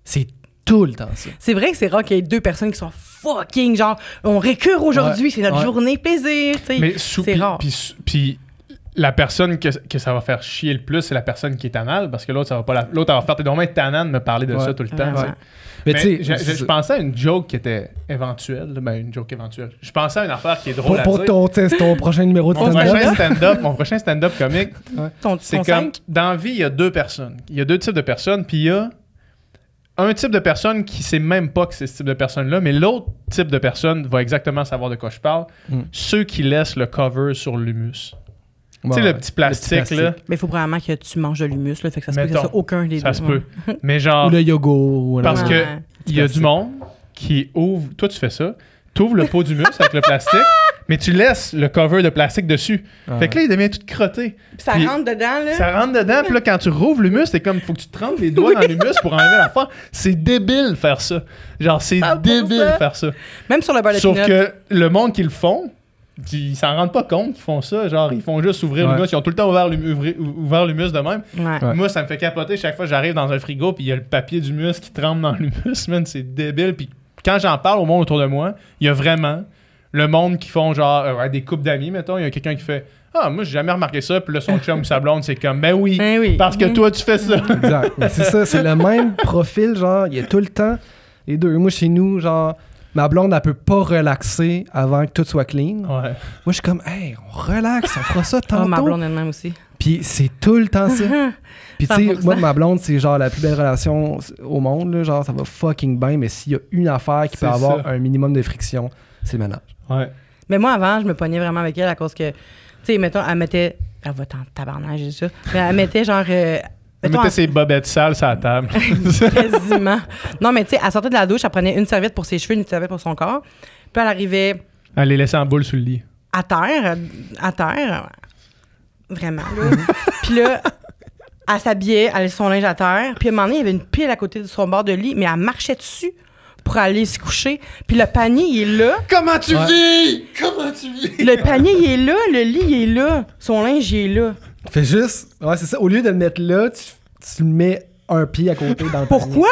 Speaker 3: C'est tout le temps ça.
Speaker 4: C'est vrai que c'est rare qu'il y ait deux personnes qui sont fucking genre, on récure aujourd'hui,
Speaker 3: Ouais,
Speaker 4: c'est notre
Speaker 3: ouais.
Speaker 4: journée plaisir. Tu sais.
Speaker 2: Mais
Speaker 4: c'est rare.
Speaker 2: Puis la personne que ça va faire chier le plus, c'est la personne qui est anal, parce que l'autre, ça va pas l'autre, elle va faire t'es donc bien tannant de me parler de
Speaker 3: Ouais.
Speaker 2: ça tout le temps.
Speaker 4: Vraiment.
Speaker 2: tu sais.
Speaker 3: Mais
Speaker 2: Mais
Speaker 3: tu sais,
Speaker 2: je pensais à une joke qui était éventuelle. Ben, une joke éventuelle. Je pensais à une affaire qui est drôle à
Speaker 3: pour
Speaker 2: dire.
Speaker 3: ton prochain numéro de
Speaker 2: Mon
Speaker 3: stand-up.
Speaker 2: prochain stand-up comique, c'est
Speaker 4: Ton
Speaker 2: comme,
Speaker 4: cinq?
Speaker 2: dans la vie, il y a deux personnes. Il y a deux types de personnes, puis il y a un type de personne qui sait même pas que c'est ce type de personne-là, mais l'autre type de personne va exactement savoir de quoi je parle. Ceux qui laissent le cover sur l'humus. Tu sais, le petit plastique, là,
Speaker 4: Mais il faut probablement que tu manges de l'humus, là, fait que ça se peut que
Speaker 2: Mettons,
Speaker 4: ça soit aucun des deux.
Speaker 2: ça se peut.
Speaker 4: Ouais.
Speaker 2: Mais
Speaker 3: Ou
Speaker 2: genre,
Speaker 3: le yogourt. Ou
Speaker 2: parce
Speaker 4: Ouais.
Speaker 2: que il y a du monde qui ouvre... Toi, tu fais ça. Tu ouvres le pot d'humus avec le plastique, mais tu laisses le cover de plastique dessus. Fait que là, il devient tout crotté.
Speaker 4: Puis ça
Speaker 2: Puis
Speaker 4: rentre dedans, là.
Speaker 2: Ça rentre dedans, puis là, quand tu rouvres l'humus, c'est comme, faut que tu te trempes les doigts dans l'humus pour enlever l'affaire. C'est débile faire ça. Genre, c'est débile faire ça.
Speaker 4: Même sur le beurre de
Speaker 2: Sauf
Speaker 4: peanut.
Speaker 2: que le monde qui le font, ils s'en rendent pas compte qu'ils font ça. Genre, ils font juste ouvrir l'humus. Ils ont tout le temps ouvert l'humus de même.
Speaker 4: Ouais.
Speaker 2: Moi, ça me fait capoter chaque fois que j'arrive dans un frigo, puis il y a le papier d'humus qui trempe dans l'humus, man. C'est débile. Puis quand j'en parle au monde autour de moi, il y a vraiment le monde qui font genre des couples d'amis, mettons. Il y a quelqu'un qui fait ah, moi, j'ai jamais remarqué ça. Puis là, son chum ou sa blonde, c'est comme ben oui, parce que toi, tu fais ça.
Speaker 5: Exact. Mais c'est ça, c'est le même profil, genre, il y a tout le temps les deux. Moi, chez nous, genre, ma blonde, elle peut pas relaxer avant que tout soit clean.
Speaker 2: Ouais.
Speaker 5: Moi, je suis comme, hey, on relaxe, on fera ça tantôt.
Speaker 4: Oh, ma blonde elle-même aussi.
Speaker 5: Puis c'est tout le temps ça. Puis tu sais,
Speaker 4: 100%.
Speaker 5: moi, ma blonde, c'est genre la plus belle relation au monde, là, genre, ça va fucking bien, mais s'il y a une affaire qui peut
Speaker 2: C'est
Speaker 5: avoir
Speaker 2: ça.
Speaker 5: un minimum de friction, c'est le ménage.
Speaker 2: Ouais.
Speaker 4: Mais moi, avant, je me pognais vraiment avec elle à cause que, tu sais, mettons, elle mettait. Elle va en tabarnage, j'ai dit ça. Mais elle mettait genre.
Speaker 2: Elle
Speaker 4: mettons,
Speaker 2: mettait ses bobettes sales sur la table.
Speaker 4: quasiment. Non, mais tu sais, elle sortait de la douche, elle prenait une serviette pour ses cheveux, une serviette pour son corps. Puis elle arrivait
Speaker 2: Elle les laissait en boule sur le lit.
Speaker 4: à terre. Vraiment, là. Puis là, elle s'habillait, elle laissait son linge à terre. Puis à un moment donné, il y avait une pile à côté de son bord de lit, mais elle marchait dessus pour aller se coucher. Puis le panier, il est là.
Speaker 2: Comment tu vis? Comment tu vis?
Speaker 4: Le panier, il est là. Le lit, il est là. Son linge, il est là.
Speaker 5: Fais juste, ouais, c'est ça, au lieu de le mettre là, tu le mets un pied à côté dans le
Speaker 4: Pourquoi?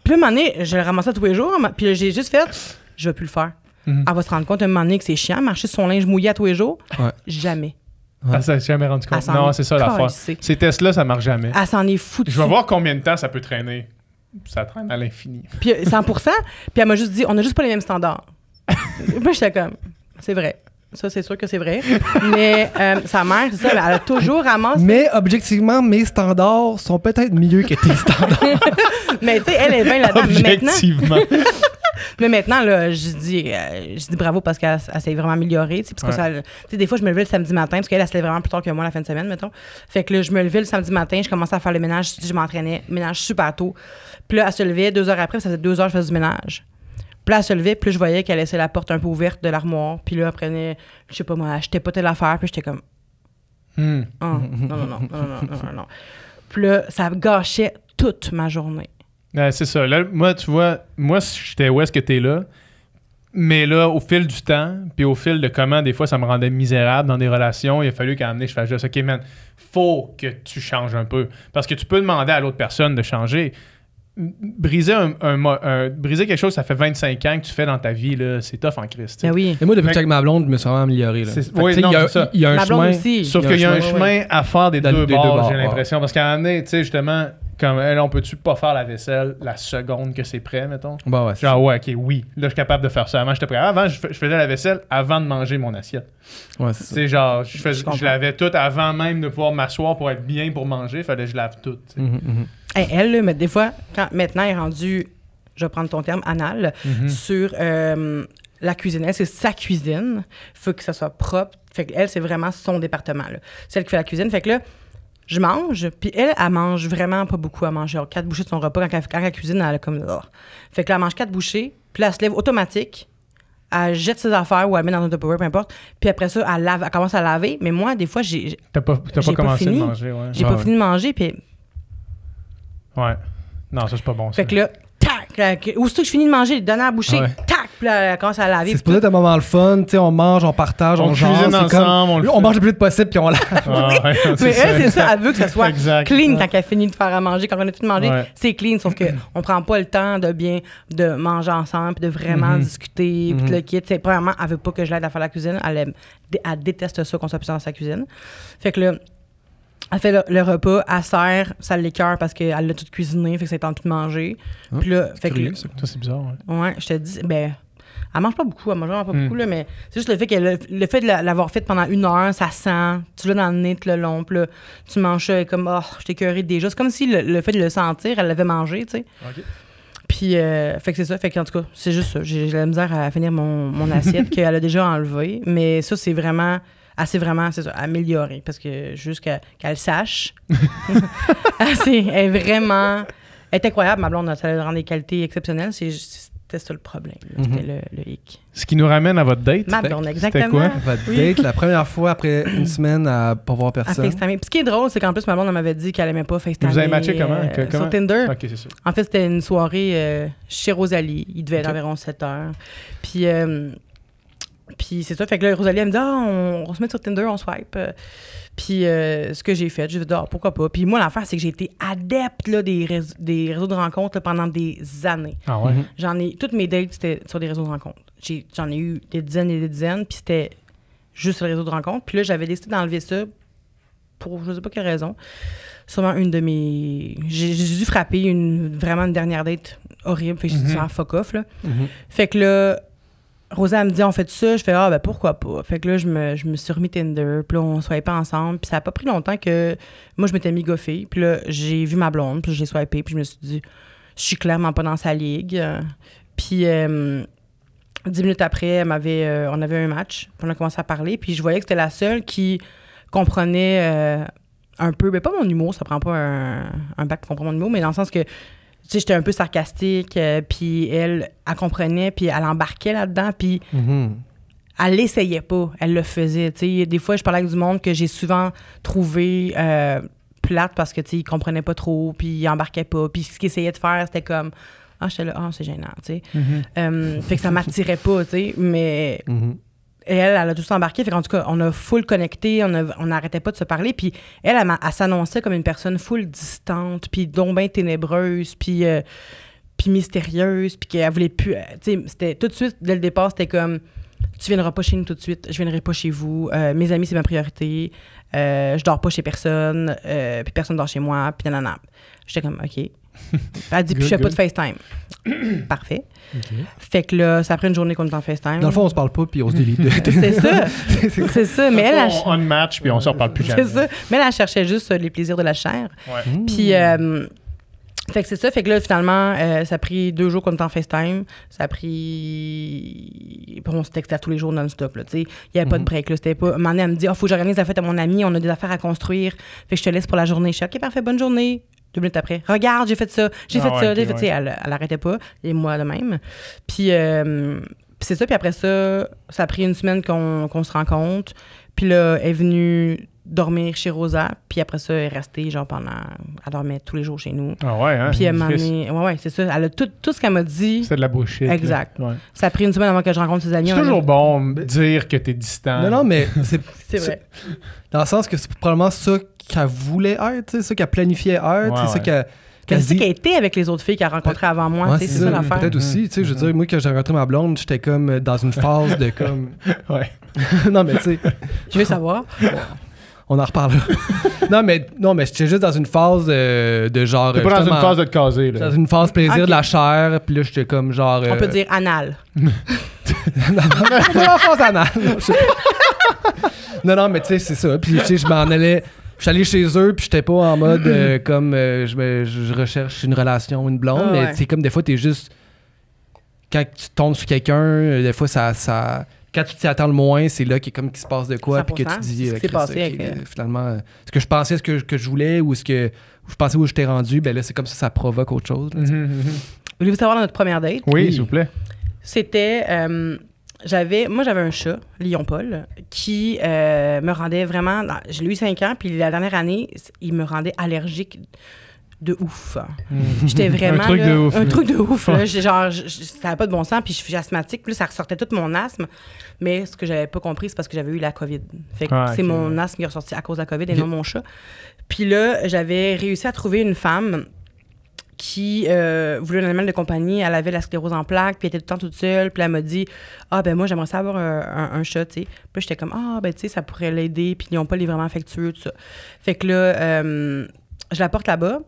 Speaker 4: Puis là, un moment donné, je le ramassais tous les jours. Puis là, j'ai juste fait, je vais plus le faire.
Speaker 2: Mhm.
Speaker 4: Elle va se rendre compte un moment donné que c'est chiant, marcher sur son linge mouillé à tous les jours.
Speaker 5: Ouais.
Speaker 4: Jamais.
Speaker 2: Ah, ça, j'ai jamais rendu compte.
Speaker 4: Elle s'en
Speaker 2: Non,
Speaker 4: est
Speaker 2: c'est ça l'affaire.
Speaker 4: calissée.
Speaker 2: Ces tests-là, ça marche jamais.
Speaker 4: Elle s'en est foutue.
Speaker 2: Je vais voir combien de temps ça peut traîner. Ça traîne à l'infini.
Speaker 4: Puis 100%. Puis elle m'a juste dit, on a juste pas les mêmes standards. Moi, j'étais comme, c'est vrai. Ça, c'est sûr que c'est vrai. Mais sa mère, c'est ça, elle a toujours ramassé.
Speaker 5: Mais objectivement, mes standards sont peut-être mieux que tes standards.
Speaker 4: Mais tu sais, elle est bien là-dedans.
Speaker 2: Objectivement.
Speaker 4: Mais maintenant, là, je dis bravo parce qu'elle s'est vraiment améliorée. Parce que ça, tu sais, des fois, je me levais le samedi matin parce qu'elle se lève vraiment plus tard que moi la fin de semaine, mettons. Fait que là, je me levais le samedi matin, je commençais à faire le ménage, je m'entraînais, ménage super tôt. Puis là, elle se levait 2 heures après, ça faisait 2 heures que je faisais du ménage. Puis là, elle se levait, puis là, je voyais qu'elle laissait la porte un peu ouverte de l'armoire. Puis là, elle prenait, je sais pas moi, elle achetait pas telle affaire, puis j'étais comme,
Speaker 2: Hmm.
Speaker 4: oh, non. Puis là, ça gâchait toute ma journée.
Speaker 2: C'est ça. Là, moi, tu vois, moi, j'étais où est-ce que t'es là. Mais là, au fil du temps, puis au fil de comment, des fois, ça me rendait misérable dans des relations, il a fallu qu'à un moment donné, je fasse juste, OK, man, faut que tu changes un peu. Parce que tu peux demander à l'autre personne de changer. Briser briser quelque chose, ça fait 25 ans que tu fais dans ta vie, là, c'est tough en Christ.
Speaker 4: Ben oui.
Speaker 5: Et moi, depuis que
Speaker 2: Fait-
Speaker 5: je suis avec ma blonde, je me suis vraiment amélioré. Là.
Speaker 2: C'est-
Speaker 5: Fait que,
Speaker 2: oui,
Speaker 5: tu sais,
Speaker 2: non,
Speaker 5: il y a-
Speaker 2: c'est ça.
Speaker 5: il y a un
Speaker 4: Ma blonde
Speaker 5: chemin.
Speaker 4: aussi.
Speaker 2: Sauf qu'il y a un chemin à faire des
Speaker 5: Dans
Speaker 2: deux
Speaker 5: les deux
Speaker 2: bords,
Speaker 5: bords,
Speaker 2: j'ai
Speaker 5: ouais.
Speaker 2: l'impression. Parce qu'à un moment donné, tu sais, justement, comme elle, on peut-tu pas faire la vaisselle la seconde que c'est prêt, mettons?
Speaker 5: Bah ouais, c'est
Speaker 2: Genre, ouais, ok, oui. Là, je suis capable de faire ça. Avant, j'étais prêt. Avant, je faisais la vaisselle avant de manger mon assiette.
Speaker 5: ça. Ouais, c'est
Speaker 2: Tu
Speaker 5: ça.
Speaker 2: sais, genre,
Speaker 4: Je comprends.
Speaker 2: je lavais tout avant même de pouvoir m'asseoir pour être bien pour manger. Fallait que je lave tout. tu sais.
Speaker 4: Hey, elle, là, mais des fois, maintenant, elle est rendue, je vais prendre ton terme, anal, sur la cuisine. Elle, c'est sa cuisine. Faut que ça soit propre. Fait que elle, c'est vraiment son département. Là. C'est elle qui fait la cuisine. Fait que là, je mange, puis elle mange vraiment pas beaucoup à manger. 4 bouchées de son repas. Quand elle cuisine, elle a comme... Oh. Fait que là, elle mange 4 bouchées, puis là, elle se lève automatique, elle jette ses affaires ou elle met dans un Tupperware, peu importe. Puis après ça, elle commence à laver. Mais moi, des fois, j'ai
Speaker 2: T'as pas
Speaker 4: J'ai pas
Speaker 2: commencé
Speaker 4: fini.
Speaker 2: de manger, ouais.
Speaker 4: pas fini de manger, puis...
Speaker 2: Ouais. Non, ça, c'est pas bon. Ça.
Speaker 4: Fait que là, tac! Aussitôt que je finis de manger, donner à la bouchée,
Speaker 2: Ouais.
Speaker 4: tac! Puis là, elle commence à laver.
Speaker 5: C'est supposé être un moment le fun, tu sais, on mange, on partage,
Speaker 2: On
Speaker 5: on jase.
Speaker 2: cuisine
Speaker 5: c'est
Speaker 2: ensemble,
Speaker 5: comme-
Speaker 2: on le
Speaker 5: on
Speaker 2: fait.
Speaker 5: mange le plus vite possible, puis on lave.
Speaker 2: Ah, ouais,
Speaker 4: Mais elle, c'est ça, elle veut que ça soit
Speaker 2: Exact.
Speaker 4: clean
Speaker 2: Ouais.
Speaker 4: quand elle finit de faire à manger. Quand on a tout mangé,
Speaker 2: Ouais.
Speaker 4: c'est clean. Sauf qu'on prend pas le temps de manger ensemble puis de vraiment discuter. Puis le kit. Premièrement, elle veut pas que je l'aide à faire la cuisine. Elle déteste ça qu'on soit plus dans sa cuisine. Fait que là, elle fait le repas, elle sert, ça l'écœure parce qu'elle l'a tout cuisiné, fait que ça tente plus de manger. Puis là, fait que
Speaker 5: curieux,
Speaker 4: là-
Speaker 5: ça.
Speaker 2: Ça, c'est bizarre, ouais.
Speaker 4: ouais, je te dis, ben, elle mange pas beaucoup, elle mange vraiment pas beaucoup, là, mais c'est juste le fait le fait de l'avoir fait pendant 1 heure, ça sent, tu l'as dans le nez tout le long, puis là, tu manges ça et comme, oh, je t'ai écœurée déjà. C'est comme si le fait de le sentir, elle l'avait mangé, tu sais.
Speaker 2: OK.
Speaker 4: Puis, fait que c'est ça, fait qu'en tout cas, c'est juste ça. J'ai la misère à finir mon assiette qu'elle a déjà enlevée, mais ça, c'est vraiment. Elle s'est vraiment, c'est ça, améliorée parce que juste qu'elle sache. Elle est vraiment. Elle est incroyable, ma blonde. Ça lui rend des qualités exceptionnelles. C'est C'était ça le problème. Là. C'était le hic.
Speaker 2: Ce qui nous ramène à votre date.
Speaker 4: Ma blonde, exactement.
Speaker 2: C'était quoi?
Speaker 5: Votre date, la première fois après une semaine à pas voir
Speaker 4: À
Speaker 5: personne.
Speaker 4: FaceTimer. Puis ce qui est drôle, c'est qu'en plus, ma blonde elle m'avait dit qu'elle aimait pas FaceTimer.
Speaker 2: Vous avez matché comment?
Speaker 4: Sur Tinder.
Speaker 2: Ok, c'est ça.
Speaker 4: En fait, c'était une soirée chez Rosalie. Il devait être environ 7 heures. Puis c'est ça. Fait que là, Rosalie, elle me dit on se met sur Tinder, on swipe. Puis ce que j'ai fait, j'ai dit pourquoi pas. Puis moi, l'affaire, c'est que j'ai été adepte là, des réseaux de rencontres là, pendant des années.
Speaker 2: Ah ouais?
Speaker 4: Toutes mes dates, c'était sur des réseaux de rencontres. J'en ai eu des dizaines et des dizaines, puis c'était juste sur les réseaux de rencontres. Puis là, j'avais décidé d'enlever ça pour je sais pas quelle raison. Sûrement une de mes... J'ai dû frapper vraiment une dernière date horrible. Fait que j'ai dit fuck off, là. Fait que là, Rosa, elle me dit, on fait ça. Je fais, ben pourquoi pas. Fait que là, je me suis remis Tinder. Puis là, on swipait ensemble. Puis ça a pas pris longtemps que moi, je m'étais mis goffée. Puis là, j'ai vu ma blonde. Puis j'ai swipé. Puis je me suis dit, je suis clairement pas dans sa ligue. Puis 10 minutes après, on avait un match. Puis on a commencé à parler. Puis je voyais que c'était la seule qui comprenait un peu. Ben pas mon humour. Ça prend pas un bac pour comprendre mon humour. Mais dans le sens que tu sais, j'étais un peu sarcastique, puis elle comprenait, puis elle embarquait là-dedans, puis elle l'essayait pas, elle le faisait, tu sais. Des fois, je parlais avec du monde que j'ai souvent trouvé plate parce que, tu sais, ils comprenaient pas trop, puis ils embarquaient pas, puis ce qu'ils essayaient de faire, c'était comme « j'étais là, c'est gênant, tu sais. Fait que ça m'attirait pas, tu sais, mais... Et elle a tout embarqué. Fait qu'en tout cas, on a full connecté, on n'arrêtait pas de se parler. Puis elle s'annonçait comme une personne full distante, puis donc bien ténébreuse, puis mystérieuse, puis qu'elle voulait plus... tu sais, c'était tout de suite, dès le départ, c'était comme, tu viendras pas chez nous tout de suite, je viendrai pas chez vous, mes amis, c'est ma priorité, je dors pas chez personne, puis personne dort chez moi, puis nanana. J'étais comme, OK. Elle dit, puis je fais pas de FaceTime. Parfait. Okay. Fait que là, ça après une journée qu'on est en FaceTime.
Speaker 5: Dans le fond, on se parle pas, puis on se délite.
Speaker 4: C'est ça. C'est ça. Mais elle,
Speaker 2: on match, puis on se reparle plus jamais.
Speaker 4: C'est ça. Mais elle cherchait juste les plaisirs de la chair. Ouais. Puis, fait que c'est ça. Fait que là, finalement, ça a pris 2 jours qu'on était en FaceTime. Ça a pris... On se textait tous les jours non-stop, là, tu sais. Il y avait pas de break, là. C'était pas... Un moment donné, elle me dit, faut que j'organise la fête à mon ami. On a des affaires à construire. Fait que je te laisse pour la journée. Je suis OK, parfait, bonne journée. 2 minutes après, regarde, j'ai fait ça, j'ai fait ça. Elle arrêtait pas, et moi de même. Puis c'est ça, puis après ça, ça a pris une semaine qu'on se rencontre. Puis là, elle est venue dormir chez Rosa, puis après ça, elle est restée, genre, elle dormait tous les jours chez nous.
Speaker 2: Ah ouais, hein?
Speaker 4: Puis elle m'a amené... Ouais, c'est ça. Elle a tout ce qu'elle m'a dit...
Speaker 2: C'est de la bullshit.
Speaker 4: Exact.
Speaker 2: Ouais.
Speaker 4: Ça a pris une semaine avant que je rencontre ses amis.
Speaker 2: C'est toujours bon de dire que t'es distant.
Speaker 5: Non, mais
Speaker 4: c'est vrai.
Speaker 5: Dans le sens que c'est probablement ça qu'elle voulait être, c'est ça qu'elle planifiait être, c'est ça qu'elle...
Speaker 4: C'est ça qu'elle était avec les autres filles qu'elle a rencontrées avant moi, c'est ça l'affaire.
Speaker 5: Peut-être aussi, tu sais, je veux dire, moi, quand j'ai rencontré ma blonde, j'étais comme dans une phase de comme...
Speaker 2: Ouais.
Speaker 5: Non, mais tu sais...
Speaker 4: Je veux savoir.
Speaker 5: On en reparlera. non, mais j'étais juste dans une phase de genre...
Speaker 2: T'es pas dans une phase de te caser, là.
Speaker 5: Dans une phase plaisir de la chair, puis là, j'étais comme genre...
Speaker 4: On peut dire anal.
Speaker 5: non, phase anal. non, mais tu sais, c'est ça. Puis, tu sais, je m'en allais... Je suis allé chez eux, puis j'étais pas en mode comme je recherche une relation, une blonde, mais c'est comme des fois, t'es juste... Quand tu tombes sur quelqu'un, des fois, ça quand tu t'y attends le moins, c'est là qu'il se passe de quoi, puis que tu dis...
Speaker 4: Ce qui s'est passé avec...
Speaker 5: finalement, ce que je pensais, ce que je voulais, ou ce que je pensais où j'étais rendu, ben là, c'est comme ça provoque autre chose. Là,
Speaker 4: Voulez-vous savoir notre première date?
Speaker 2: Oui, s'il vous plaît.
Speaker 4: C'était... j'avais un chat, Lion Paul, qui me rendait vraiment... Je l'ai eu 5 ans, puis la dernière année, il me rendait allergique de ouf. J'étais vraiment... un truc de ouf. Là. Ça n'avait pas de bon sens, puis je suis asthmatique, puis là, ça ressortait tout mon asthme. Mais ce que j'avais pas compris, c'est parce que j'avais eu la COVID. Fait que c'est mon asthme qui est ressorti à cause de la COVID et non mon chat. Puis là, j'avais réussi à trouver une femme qui voulait un animal de compagnie. Elle avait la sclérose en plaques, puis elle était tout le temps toute seule. Puis elle m'a dit « Ah, ben moi, j'aimerais ça avoir un chat, tu sais. » Puis j'étais comme « Ah, ben tu sais, ça pourrait l'aider. » Puis ils n'ont pas les vraiment affectueux, tout ça. Fait que là, je la porte là-bas.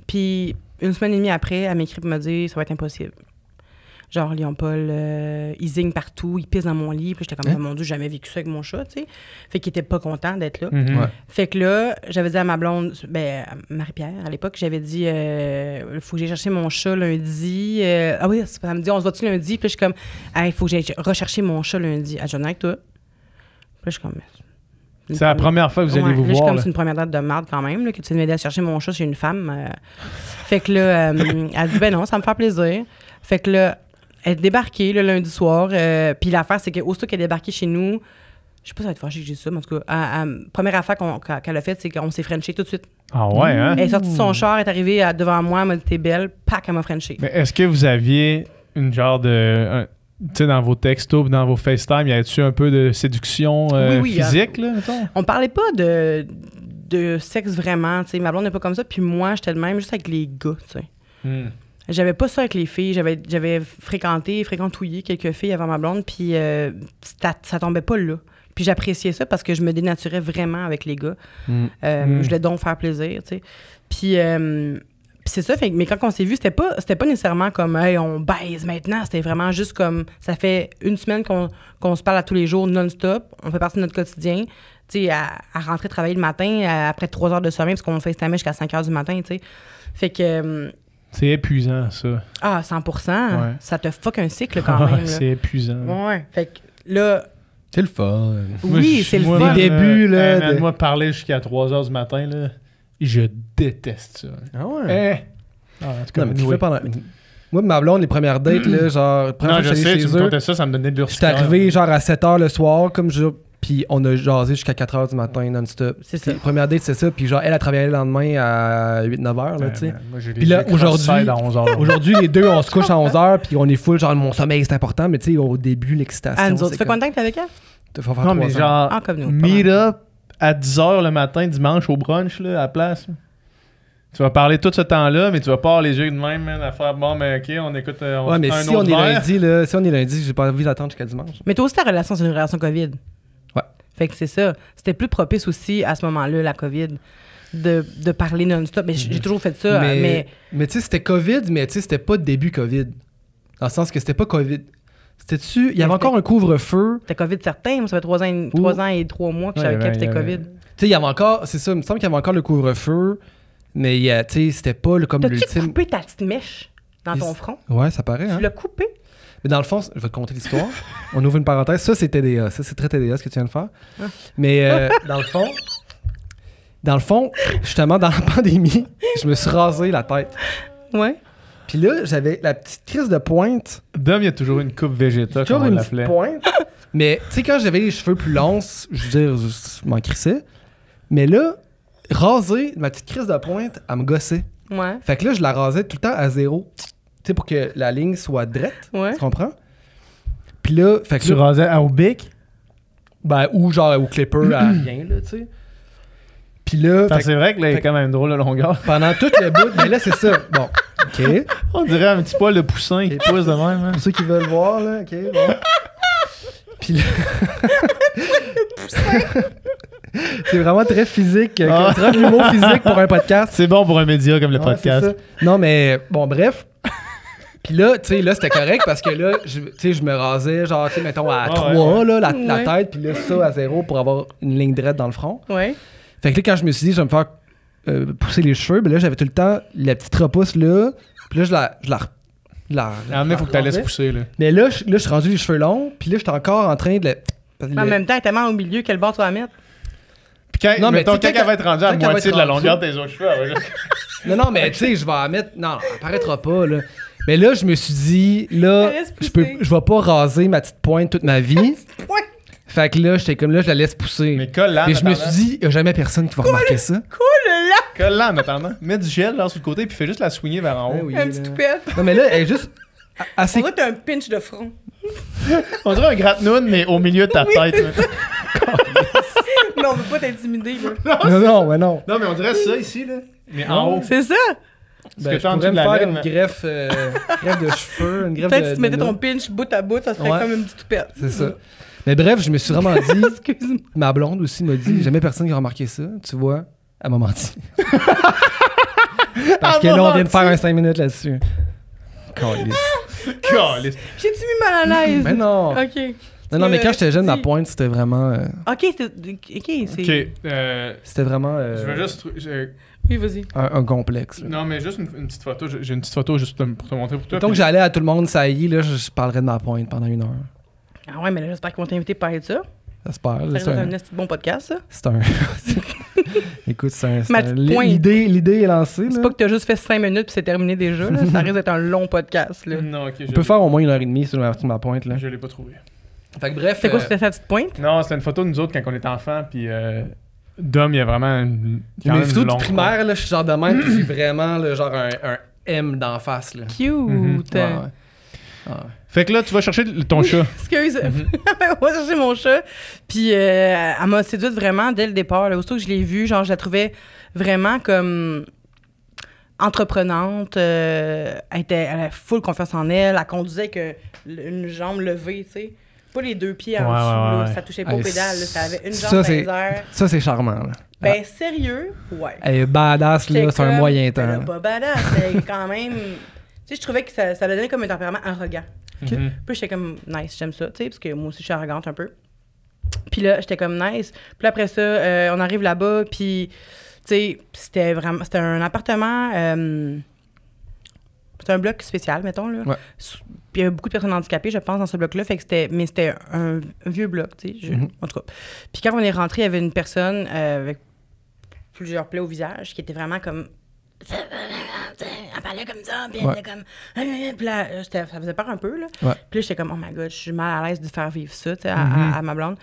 Speaker 4: Puis une semaine et demie après, elle m'écrit pour me dire « Ça va être impossible. » Genre, Lion Paul, il zigne partout, il pisse dans mon lit. Puis j'étais comme, mon Dieu, j'ai jamais vécu ça avec mon chat, tu sais. Fait qu'il était pas content d'être là. Fait que là, j'avais dit à ma blonde, Marie-Pierre, à l'époque, j'avais dit, il faut que j'aille chercher mon chat lundi. Ah oui, ça me dit, on se voit-tu lundi? Puis là, je suis comme, il faut que j'aille rechercher mon chat lundi. Elle dit, avec toi. Puis là, je suis comme,
Speaker 2: c'est la première fois que vous allez vous voir.
Speaker 4: Comme c'est une première date de merde quand même, là, que tu sais, m'aider à chercher mon chat chez une femme. Fait que là, elle dit, ben non, ça me fait plaisir. Fait que là, Elle est débarquée le lundi soir. Puis l'affaire, c'est qu'aussitôt qu'elle est débarquée chez nous, je sais pas si ça va être fâché que j'ai ça, mais en tout cas, première affaire qu'elle a faite, c'est qu'on s'est frenché tout de suite.
Speaker 2: Ah ouais, hein?
Speaker 4: Elle est sortie de son char, elle est arrivée devant moi, elle m'a dit t'es belle, pack, elle m'a frenché.
Speaker 2: Mais est-ce que vous aviez une genre de... tu sais, dans vos textos, dans vos FaceTime, y avait-tu un peu de séduction
Speaker 4: Oui,
Speaker 2: physique, là, mettons?
Speaker 4: On parlait pas de sexe vraiment, tu sais. Ma blonde n'est pas comme ça, puis moi, j'étais de même juste avec les gars, tu sais. J'avais pas ça avec les filles. J'avais fréquentouillé quelques filles avant ma blonde, puis ça tombait pas là. Puis j'appréciais ça parce que je me dénaturais vraiment avec les gars. Je voulais donc faire plaisir, tu sais. Puis c'est ça, mais quand on s'est vu, c'était pas nécessairement comme « Hey, on baise maintenant ». C'était vraiment juste comme... Ça fait une semaine qu'on se parle à tous les jours non-stop. On fait partie de notre quotidien. Tu sais, à rentrer travailler le matin après 3 heures de sommeil parce qu'on FaceTimait jusqu'à 5 heures du matin, tu sais. Fait que...
Speaker 2: c'est épuisant, ça.
Speaker 4: Ah, 100%.
Speaker 2: Ouais.
Speaker 4: Ça te fuck un cycle quand même. Là.
Speaker 2: C'est épuisant.
Speaker 4: Ouais. Fait que là...
Speaker 5: C'est le fun.
Speaker 4: Oui, c'est le fun.
Speaker 5: Les débuts, là.
Speaker 2: Moi, parler jusqu'à 3 heures du matin, là, je déteste ça.
Speaker 5: Ah ouais?
Speaker 2: En tout cas,
Speaker 5: Non, mais tu fais pendant... Moi, ma blonde, les premières dates, là, genre...
Speaker 2: Non, je sais, tu me contais ça, ça me donnait de l'urticaire.
Speaker 5: J'étais arrivé, genre, à 7h le soir, comme je... Puis on a jasé jusqu'à 4h du matin, non-stop.
Speaker 4: C'est ça.
Speaker 5: La première date, c'est ça. Puis genre, elle a travaillé le lendemain à 8-9h, là, tu sais.
Speaker 2: Moi, j'ai
Speaker 5: Puis là, aujourd'hui, les deux, on se couche à 11h, puis on est full, genre, mon sommeil, c'est important, mais tu sais, au début, l'excitation.
Speaker 4: Nous autres, tu fais contact avec elle?
Speaker 2: Non, mais genre,
Speaker 4: Ah, comme nous,
Speaker 2: meet up à 10h le matin, dimanche, au brunch, là, à la place. Tu vas parler tout ce temps-là, mais tu vas pas avoir les yeux de même, man, à faire bon, mais ok, on écoute.
Speaker 5: Ouais, mais si on est lundi, là, si on est lundi, j'ai pas envie d'attendre jusqu'à dimanche.
Speaker 4: Mais toi aussi, ta relation, c'est une relation COVID.
Speaker 5: Ouais.
Speaker 4: Fait que c'est ça. C'était plus propice aussi à ce moment-là, la COVID, de parler non-stop. Mais j'ai toujours fait ça. Mais
Speaker 5: tu sais, c'était COVID, mais tu sais, c'était pas début COVID. Dans le sens que c'était pas COVID. C'était-tu. Il y avait encore un couvre-feu.
Speaker 4: C'était COVID certain. Moi, ça fait 3 ans et 3 mois que j'avais capté COVID.
Speaker 5: Tu sais, il y avait encore. C'est ça, il me semble qu'il y avait encore le couvre-feu. Mais tu sais, c'était pas comme l'ultime.
Speaker 4: T'as-tu coupé ta petite mèche dans ton front?
Speaker 5: Ouais, ça paraît.
Speaker 4: Tu l'as coupé?
Speaker 5: Mais dans le fond, je vais te conter l'histoire. On ouvre une parenthèse. Ça, c'est TDA. Ça, c'est très TDA ce que tu viens de faire. Mais dans le fond, justement, dans la pandémie, je me suis rasé la tête.
Speaker 4: Ouais.
Speaker 5: Puis là, j'avais la petite crise de pointe.
Speaker 2: Dom, il y a toujours une coupe Vegeta,
Speaker 5: Toujours
Speaker 2: comme on
Speaker 5: une
Speaker 2: l'appelait.
Speaker 5: pointe. Mais tu sais, quand j'avais les cheveux plus longs, je veux dire, je m'en crissais. Mais là, raser ma petite crise de pointe, elle me gossait.
Speaker 4: Ouais.
Speaker 5: Fait que là, je la rasais tout le temps à 0. Tu sais, pour que la ligne soit droite.
Speaker 4: Ouais.
Speaker 5: Tu comprends? Puis là, fait que
Speaker 2: Tu rasais au bic?
Speaker 5: ben, ou genre au clipper à rien, là, tu sais. Puis là, fait que
Speaker 2: C'est vrai que là, il est quand même drôle de longueur.
Speaker 5: pendant tout le bout, mais là, c'est ça. Bon, OK.
Speaker 2: On dirait un petit poil de poussin qui pousse de même. Hein.
Speaker 5: Pour ceux qui veulent voir, là, OK, bon. Puis là... c'est vraiment très physique.
Speaker 2: Ah.
Speaker 5: Très de l'humour physique pour un podcast.
Speaker 2: C'est bon pour un média comme le
Speaker 5: Ouais,
Speaker 2: podcast.
Speaker 5: c'est ça. Non, mais bon, bref. Puis là, tu sais, là, c'était correct parce que là, tu sais, je me rasais, genre, tu sais, mettons, à 3, là, la
Speaker 4: Ouais.
Speaker 5: tête, puis là, ça à 0 pour avoir une ligne droite dans le front.
Speaker 4: Ouais.
Speaker 5: Fait que là, quand je me suis dit, je vais me faire pousser les cheveux, ben là, j'avais tout le temps la petite repousse là, puis là, je la
Speaker 2: Il faut que tu laisses
Speaker 5: rasais.
Speaker 2: pousser. Là.
Speaker 5: Mais là, je suis rendu les cheveux longs, puis là, j'étais encore en train de
Speaker 4: En même temps, tellement au milieu, quel bord tu vas mettre?
Speaker 2: Puis quand,
Speaker 5: Non, mais
Speaker 2: mettons,
Speaker 5: tu sais,
Speaker 2: quand elle va être rendue à
Speaker 5: quand elle va
Speaker 2: moitié
Speaker 5: être
Speaker 2: de la
Speaker 5: rendue-
Speaker 2: longueur de tes autres cheveux, elle va juste...
Speaker 5: Non, mais tu sais, je vais en mettre... Non, elle paraîtra pas, là. Mais là, je me suis dit, là,
Speaker 4: Elle laisse
Speaker 5: je
Speaker 4: pousser.
Speaker 5: vais pas raser ma petite pointe toute ma vie.
Speaker 4: Point.
Speaker 5: Fait que là, j'étais comme là, je la laisse pousser.
Speaker 2: Mais colle-la en
Speaker 5: Mais je me
Speaker 2: attendant.
Speaker 5: suis dit, il y a jamais personne qui va remarquer ça.
Speaker 2: Colle-la en attendant. Mets du gel là sur le côté puis fais juste la soigner vers en haut.
Speaker 5: Ah oui,
Speaker 4: Un
Speaker 5: là.
Speaker 4: petit toupette.
Speaker 5: Non, mais là, elle est juste
Speaker 4: On
Speaker 5: assez...
Speaker 4: dirait que t'as un pinch de front.
Speaker 2: On dirait un gratte-noune, mais au milieu de ta
Speaker 4: Oui,
Speaker 2: tête.
Speaker 4: c'est
Speaker 2: là.
Speaker 4: Non, on veut pas t'intimider, là.
Speaker 5: Non, mais non.
Speaker 2: Non, mais on dirait ça ici, là. Mais en haut.
Speaker 4: C'est ça.
Speaker 2: Parce
Speaker 5: Ben,
Speaker 2: que
Speaker 5: je
Speaker 2: t'as en
Speaker 5: pourrais
Speaker 2: dessous
Speaker 5: me
Speaker 2: de la
Speaker 5: faire
Speaker 2: laine,
Speaker 5: une greffe de cheveux, une greffe
Speaker 4: Peut-être
Speaker 5: de...
Speaker 4: si tu mettais
Speaker 5: de-
Speaker 4: ton pinch bout à bout, ça serait
Speaker 5: Ouais.
Speaker 4: comme une petite toupette.
Speaker 5: C'est ça. Mais bref, je me suis vraiment dit...
Speaker 4: Excuse-moi.
Speaker 5: Ma blonde aussi m'a dit, jamais personne qui a remarqué ça, tu vois. Elle m'a menti. Parce que
Speaker 2: Elle
Speaker 5: là,
Speaker 2: m'a
Speaker 5: on vient de
Speaker 2: menti.
Speaker 5: faire un 5 minutes là-dessus. Calisse.
Speaker 2: Calisse.
Speaker 4: J'ai-tu mis mal à l'aise?
Speaker 5: Mais non.
Speaker 4: OK.
Speaker 5: Non, mais quand j'étais jeune, ma
Speaker 4: Dis.
Speaker 5: pointe, c'était vraiment...
Speaker 4: OK, c'est...
Speaker 2: Ok,
Speaker 5: c'était vraiment
Speaker 2: je veux juste...
Speaker 4: Oui, vas-y.
Speaker 5: un complexe. là.
Speaker 2: Non, mais juste une petite photo. J'ai une petite photo juste pour te montrer pour toi.
Speaker 5: Donc
Speaker 2: puis-
Speaker 5: j'allais à tout le monde, ça y est, là, je parlerais de ma pointe pendant 1 heure.
Speaker 4: Ah ouais, mais là, j'espère qu'ils vont t'inviter pour parler de ça.
Speaker 5: J'espère.
Speaker 4: Ça reste un esti de bon podcast, ça.
Speaker 5: C'est un... Écoute,
Speaker 4: Ma petite pointe.
Speaker 5: L'idée est lancée.
Speaker 4: C'est
Speaker 5: là.
Speaker 4: pas que t'as juste fait 5 minutes puis c'est terminé déjà. Là. Ça risque d'être un long podcast. Là.
Speaker 2: Non, ok.
Speaker 5: On peut faire au moins 1h30 sur ma pointe. Là.
Speaker 2: Je l'ai pas trouvé.
Speaker 5: Fait que bref...
Speaker 4: C'est quoi, c'était sa petite pointe?
Speaker 2: Non, c'était une photo de nous autres quand on était enfants, puis Dom, il y a vraiment quand
Speaker 5: Mes
Speaker 2: même
Speaker 5: photos
Speaker 2: long
Speaker 5: du primaire, là, je suis genre de même, puis j'ai vraiment là, genre un M d'en face. Là.
Speaker 4: Cute!
Speaker 5: Ouais.
Speaker 2: Fait que là, tu vas chercher ton chat.
Speaker 4: Excuse. On va chercher mon chat. Puis elle m'a séduite vraiment dès le départ. Là. Aussitôt que je l'ai vue, genre, je la trouvais vraiment comme entreprenante. Elle avait full confiance en elle. Elle conduisait avec une jambe levée, tu sais. Pas les deux pieds en dessous. Là. Ça touchait pas aux pédales. Là. Ça avait une jambe dans les airs.
Speaker 5: Ça, c'est charmant. Là.
Speaker 4: Ben, sérieux? Ouais.
Speaker 5: Elle est badass, là, c'est un moyen temps.
Speaker 4: Elle est pas badass, mais quand même... Tu sais, je trouvais que ça lui donnait comme un tempérament arrogant. Puis j'étais comme, nice, j'aime ça, tu sais, parce que moi aussi, je suis arrogante un peu. Puis là, j'étais comme, nice. Puis après ça, on arrive là-bas, puis, tu sais, c'était un appartement... c'était un bloc spécial, mettons, là.
Speaker 5: Ouais.
Speaker 4: Puis il y avait beaucoup de personnes handicapées, je pense, dans ce bloc-là. Fait que c'était un vieux bloc, tu sais, en tout cas. Puis quand on est rentré, il y avait une personne avec plusieurs plaies au visage qui était vraiment comme... Elle parlait comme ça, puis elle était comme... Puis là, ça faisait peur un peu, là.
Speaker 5: Ouais.
Speaker 4: Puis là, j'étais comme, oh my God, je suis mal à l'aise de faire vivre ça, tu sais, à ma blonde.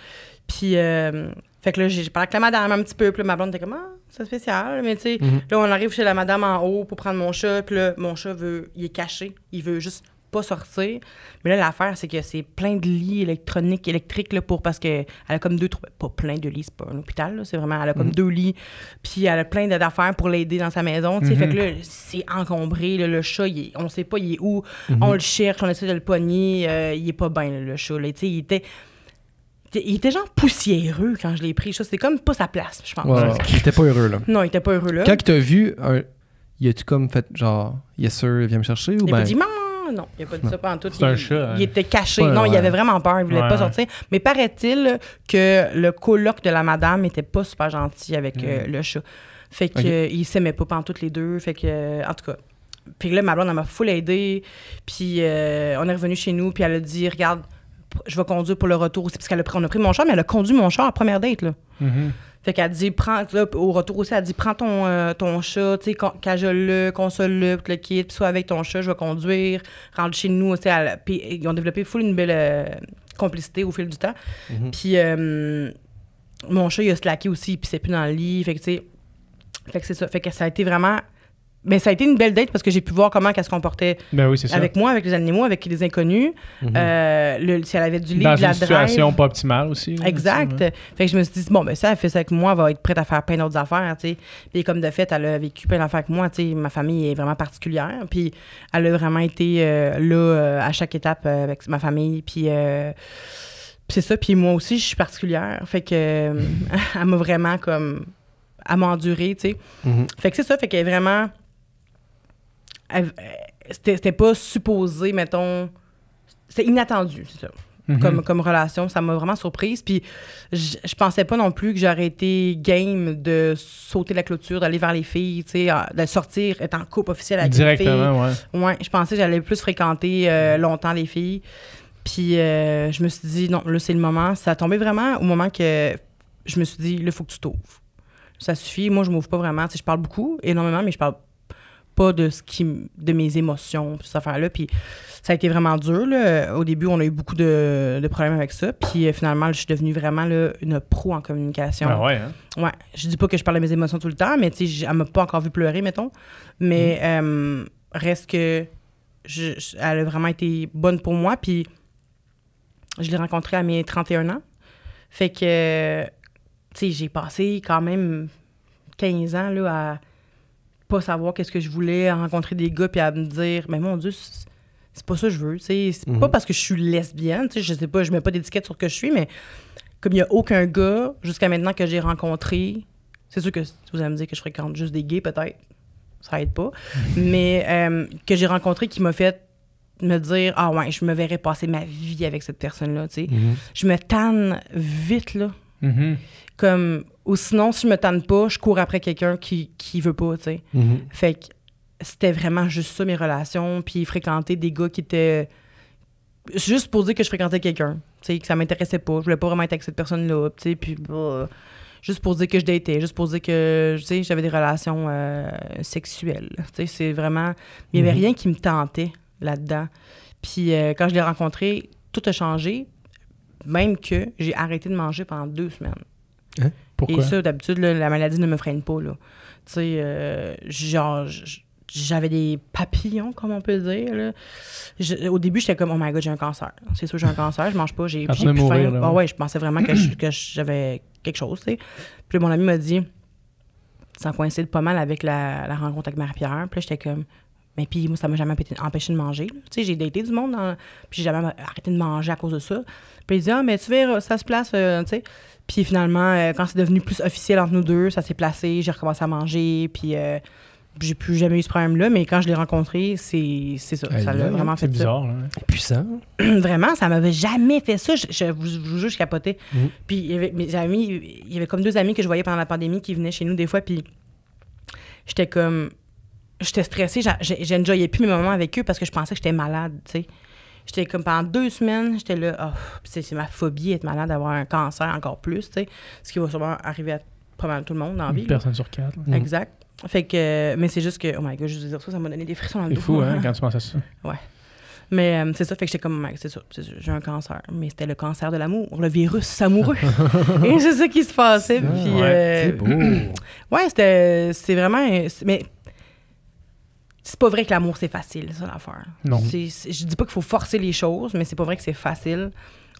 Speaker 4: Puis, fait que là, j'ai parlé avec la madame un petit peu, puis là, ma blonde était comme, ah, c'est spécial, mais tu sais, là, on arrive chez la madame en haut pour prendre mon chat, puis là, mon chat il est caché, il veut juste pas sortir. Mais là, l'affaire, c'est que c'est plein de lits électriques, là, parce que elle a comme pas plein de lits, c'est pas un hôpital, là, c'est vraiment, elle a comme 2 lits, puis elle a plein d'affaires pour l'aider dans sa maison, tu sais, fait que là, c'est encombré, là, le chat, on sait pas, il est où, on le cherche, on essaie de le pogner, il est pas bien, là, le chat, là, tu sais, il était genre poussiéreux quand je l'ai pris, c'était comme pas sa place, je pense.
Speaker 5: Ouais, il était pas heureux, là.
Speaker 4: Non, il était pas heureux, là.
Speaker 5: Quand il t'a vu, y a-tu comme fait genre, yes sir, viens me chercher, ou
Speaker 4: il a
Speaker 5: ben...
Speaker 4: pas dit maman. Non, il n'a pas dit ça pendant tout.
Speaker 2: C'est un chat. Hein.
Speaker 4: Il était caché.
Speaker 5: Ouais,
Speaker 4: non, il
Speaker 5: ouais.
Speaker 4: avait vraiment peur. Il voulait pas sortir. Mais paraît-il que le coloc de la madame était pas super gentil avec le chat. Fait qu'il s'aimait pas pendant toutes les deux. Fait que, en tout cas. Puis là, ma blonde, elle m'a full aidée. Puis on est revenu chez nous. Puis elle a dit, regarde, je vais conduire pour le retour aussi. Parce qu'on a pris mon char, mais elle a conduit mon char à la première date, là. Fait qu'elle dit, au retour aussi, elle dit, prends ton chat, tu sais, cajole-le, console-le, le kit, puis sois avec ton chat, je vais conduire, rentre chez nous aussi. Puis ils ont développé full une belle complicité au fil du temps. Puis mon chat, il a slacké aussi, puis c'est plus dans le lit. Fait que, tu sais, c'est ça. Fait que ça a été vraiment... Ben, ça a été une belle date parce que j'ai pu voir comment elle se comportait avec moi, avec les animaux, avec les inconnus. Si elle avait du lit,
Speaker 2: dans
Speaker 4: de la
Speaker 2: une situation pas optimale aussi.
Speaker 4: Exact.
Speaker 2: Aussi, ouais.
Speaker 4: Fait que je me suis dit, bon, ben ça, elle fait ça avec moi, elle va être prête à faire plein d'autres affaires, tu sais. Puis comme de fait, elle a vécu plein d'affaires avec moi, tu sais. Ma famille est vraiment particulière. Puis elle a vraiment été là à chaque étape avec ma famille. Puis c'est ça. Puis moi aussi, je suis particulière. Fait que elle m'a vraiment comme... Elle m'a endurée, tu sais. Fait que c'est ça. Fait qu'elle est vraiment... C'était pas supposé, mettons... C'était inattendu, c'est ça. Comme relation, ça m'a vraiment surprise. Puis je pensais pas non plus que j'aurais été game de sauter la clôture, d'aller vers les filles, tu sais, de sortir, être en couple officiel avec les filles.
Speaker 2: Directement, ouais.
Speaker 4: Ouais, je pensais que j'allais plus fréquenter longtemps les filles. Puis je me suis dit, non, là, c'est le moment. Ça a tombé vraiment au moment que je me suis dit, là, il faut que tu t'ouvres. Ça suffit. Moi, je m'ouvre pas vraiment. Tu sais, je parle beaucoup, énormément, mais je parle pas de mes émotions, cette affaire-là. Puis ça a été vraiment dur, là. Au début, on a eu beaucoup de problèmes avec ça. Puis finalement, je suis devenue vraiment là, une pro en communication.
Speaker 2: Ah ouais, hein?
Speaker 4: Ouais. Je dis pas que je parle de mes émotions tout le temps, mais tu sais, elle m'a pas encore vu pleurer, mettons. Mais reste que elle a vraiment été bonne pour moi. Puis je l'ai rencontrée à mes 31 ans. Fait que, tu sais, j'ai passé quand même 15 ans là, à pas savoir qu'est-ce que je voulais, à rencontrer des gars puis à me dire, mais mon Dieu, c'est pas ça que je veux, tu sais. C'est pas parce que je suis lesbienne, tu sais, je sais pas, je mets pas d'étiquette sur ce que je suis, mais comme il y a aucun gars, jusqu'à maintenant, que j'ai rencontré, c'est sûr que vous allez me dire que je fréquente juste des gays, peut-être, ça aide pas, mais que j'ai rencontré qui m'a fait me dire, ah ouais, je me verrais passer ma vie avec cette personne-là, tu sais. Je me tanne vite, là. Comme, ou sinon, si je me tanne pas, je cours après quelqu'un qui veut pas, tu sais. Fait que c'était vraiment juste ça, mes relations, puis fréquenter des gars qui étaient... Juste pour dire que je fréquentais quelqu'un. tu sais, que ça m'intéressait pas. Je voulais pas vraiment être avec cette personne-là, tu sais, puis juste pour dire que je datais, juste pour dire que, tu sais, j'avais des relations sexuelles. Tu sais, c'est vraiment... Il y avait rien qui me tentait là-dedans. Puis quand je l'ai rencontré, tout a changé, même que j'ai arrêté de manger pendant 2 semaines.
Speaker 5: Hein?
Speaker 2: Pourquoi?
Speaker 4: Et ça, d'habitude, là, la maladie ne me freine pas, là. Tu sais, genre... J'avais des papillons, comme on peut dire. Là. Au début, j'étais comme, oh my god, j'ai un cancer. C'est sûr, j'ai un cancer, je mange pas, j'ai plus faim. Ah ouais, je pensais vraiment que j'avais quelque chose, tu sais. Puis là, mon ami m'a dit, ça coïncide pas mal avec la rencontre avec Marie-Pierre. Puis là, j'étais comme, mais puis moi, ça m'a jamais empêché de manger. Tu sais, j'ai daté du monde, puis j'ai jamais arrêté de manger à cause de ça. Puis il dit, ah, mais tu verras, ça se place, tu sais. Puis finalement, quand c'est devenu plus officiel entre nous deux, ça s'est placé, j'ai recommencé à manger, puis... j'ai plus jamais eu ce problème-là, mais quand je l'ai rencontré, c'est ça. Ça l'a vraiment fait ça.
Speaker 2: C'est bizarre, là.
Speaker 5: Puissant.
Speaker 4: Vraiment, ça m'avait jamais fait ça. Je vous jure, je capotais. Puis il y avait mes amis, il y avait comme 2 amis que je voyais pendant la pandémie qui venaient chez nous des fois, puis j'étais stressée. J'enjoyais plus mes moments avec eux parce que je pensais que j'étais malade, tu sais. J'étais comme pendant 2 semaines, j'étais là, c'est ma phobie, être malade, d'avoir un cancer encore plus, tu sais. Ce qui va sûrement arriver à pas mal tout le monde dans la vie.
Speaker 2: Une personne sur 4.
Speaker 4: Exact. Fait que, mais c'est juste que, oh my god, je veux dire ça m'a donné des frissons dans le dos.
Speaker 2: C'est fou, hein, quand tu penses à ça.
Speaker 4: Ouais. Mais c'est ça, fait que j'étais comme, c'est ça, j'ai un cancer. Mais c'était le cancer de l'amour, le virus amoureux. Et c'est ça qui se passait. Puis,
Speaker 5: c'est beau.
Speaker 4: Ouais, c'est vraiment... Mais c'est pas vrai que l'amour, c'est facile, ça, l'affaire.
Speaker 2: Non.
Speaker 4: Je dis pas qu'il faut forcer les choses, mais c'est pas vrai que c'est facile.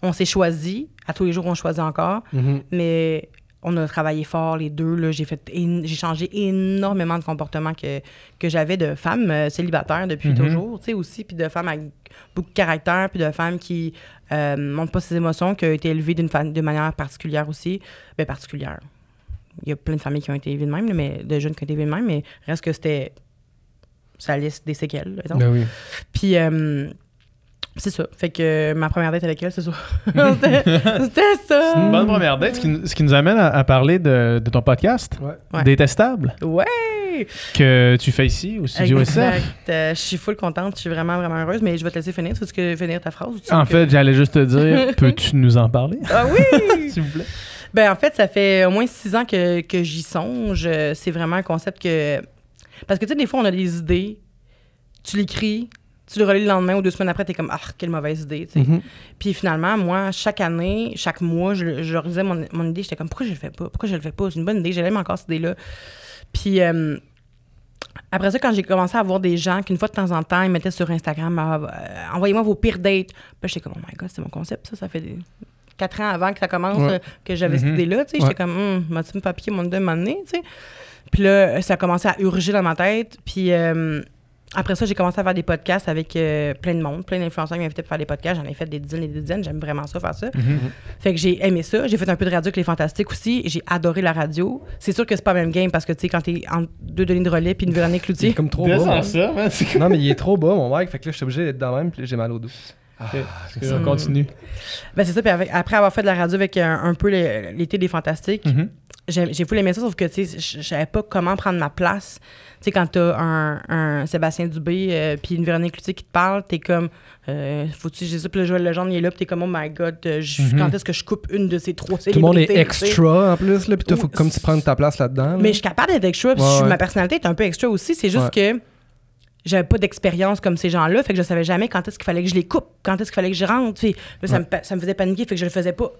Speaker 4: On s'est choisi, à tous les jours, on choisit encore, mais... On a travaillé fort, les deux. Là, j'ai changé énormément de comportements que j'avais de femmes célibataires depuis toujours, tu sais, aussi, puis de femmes avec beaucoup de caractère, puis de femmes qui montrent pas ses émotions, qui ont été élevées de manière particulière aussi. Bien, particulière. Il y a plein de familles qui ont été élevées de même, là, mais de jeunes qui ont été élevées de même, mais reste que ça laisse des séquelles, exemple.
Speaker 5: Ben oui.
Speaker 4: Puis... c'est ça. Fait que ma première date avec elle, c'est ça. C'était ça.
Speaker 2: C'est une bonne première date, ce qui nous amène à parler de ton podcast,
Speaker 4: Ouais.
Speaker 2: Détestable,
Speaker 4: Ouais!
Speaker 2: que tu fais ici au Studio SF.
Speaker 4: Exact. Je suis full contente. Je suis vraiment, vraiment heureuse, mais je vais te laisser finir. Est-ce que finir ta phrase?
Speaker 2: En fait, j'allais juste te dire, peux-tu nous en parler?
Speaker 4: Ah oui!
Speaker 2: S'il vous plaît.
Speaker 4: Ben en fait, ça fait au moins 6 ans que j'y songe. C'est vraiment un concept que... Parce que tu sais, des fois, on a des idées, tu l'écris, tu le relis le lendemain ou 2 semaines après, t'es comme « Ah, quelle mauvaise idée! » Puis finalement, moi, chaque année, chaque mois, je relisais mon idée. J'étais comme « Pourquoi je le fais pas? Pourquoi je le fais pas? C'est une bonne idée. J'aime encore cette idée-là. » Puis après ça, quand j'ai commencé à voir des gens qu'une fois de temps en temps, ils mettaient sur Instagram « Envoyez-moi vos pires dates. » Puis j'étais comme « Oh my God, c'est mon concept, ça fait 4 ans avant que ça commence que j'avais cette idée-là. » J'étais comme « M'as-tu pas piqué mon idée un moment donné? » Puis là, ça a commencé à urger dans ma tête. Puis... après ça, j'ai commencé à faire des podcasts avec plein de monde, plein d'influenceurs qui m'invitaient pour faire des podcasts. J'en ai fait des dizaines et des dizaines. J'aime vraiment ça, faire ça. Fait que j'ai aimé ça. J'ai fait un peu de radio avec Les Fantastiques aussi. J'ai adoré la radio. C'est sûr que c'est pas le même game parce que, tu sais, quand t'es entre 2 Denis de relais puis une Véronique Cloutier...
Speaker 5: Il est comme trop bas.
Speaker 2: Non,
Speaker 5: mais il est trop bas, mon mec. Fait que là, je suis obligé d'être dans le même, puis là, j'ai mal au dos.
Speaker 2: on continue.
Speaker 4: Ben c'est ça. Puis après avoir fait de la radio avec un peu l'été des Fantastiques, j'ai voulu aimer ça, sauf que, tu sais, je savais pas comment prendre ma place. Tu sais, quand t'as un Sébastien Dubé puis une Véronique Cloutier qui te parle, t'es comme, faut-tu, j'ai ça, puis le Joël Legendre, il est là, puis t'es comme, oh my God, quand est-ce que je coupe une de ces 3 célébrités?
Speaker 5: Tout le monde est extra, en plus, là, puis toi, faut comme tu prennes ta place là-dedans.
Speaker 4: Mais je suis capable d'être extra, puis ma personnalité est un peu extra aussi, c'est juste que j'avais pas d'expérience comme ces gens-là, fait que je savais jamais quand est-ce qu'il fallait que je les coupe, quand est-ce qu'il fallait que je rentre, puis ça me faisait paniquer, fait que je le faisais pas.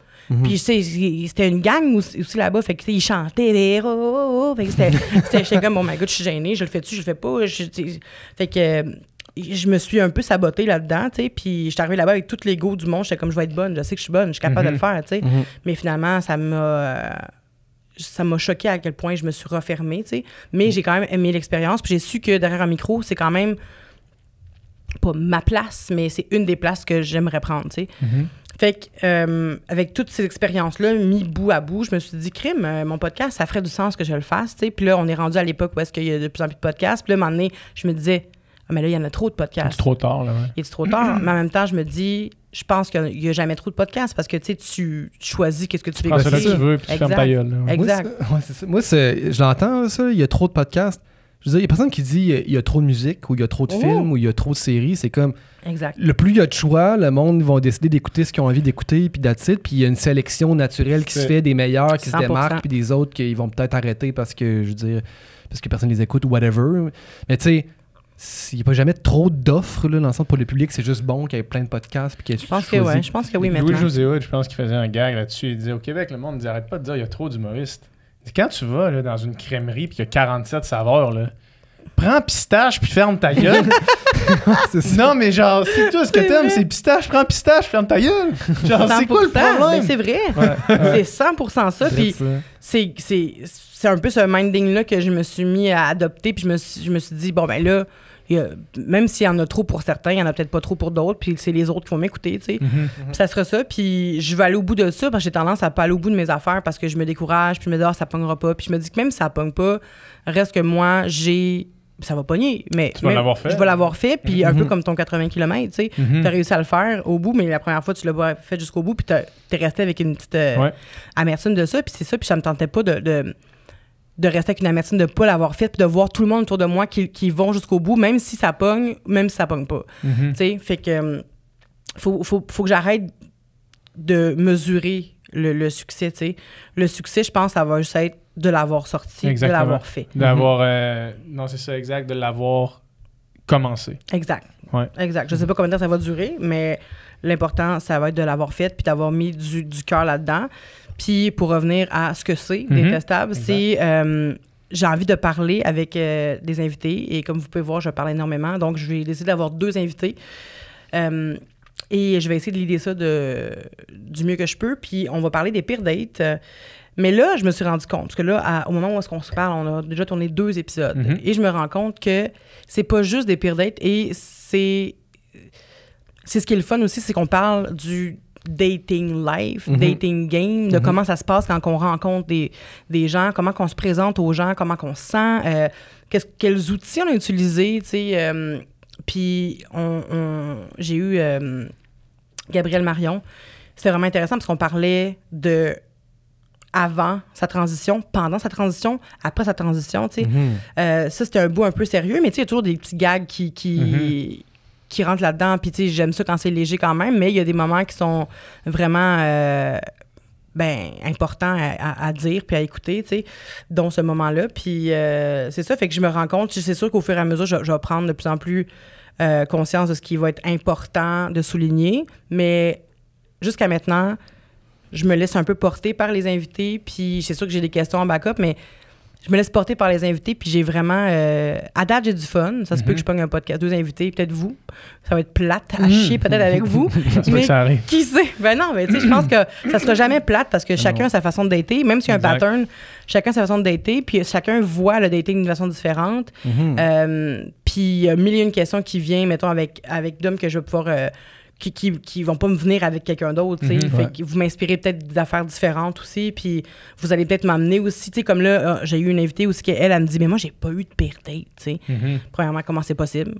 Speaker 4: Puis, tu sais, c'était une gang aussi là-bas, fait que, ils chantaient des fait que j'étais comme, oh my God, je suis gênée, je le fais-tu, je le fais pas, fait que je me suis un peu sabotée là-dedans, tu sais, puis je suis arrivée là-bas avec tout l'ego du monde, j'étais comme, je vais être bonne, je sais que je suis bonne, je suis capable de le faire, tu sais, mais finalement, ça m'a choqué à quel point je me suis refermée, tu sais, mais j'ai quand même aimé l'expérience, puis j'ai su que derrière un micro, c'est quand même pas ma place, mais c'est une des places que j'aimerais prendre, tu sais. Fait que, avec toutes ces expériences-là, mis bout à bout, je me suis dit, crime, mon podcast, ça ferait du sens que je le fasse, tu sais. Puis là, on est rendu à l'époque où est-ce qu'il y a de plus en plus de podcasts. Puis là, à un moment donné, je me disais, ah, mais là, il y en a trop de podcasts.
Speaker 2: C'est trop tard, là, ouais.
Speaker 4: Il est trop tard. Mais en même temps, je me dis, je pense qu'il n'y a jamais trop de podcasts parce que, tu sais, tu choisis qu'est-ce que tu veux écouter.
Speaker 2: Tu veux, puis tu fermes ta gueule. Là, ouais.
Speaker 4: Exact.
Speaker 5: Moi, c'est ça. Moi, je l'entends, ça, il y a trop de podcasts. Je veux dire, il y a personne qui dit il y a trop de musique ou il y a trop de films ou il y a trop de séries. C'est comme,
Speaker 4: Exact.
Speaker 5: le plus il y a de choix, le monde va décider d'écouter ce qu'ils ont envie d'écouter, puis that's it. Puis il y a une sélection naturelle qui se fait des meilleurs qui
Speaker 4: 100%.
Speaker 5: se démarquent, puis des autres qui vont peut-être arrêter parce que, je veux dire, parce que personne les écoute ou whatever. Mais tu sais, il n'y a pas jamais trop d'offres là, dans le sens pour le public. C'est juste bon qu'il y ait plein de podcasts. Puis
Speaker 4: Je pense que oui. Je pense que oui, maintenant.
Speaker 2: Louis-José Hood, je pense qu'il faisait un gag là-dessus. Il disait au Québec, le monde ne arrête pas de dire il y a trop d'humoristes. Quand tu vas là, dans une crèmerie puis qu'il y a 47 saveurs, là, prends pistache puis ferme ta gueule. Non, mais genre, c'est tout ce que t'aimes, c'est pistache, prends pistache, ferme ta gueule. Genre, c'est quoi le problème?
Speaker 4: Ben, c'est vrai. C'est 100% ça. Puis c'est un peu ce minding-là que je me suis mis à adopter. Puis je me suis dit, bon, ben là, même s'il y en a trop pour certains, il y en a peut-être pas trop pour d'autres. Puis c'est les autres qui vont m'écouter, tu sais. Puis ça sera ça. Puis je vais aller au bout de ça parce que j'ai tendance à pas aller au bout de mes affaires parce que je me décourage. Puis je me dis, ça pognera pas. Puis je me dis que même si ça pogne pas, reste que moi, ça va pogner, mais
Speaker 2: tu vas l'avoir fait.
Speaker 4: Je vais l'avoir fait, puis un peu comme ton 80 km, tu sais, t'as réussi à le faire au bout, mais la première fois, tu l'as pas fait jusqu'au bout, puis t'es resté avec une petite amertume de ça, puis c'est ça, puis ça me tentait pas de rester avec une amertume de pas l'avoir fait, puis de voir tout le monde autour de moi qui vont jusqu'au bout, même si ça pogne, même si ça pogne pas, tu sais, fait que faut que j'arrête de mesurer le succès, tu sais. Le succès, je pense, ça va juste être de l'avoir sorti,
Speaker 2: exactement.
Speaker 4: De l'avoir fait.
Speaker 2: D'avoir... non, c'est ça, exact. De l'avoir commencé.
Speaker 4: Exact.
Speaker 2: Ouais.
Speaker 4: Exact. Je sais pas combien de temps ça va durer, mais l'important, ça va être de l'avoir fait puis d'avoir mis du cœur là-dedans. Puis pour revenir à ce que c'est, Détestable, c'est... j'ai envie de parler avec des invités et comme vous pouvez voir, je parle énormément. Donc, je vais décider d'avoir 2 invités. Et je vais essayer de l'idée ça du mieux que je peux. Puis on va parler des pires dates. Mais là, je me suis rendu compte, parce que là, au moment où on se parle, on a déjà tourné 2 épisodes. Et je me rends compte que c'est pas juste des pires dates. Et c'est ce qui est le fun aussi, c'est qu'on parle du dating life, dating game, de comment ça se passe quand on rencontre des gens, comment on se présente aux gens, comment on se sent, quels outils on a utilisés, tu sais. Puis j'ai eu Gabrielle Marion. C'était vraiment intéressant parce qu'on parlait de avant sa transition, pendant sa transition, après sa transition, tu sais. Ça, c'était un bout un peu sérieux, mais tu sais, il y a toujours des petits gags qui rentrent là-dedans, puis tu sais, j'aime ça quand c'est léger quand même, mais il y a des moments qui sont vraiment importants à dire puis à écouter, tu sais, dont ce moment-là. Puis c'est ça, fait que je me rends compte, c'est sûr qu'au fur et à mesure, je vais prendre de plus en plus conscience de ce qui va être important de souligner, mais jusqu'à maintenant, je me laisse un peu porter par les invités, puis c'est sûr que j'ai des questions en backup, mais je me laisse porter par les invités, puis j'ai vraiment... à date, j'ai du fun. Ça se peut que je pogne un podcast, 2 invités, peut-être vous. Ça va être plate à chier peut-être avec vous.
Speaker 2: Ça se peut que ça arrive.
Speaker 4: Qui sait? Ben non, mais tu sais, je pense que ça sera jamais plate parce que chacun a sa façon de dater, même s'il y a un pattern, chacun a sa façon de dater, puis chacun voit le dating d'une façon différente. Puis il y a 1001 questions qui viennent, mettons, avec d'hommes que je vais pouvoir... qui vont pas me venir avec quelqu'un d'autre, tu sais. Fait que vous m'inspirez peut-être d'affaires différentes aussi, puis vous allez peut-être m'amener aussi, tu sais, comme là, j'ai eu une invitée aussi elle me dit, mais moi, j'ai pas eu de pire date, tu sais. Premièrement, comment c'est possible?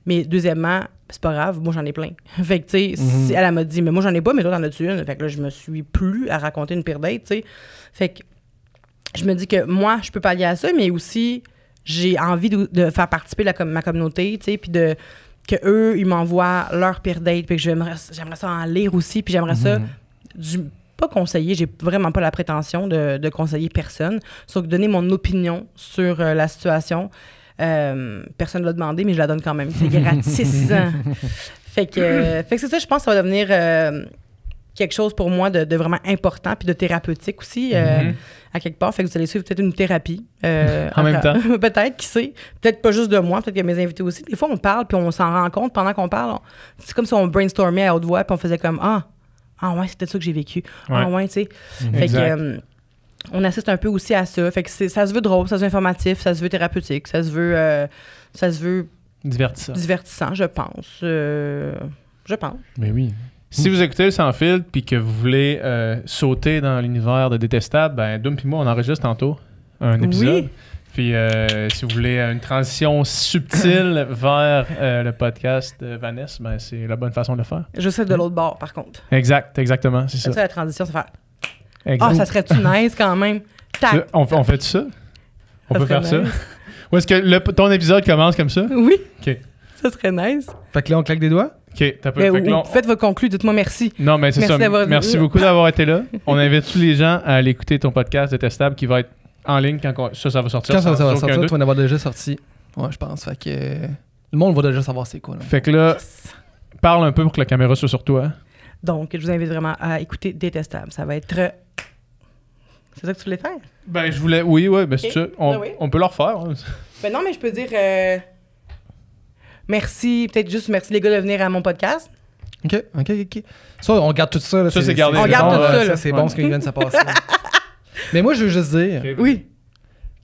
Speaker 4: Mais deuxièmement, c'est pas grave, moi, j'en ai plein. Fait que, tu sais, elle m'a dit, mais moi, j'en ai pas, mais toi, t'en as-tu une? Fait que là, je me suis plus à raconter une pire date, tu sais. Fait que je me dis que moi, je peux pallier à ça, mais aussi, j'ai envie de faire participer ma communauté, tu sais, puis que eux ils m'envoient leur pire date, puis que j'aimerais ça en lire aussi, puis j'aimerais ça pas conseiller, j'ai vraiment pas la prétention de conseiller personne, sauf que donner mon opinion sur la situation. Personne ne l'a demandé, mais je la donne quand même, c'est gratis. Fait que c'est ça, je pense que ça va devenir quelque chose pour moi de vraiment important, puis de thérapeutique aussi, à quelque part. Fait que vous allez suivre peut-être une thérapie.
Speaker 2: En même temps.
Speaker 4: Peut-être, qui sait. Peut-être pas juste de moi, peut-être qu'il y a mes invités aussi. Des fois, on parle, puis on s'en rend compte pendant qu'on parle. C'est comme si on brainstormait à haute voix, puis on faisait comme « Ah ouais, c'était ça que j'ai vécu. Ah ouais, tu sais. » Fait que on assiste un peu aussi à ça. Fait que ça se veut drôle, ça se veut informatif, ça se veut thérapeutique, ça se veut divertissant, je pense. Je pense.
Speaker 2: Mais oui. Si vous écoutez le Sans Filtre puis que vous voulez sauter dans l'univers de Détestable, ben Doom puis moi, on enregistre tantôt un épisode.
Speaker 4: Oui.
Speaker 2: Puis si vous voulez une transition subtile vers le podcast de Vanessa, ben c'est la bonne façon de le faire.
Speaker 4: Je sais de l'autre bord, par contre.
Speaker 2: Exactement, c'est ça.
Speaker 4: Ça, la transition, c'est faire...
Speaker 2: Exact.
Speaker 4: Ah, ça serait-tu nice quand même?
Speaker 2: On fait ça? On peut faire ça? Ou est-ce que ton épisode commence comme ça?
Speaker 4: Oui.
Speaker 2: OK.
Speaker 4: Ça serait nice.
Speaker 5: Fait que là, on claque des doigts?
Speaker 2: OK, t'as pas...
Speaker 4: Ben,
Speaker 2: fait que là,
Speaker 4: faites votre conclu, dites-moi merci.
Speaker 2: Non, mais c'est
Speaker 4: Merci
Speaker 2: ça.
Speaker 4: d'avoir-
Speaker 2: Merci beaucoup d'avoir été là. On invite tous les gens à aller écouter ton podcast Détestable qui va être en ligne quand ça va sortir.
Speaker 5: Quand ça va
Speaker 2: sans aucun
Speaker 5: sortir,
Speaker 2: doute.
Speaker 5: tu vas en avoir déjà sorti. Ouais, je pense. Fait que le monde va déjà savoir c'est quoi. Là.
Speaker 2: Fait que là, parle un peu pour que la caméra soit sur toi.
Speaker 4: Donc, je vous invite vraiment à écouter Détestable. Ça va être... C'est ça que tu voulais faire?
Speaker 2: Ben, je voulais... Oui, ben c'est ça.
Speaker 4: Ben oui.
Speaker 2: On peut le refaire. Hein.
Speaker 4: Ben non, mais je peux dire... Merci, peut-être juste merci les gars de venir à mon podcast.
Speaker 5: OK. Ça, on garde tout ça. Là,
Speaker 2: Ça, c'est gardé.
Speaker 4: On garde tout ça, là.
Speaker 5: C'est bon ce qui vient de se passer. Mais moi, je veux juste dire
Speaker 4: Oui.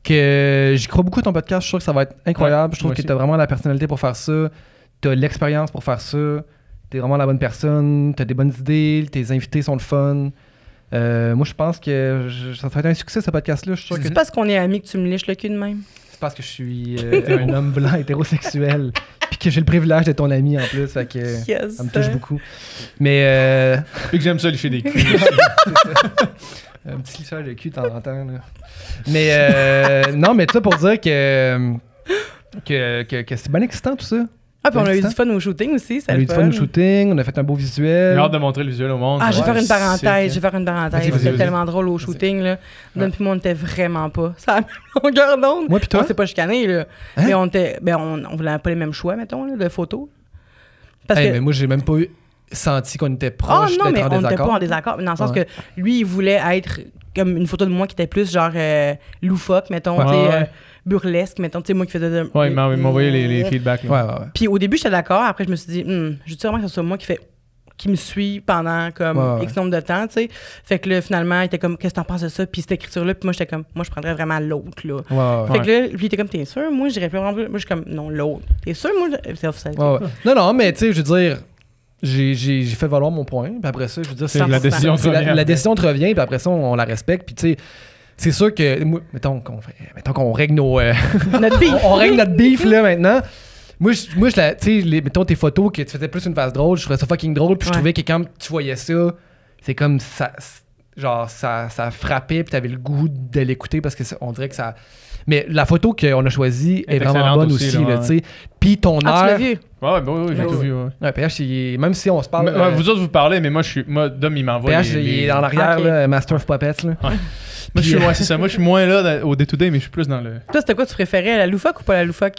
Speaker 5: que j'y crois beaucoup à ton podcast. Je suis sûr que ça va être incroyable. Je trouve
Speaker 2: moi
Speaker 5: que
Speaker 2: aussi.
Speaker 5: tu as vraiment la personnalité pour faire ça. Tu as l'expérience pour faire ça. Tu es vraiment la bonne personne. Tu as des bonnes idées. Tes invités sont le fun. Moi, je pense que ça va être un succès, ce podcast-là. Je suis sûr que
Speaker 4: C'est parce qu'on est amis que tu me liches le cul de même.
Speaker 5: c'est parce que je suis un homme blanc hétérosexuel. Puis que j'ai le privilège d'être ton ami en plus. Fait que
Speaker 4: Yes.
Speaker 5: ça me touche beaucoup. Mais
Speaker 2: Puis que j'aime ça, licher des culs.
Speaker 5: un petit lichage de cul de temps en temps. Là. Mais non, mais tout ça pour dire que c'est bien excitant tout ça.
Speaker 4: Ah, puis on a eu
Speaker 5: Excitant.
Speaker 4: du fun au shooting aussi, ça
Speaker 5: On a eu du fun au shooting, on a fait un beau visuel.
Speaker 2: J'ai hâte de montrer le visuel au monde.
Speaker 4: Ah, je vais
Speaker 2: Ouais,
Speaker 4: faire une parenthèse,
Speaker 2: c'est-
Speaker 4: je vais faire une parenthèse.
Speaker 5: Vas-y,
Speaker 4: C'était
Speaker 2: vas-y.
Speaker 4: tellement drôle au shooting, là. Don puis moi, on était vraiment pas. Ça a la même longueur d'onde.
Speaker 5: Moi pis toi?
Speaker 4: On s'est pas chicané, là.
Speaker 5: Hein?
Speaker 4: Mais on était... Ben, on voulait pas les mêmes choix, mettons, là, de photos. Parce
Speaker 5: Hey,
Speaker 4: que...
Speaker 5: mais moi, j'ai même pas senti qu'on était
Speaker 4: Ah
Speaker 5: proche
Speaker 4: non, mais
Speaker 5: d'être en
Speaker 4: on n'était pas
Speaker 5: désaccord.
Speaker 4: en désaccord. Dans le sens
Speaker 5: Ouais.
Speaker 4: que lui, il voulait être comme une photo de moi qui était plus genre loufoque, mettons,
Speaker 2: Ouais,
Speaker 4: tu sais,
Speaker 2: ouais.
Speaker 4: burlesque, mettons, tu sais, moi qui faisais de...
Speaker 2: Ouais, il m'a envoyé les feedbacks. là.
Speaker 5: Ouais.
Speaker 4: Puis au début, j'étais d'accord. Après, je me suis dit, je veux vraiment que ce soit moi qui me suit pendant comme
Speaker 5: Ouais.
Speaker 4: X nombre de temps, tu sais. Fait que là, finalement, il était comme, qu'est-ce que t'en penses de ça? Puis cette écriture-là, puis moi, j'étais comme, moi, je prendrais vraiment l'autre, là.
Speaker 5: Ouais.
Speaker 4: Fait que là, lui, il était comme, t'es sûr? Moi, je dirais plus vraiment. Moi, je suis comme, non, l'autre. T'es sûr? Moi, c'est offset.
Speaker 5: Ouais. Non, mais tu sais, je veux dire, j'ai fait valoir mon point. Puis après ça, je veux dire,
Speaker 2: C'est la décision te
Speaker 5: c'est
Speaker 2: revient.
Speaker 5: la décision te revient. Puis après ça, on la respecte. Puis tu sais, c'est sûr que, mettons qu'on règle nos.
Speaker 4: Notre beef.
Speaker 5: on règle notre beef là maintenant. Moi, tu sais, mettons tes photos que tu faisais plus une face drôle, je trouvais ça fucking drôle, puis je
Speaker 4: Ouais.
Speaker 5: trouvais que quand tu voyais ça, c'est comme ça, genre ça frappait, puis t'avais le goût de l'écouter parce que on dirait que ça. Mais la photo qu'on a choisie est vraiment
Speaker 2: excellente
Speaker 5: bonne
Speaker 2: aussi,
Speaker 5: aussi,
Speaker 2: là,
Speaker 5: là, tu sais. Puis ton
Speaker 4: Ah, tu l'as
Speaker 5: air.
Speaker 4: vu?
Speaker 2: Ouais, j'ai
Speaker 4: Ouais,
Speaker 2: tout
Speaker 4: ouais.
Speaker 2: vu. Ouais.
Speaker 5: Ouais, PH, même si on se parle.
Speaker 2: Mais, ouais, vous autres, vous parlez, mais moi, Dom, il m'envoie.
Speaker 5: PH, il est en arrière,
Speaker 4: Ok.
Speaker 5: là, Master of Puppets. Là.
Speaker 2: Moi, c'est ça. Moi, je suis moins là au day-to-day, mais je suis plus dans le.
Speaker 4: Toi, c'était quoi? Tu préférais la loufoque ou pas la loufoque?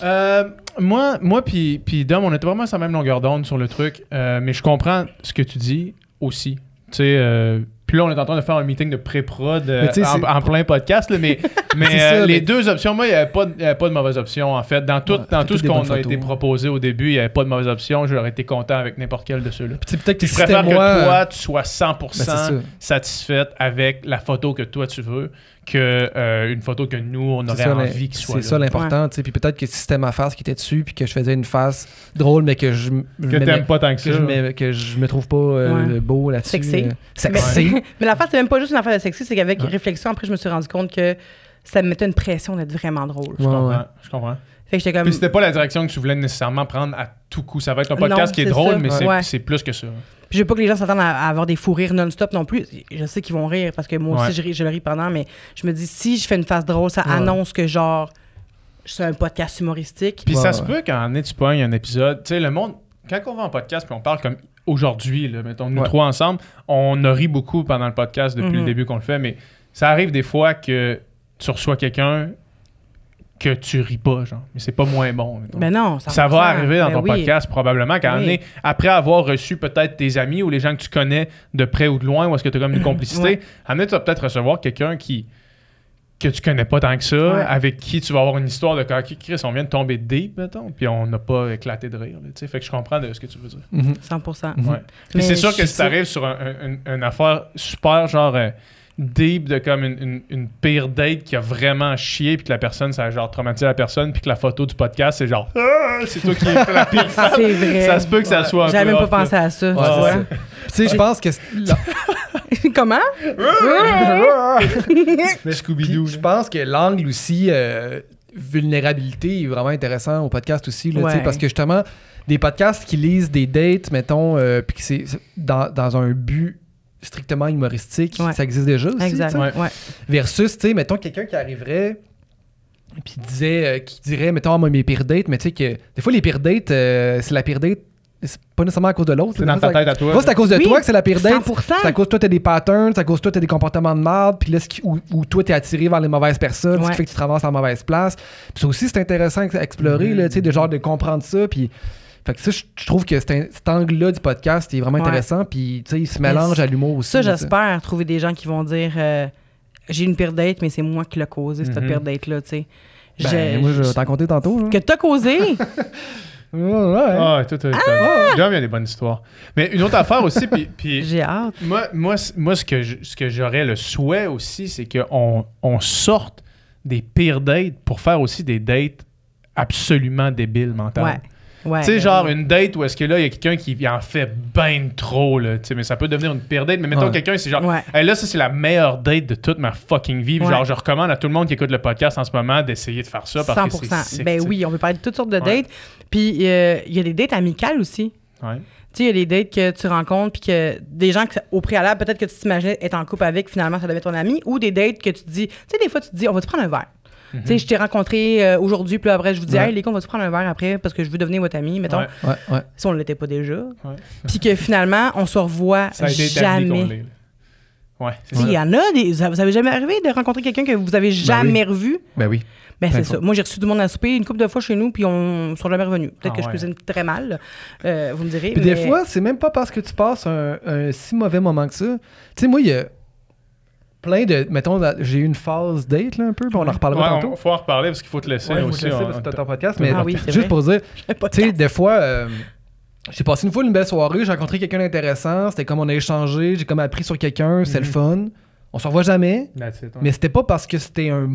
Speaker 2: Moi puis Dom, on était vraiment sur la même longueur d'onde sur le truc, mais je comprends ce que tu dis aussi. Tu sais, puis là, on est en train de faire un meeting de pré-prod
Speaker 5: Mais tu sais,
Speaker 2: en plein podcast, là, mais
Speaker 5: C'est ça,
Speaker 2: les
Speaker 5: mais-
Speaker 2: deux options, moi, il n'y avait pas de mauvaise option, en fait. Dans tout,
Speaker 5: Ouais,
Speaker 2: dans
Speaker 5: c'est
Speaker 2: tout
Speaker 5: toutes
Speaker 2: ce
Speaker 5: des
Speaker 2: qu'on
Speaker 5: bonnes
Speaker 2: a été
Speaker 5: photos.
Speaker 2: proposé au début, il n'y avait pas de mauvaise option. J'aurais été content avec n'importe quelle de ceux-là.
Speaker 5: Puis tu sais, peut-être que
Speaker 2: Je
Speaker 5: si c'était
Speaker 2: préfère
Speaker 5: moi.
Speaker 2: que toi, tu sois 100%
Speaker 5: ben, c'est ça.
Speaker 2: satisfaite avec la photo que toi, tu veux, que une photo que nous, on
Speaker 5: C'est
Speaker 2: aurait
Speaker 5: ça,
Speaker 2: envie qu'il soit
Speaker 5: c'est
Speaker 2: là.
Speaker 5: ça l'important, tu sais. Puis peut-être que si c'était ma face qui était dessus, puis que je faisais une face drôle, mais que je
Speaker 2: Que t'aimes pas tant que ça.
Speaker 5: que je me trouve pas
Speaker 4: Ouais.
Speaker 5: beau là-dessus.
Speaker 4: Sexy.
Speaker 5: Sexy.
Speaker 4: Mais l'affaire, c'est même pas juste une affaire de sexy, c'est qu'avec
Speaker 5: Ouais.
Speaker 4: réflexion, après, je me suis rendu compte que ça me mettait une pression d'être vraiment drôle.
Speaker 2: Je comprends. Je comprends.
Speaker 4: Fait que j'étais comme.
Speaker 2: Puis c'était pas la direction que tu voulais nécessairement prendre à tout coup. Ça va être un podcast
Speaker 4: Non,
Speaker 2: qui est
Speaker 4: c'est
Speaker 2: drôle,
Speaker 4: ça.
Speaker 2: mais
Speaker 4: Ouais.
Speaker 2: c'est plus que ça.
Speaker 4: Puis je veux pas que les gens s'attendent à avoir des fous rires non-stop non plus. Je sais qu'ils vont rire parce que moi aussi,
Speaker 2: Ouais.
Speaker 4: je le ris pendant, mais je me dis, si je fais une face drôle, ça
Speaker 5: Ouais.
Speaker 4: annonce que genre, c'est un podcast humoristique.
Speaker 2: Puis
Speaker 5: Ouais,
Speaker 2: ça se
Speaker 5: ouais.
Speaker 2: peut qu'en tu pognes un épisode, tu sais, le monde, quand on va en podcast puis on parle comme aujourd'hui, là, mettons, nous
Speaker 5: Ouais.
Speaker 2: trois ensemble, on a ri beaucoup pendant le podcast depuis le
Speaker 4: Mhm.
Speaker 2: début qu'on le fait, mais ça arrive des fois que tu reçois quelqu'un que tu ris pas, genre. Mais c'est pas moins bon. mettons.
Speaker 4: Ben non,
Speaker 2: Ça va arriver dans
Speaker 4: Ben
Speaker 2: ton
Speaker 4: oui.
Speaker 2: podcast probablement quand
Speaker 4: Oui.
Speaker 2: après avoir reçu peut-être tes amis ou les gens que tu connais de près ou de loin, ou est-ce que tu as comme une complicité,
Speaker 4: Ouais.
Speaker 2: à un moment donné, tu vas peut-être recevoir quelqu'un que tu connais pas tant que ça,
Speaker 4: Ouais.
Speaker 2: avec qui tu vas avoir une histoire de quand Chris, on vient de tomber deep, mettons, puis on n'a pas éclaté de rire. Là, tu sais. Fait que je comprends de ce que tu veux dire.
Speaker 5: Mhm.
Speaker 4: 100%.
Speaker 2: Ouais. Puis
Speaker 4: Mais
Speaker 2: c'est sûr
Speaker 4: je
Speaker 2: que
Speaker 4: suis
Speaker 2: si t'arrives sur une affaire super genre deep de comme une pire date qui a vraiment chié puis que la personne ça a genre traumatisé la personne puis que la photo du podcast c'est genre ah, c'est toi qui es fait la pire face.
Speaker 4: C'est vrai.
Speaker 2: Ça se peut que ça soit un
Speaker 4: J'avais
Speaker 2: peu
Speaker 4: même pas
Speaker 2: off, là.
Speaker 4: pensé à ça.
Speaker 5: Ouais,
Speaker 4: tu
Speaker 5: c'est
Speaker 4: vois.
Speaker 5: ça. Puis tu sais, je pense que
Speaker 4: Comment?
Speaker 2: Scooby-Doo.
Speaker 5: Puis je pense que l'angle aussi vulnérabilité est vraiment intéressant au podcast aussi là, tu sais,
Speaker 4: Ouais.
Speaker 5: parce que justement des podcasts qui lisent des dates mettons puis que c'est dans un but strictement humoristique
Speaker 4: Ouais.
Speaker 5: ça existe déjà aussi,
Speaker 4: Exact.
Speaker 5: tu sais.
Speaker 2: Ouais.
Speaker 4: Ouais.
Speaker 5: Versus tu sais mettons quelqu'un qui arriverait Puis qui dirait, mettons, moi, mes pires dates, mais tu sais que des fois, les pires dates, c'est la pire date, c'est pas nécessairement à cause de l'autre.
Speaker 2: C'est dans ta tête à toi.
Speaker 5: Moi, c'est à cause de toi que c'est la pire date.
Speaker 4: 100%.
Speaker 5: C'est à cause de toi, t'as des patterns, c'est à cause de toi, t'as des comportements de merde, puis là, où toi, t'es attiré vers les mauvaises personnes, ce qui fait que tu te ramasses à la mauvaise place. Puis ça aussi, c'est intéressant à explorer, là, tu sais, de genre de comprendre ça, puis... Fait que ça, je trouve que cet angle-là du podcast est vraiment intéressant, puis tu sais, il se mélange à l'humour aussi.
Speaker 4: Ça, j'espère trouver des gens qui vont dire j'ai une pire date, mais c'est moi qui l'ai causé, cette pire date-là, tu sais.
Speaker 5: Moi, je vais t'en compter tantôt. Là.
Speaker 4: Que t'as causé?
Speaker 2: Ah, tout. Il y a des bonnes histoires. Mais une autre affaire aussi, puis
Speaker 4: J'ai hâte.
Speaker 2: moi, ce que j'aurais le souhait aussi, c'est qu'on sorte des pires dates pour faire aussi des dates absolument débiles mentalement.
Speaker 4: Ouais,
Speaker 2: tu sais, genre une date où est-ce que là, il y a quelqu'un qui en fait ben trop, là, tu sais, mais ça peut devenir une pire date, mais mettons quelqu'un, c'est genre, hey, là, ça, c'est la meilleure date de toute ma fucking vie. Genre, je recommande à tout le monde qui écoute le podcast en ce moment d'essayer de faire ça parce
Speaker 4: 100%.
Speaker 2: que c'est sick,
Speaker 4: Ben oui, on peut parler de toutes sortes de dates. Puis, il y a des dates amicales aussi.
Speaker 2: Ouais.
Speaker 4: Tu sais, il y a des dates que tu rencontres puis que des gens que, au préalable, peut-être que tu t'imaginais être en couple avec, finalement, ça devait être ton ami, ou des dates que tu te dis, tu sais, des fois, tu te dis, on va-tu prendre un verre? Tu sais, je t'ai rencontré aujourd'hui, puis après, je vous dis, hey, les gars, on va-tu prendre un verre après parce que je veux devenir votre ami, mettons. Si on ne l'était pas déjà. Puis que finalement, on se revoit jamais. Il y en a des. Vous avez jamais arrivé de rencontrer quelqu'un que vous avez jamais revu?
Speaker 5: Ben oui.
Speaker 4: Ben c'est ça. Moi, j'ai reçu du monde à souper une couple de fois chez nous, puis on ne sont jamais revenus. Peut-être que je cuisine très mal, vous me direz.
Speaker 5: Puis des fois, c'est même pas parce que tu passes un si mauvais moment que ça. Tu sais, moi, il y a plein de... Mettons, j'ai eu une phase date, là, un peu, puis on en reparlera tantôt.
Speaker 2: Il faut en reparler parce qu'il faut te laisser aussi.
Speaker 5: Il faut te laisser parce que t'as ton podcast, mais
Speaker 4: c'est
Speaker 5: juste
Speaker 4: vrai.
Speaker 5: pour dire, tu sais, des fois... j'ai passé une fois une belle soirée, j'ai rencontré quelqu'un d'intéressant, c'était comme on a échangé, j'ai comme appris sur quelqu'un, c'est le fun. On se revoit jamais, mais c'était pas parce que c'était un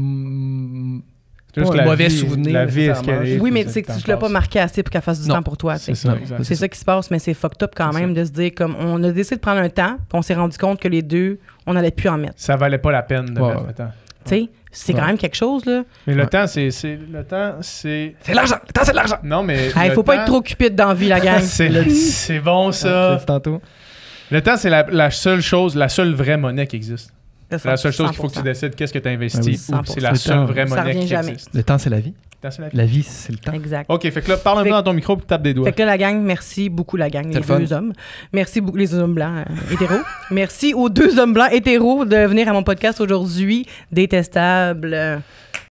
Speaker 5: mauvais souvenir.
Speaker 2: La vie escalade.
Speaker 4: Oui, mais c'est que tu l'as pas marqué assez pour qu'elle fasse du temps pour toi.
Speaker 2: C'est ça,
Speaker 4: c'est ça qui se passe, mais c'est fucked up quand même de se dire comme on a décidé de prendre un temps, puis on s'est rendu compte que les deux, on n'allait plus en mettre.
Speaker 2: Ça valait pas la peine de mettre le temps.
Speaker 4: Tu sais, c'est quand même quelque chose, là.
Speaker 2: Mais le temps, c'est
Speaker 5: l'argent! Le temps, c'est de l'argent!
Speaker 2: Non, mais.
Speaker 4: Il faut pas être trop cupide dans la vie, la gang.
Speaker 2: c'est bon, ça.
Speaker 5: Tantôt.
Speaker 2: Le temps, c'est la seule chose, la seule vraie monnaie qui existe. C'est la seule chose qu'il faut que tu
Speaker 4: 100%.
Speaker 2: décides qu'est-ce que tu investis.
Speaker 4: Oui,
Speaker 2: C'est la seule vraie
Speaker 4: Ça
Speaker 2: monnaie
Speaker 4: revient
Speaker 2: qui
Speaker 4: jamais.
Speaker 2: existe.
Speaker 5: Le temps, c'est la vie. La vie, c'est le temps.
Speaker 4: Exact.
Speaker 2: OK, fait que là, parle un peu dans ton micro puis tape des doigts.
Speaker 4: Fait que là, la gang, merci beaucoup, la gang, les deux hommes. Merci beaucoup, les hommes blancs hétéros. Merci aux deux hommes blancs hétéros de venir à mon podcast aujourd'hui. Détestable.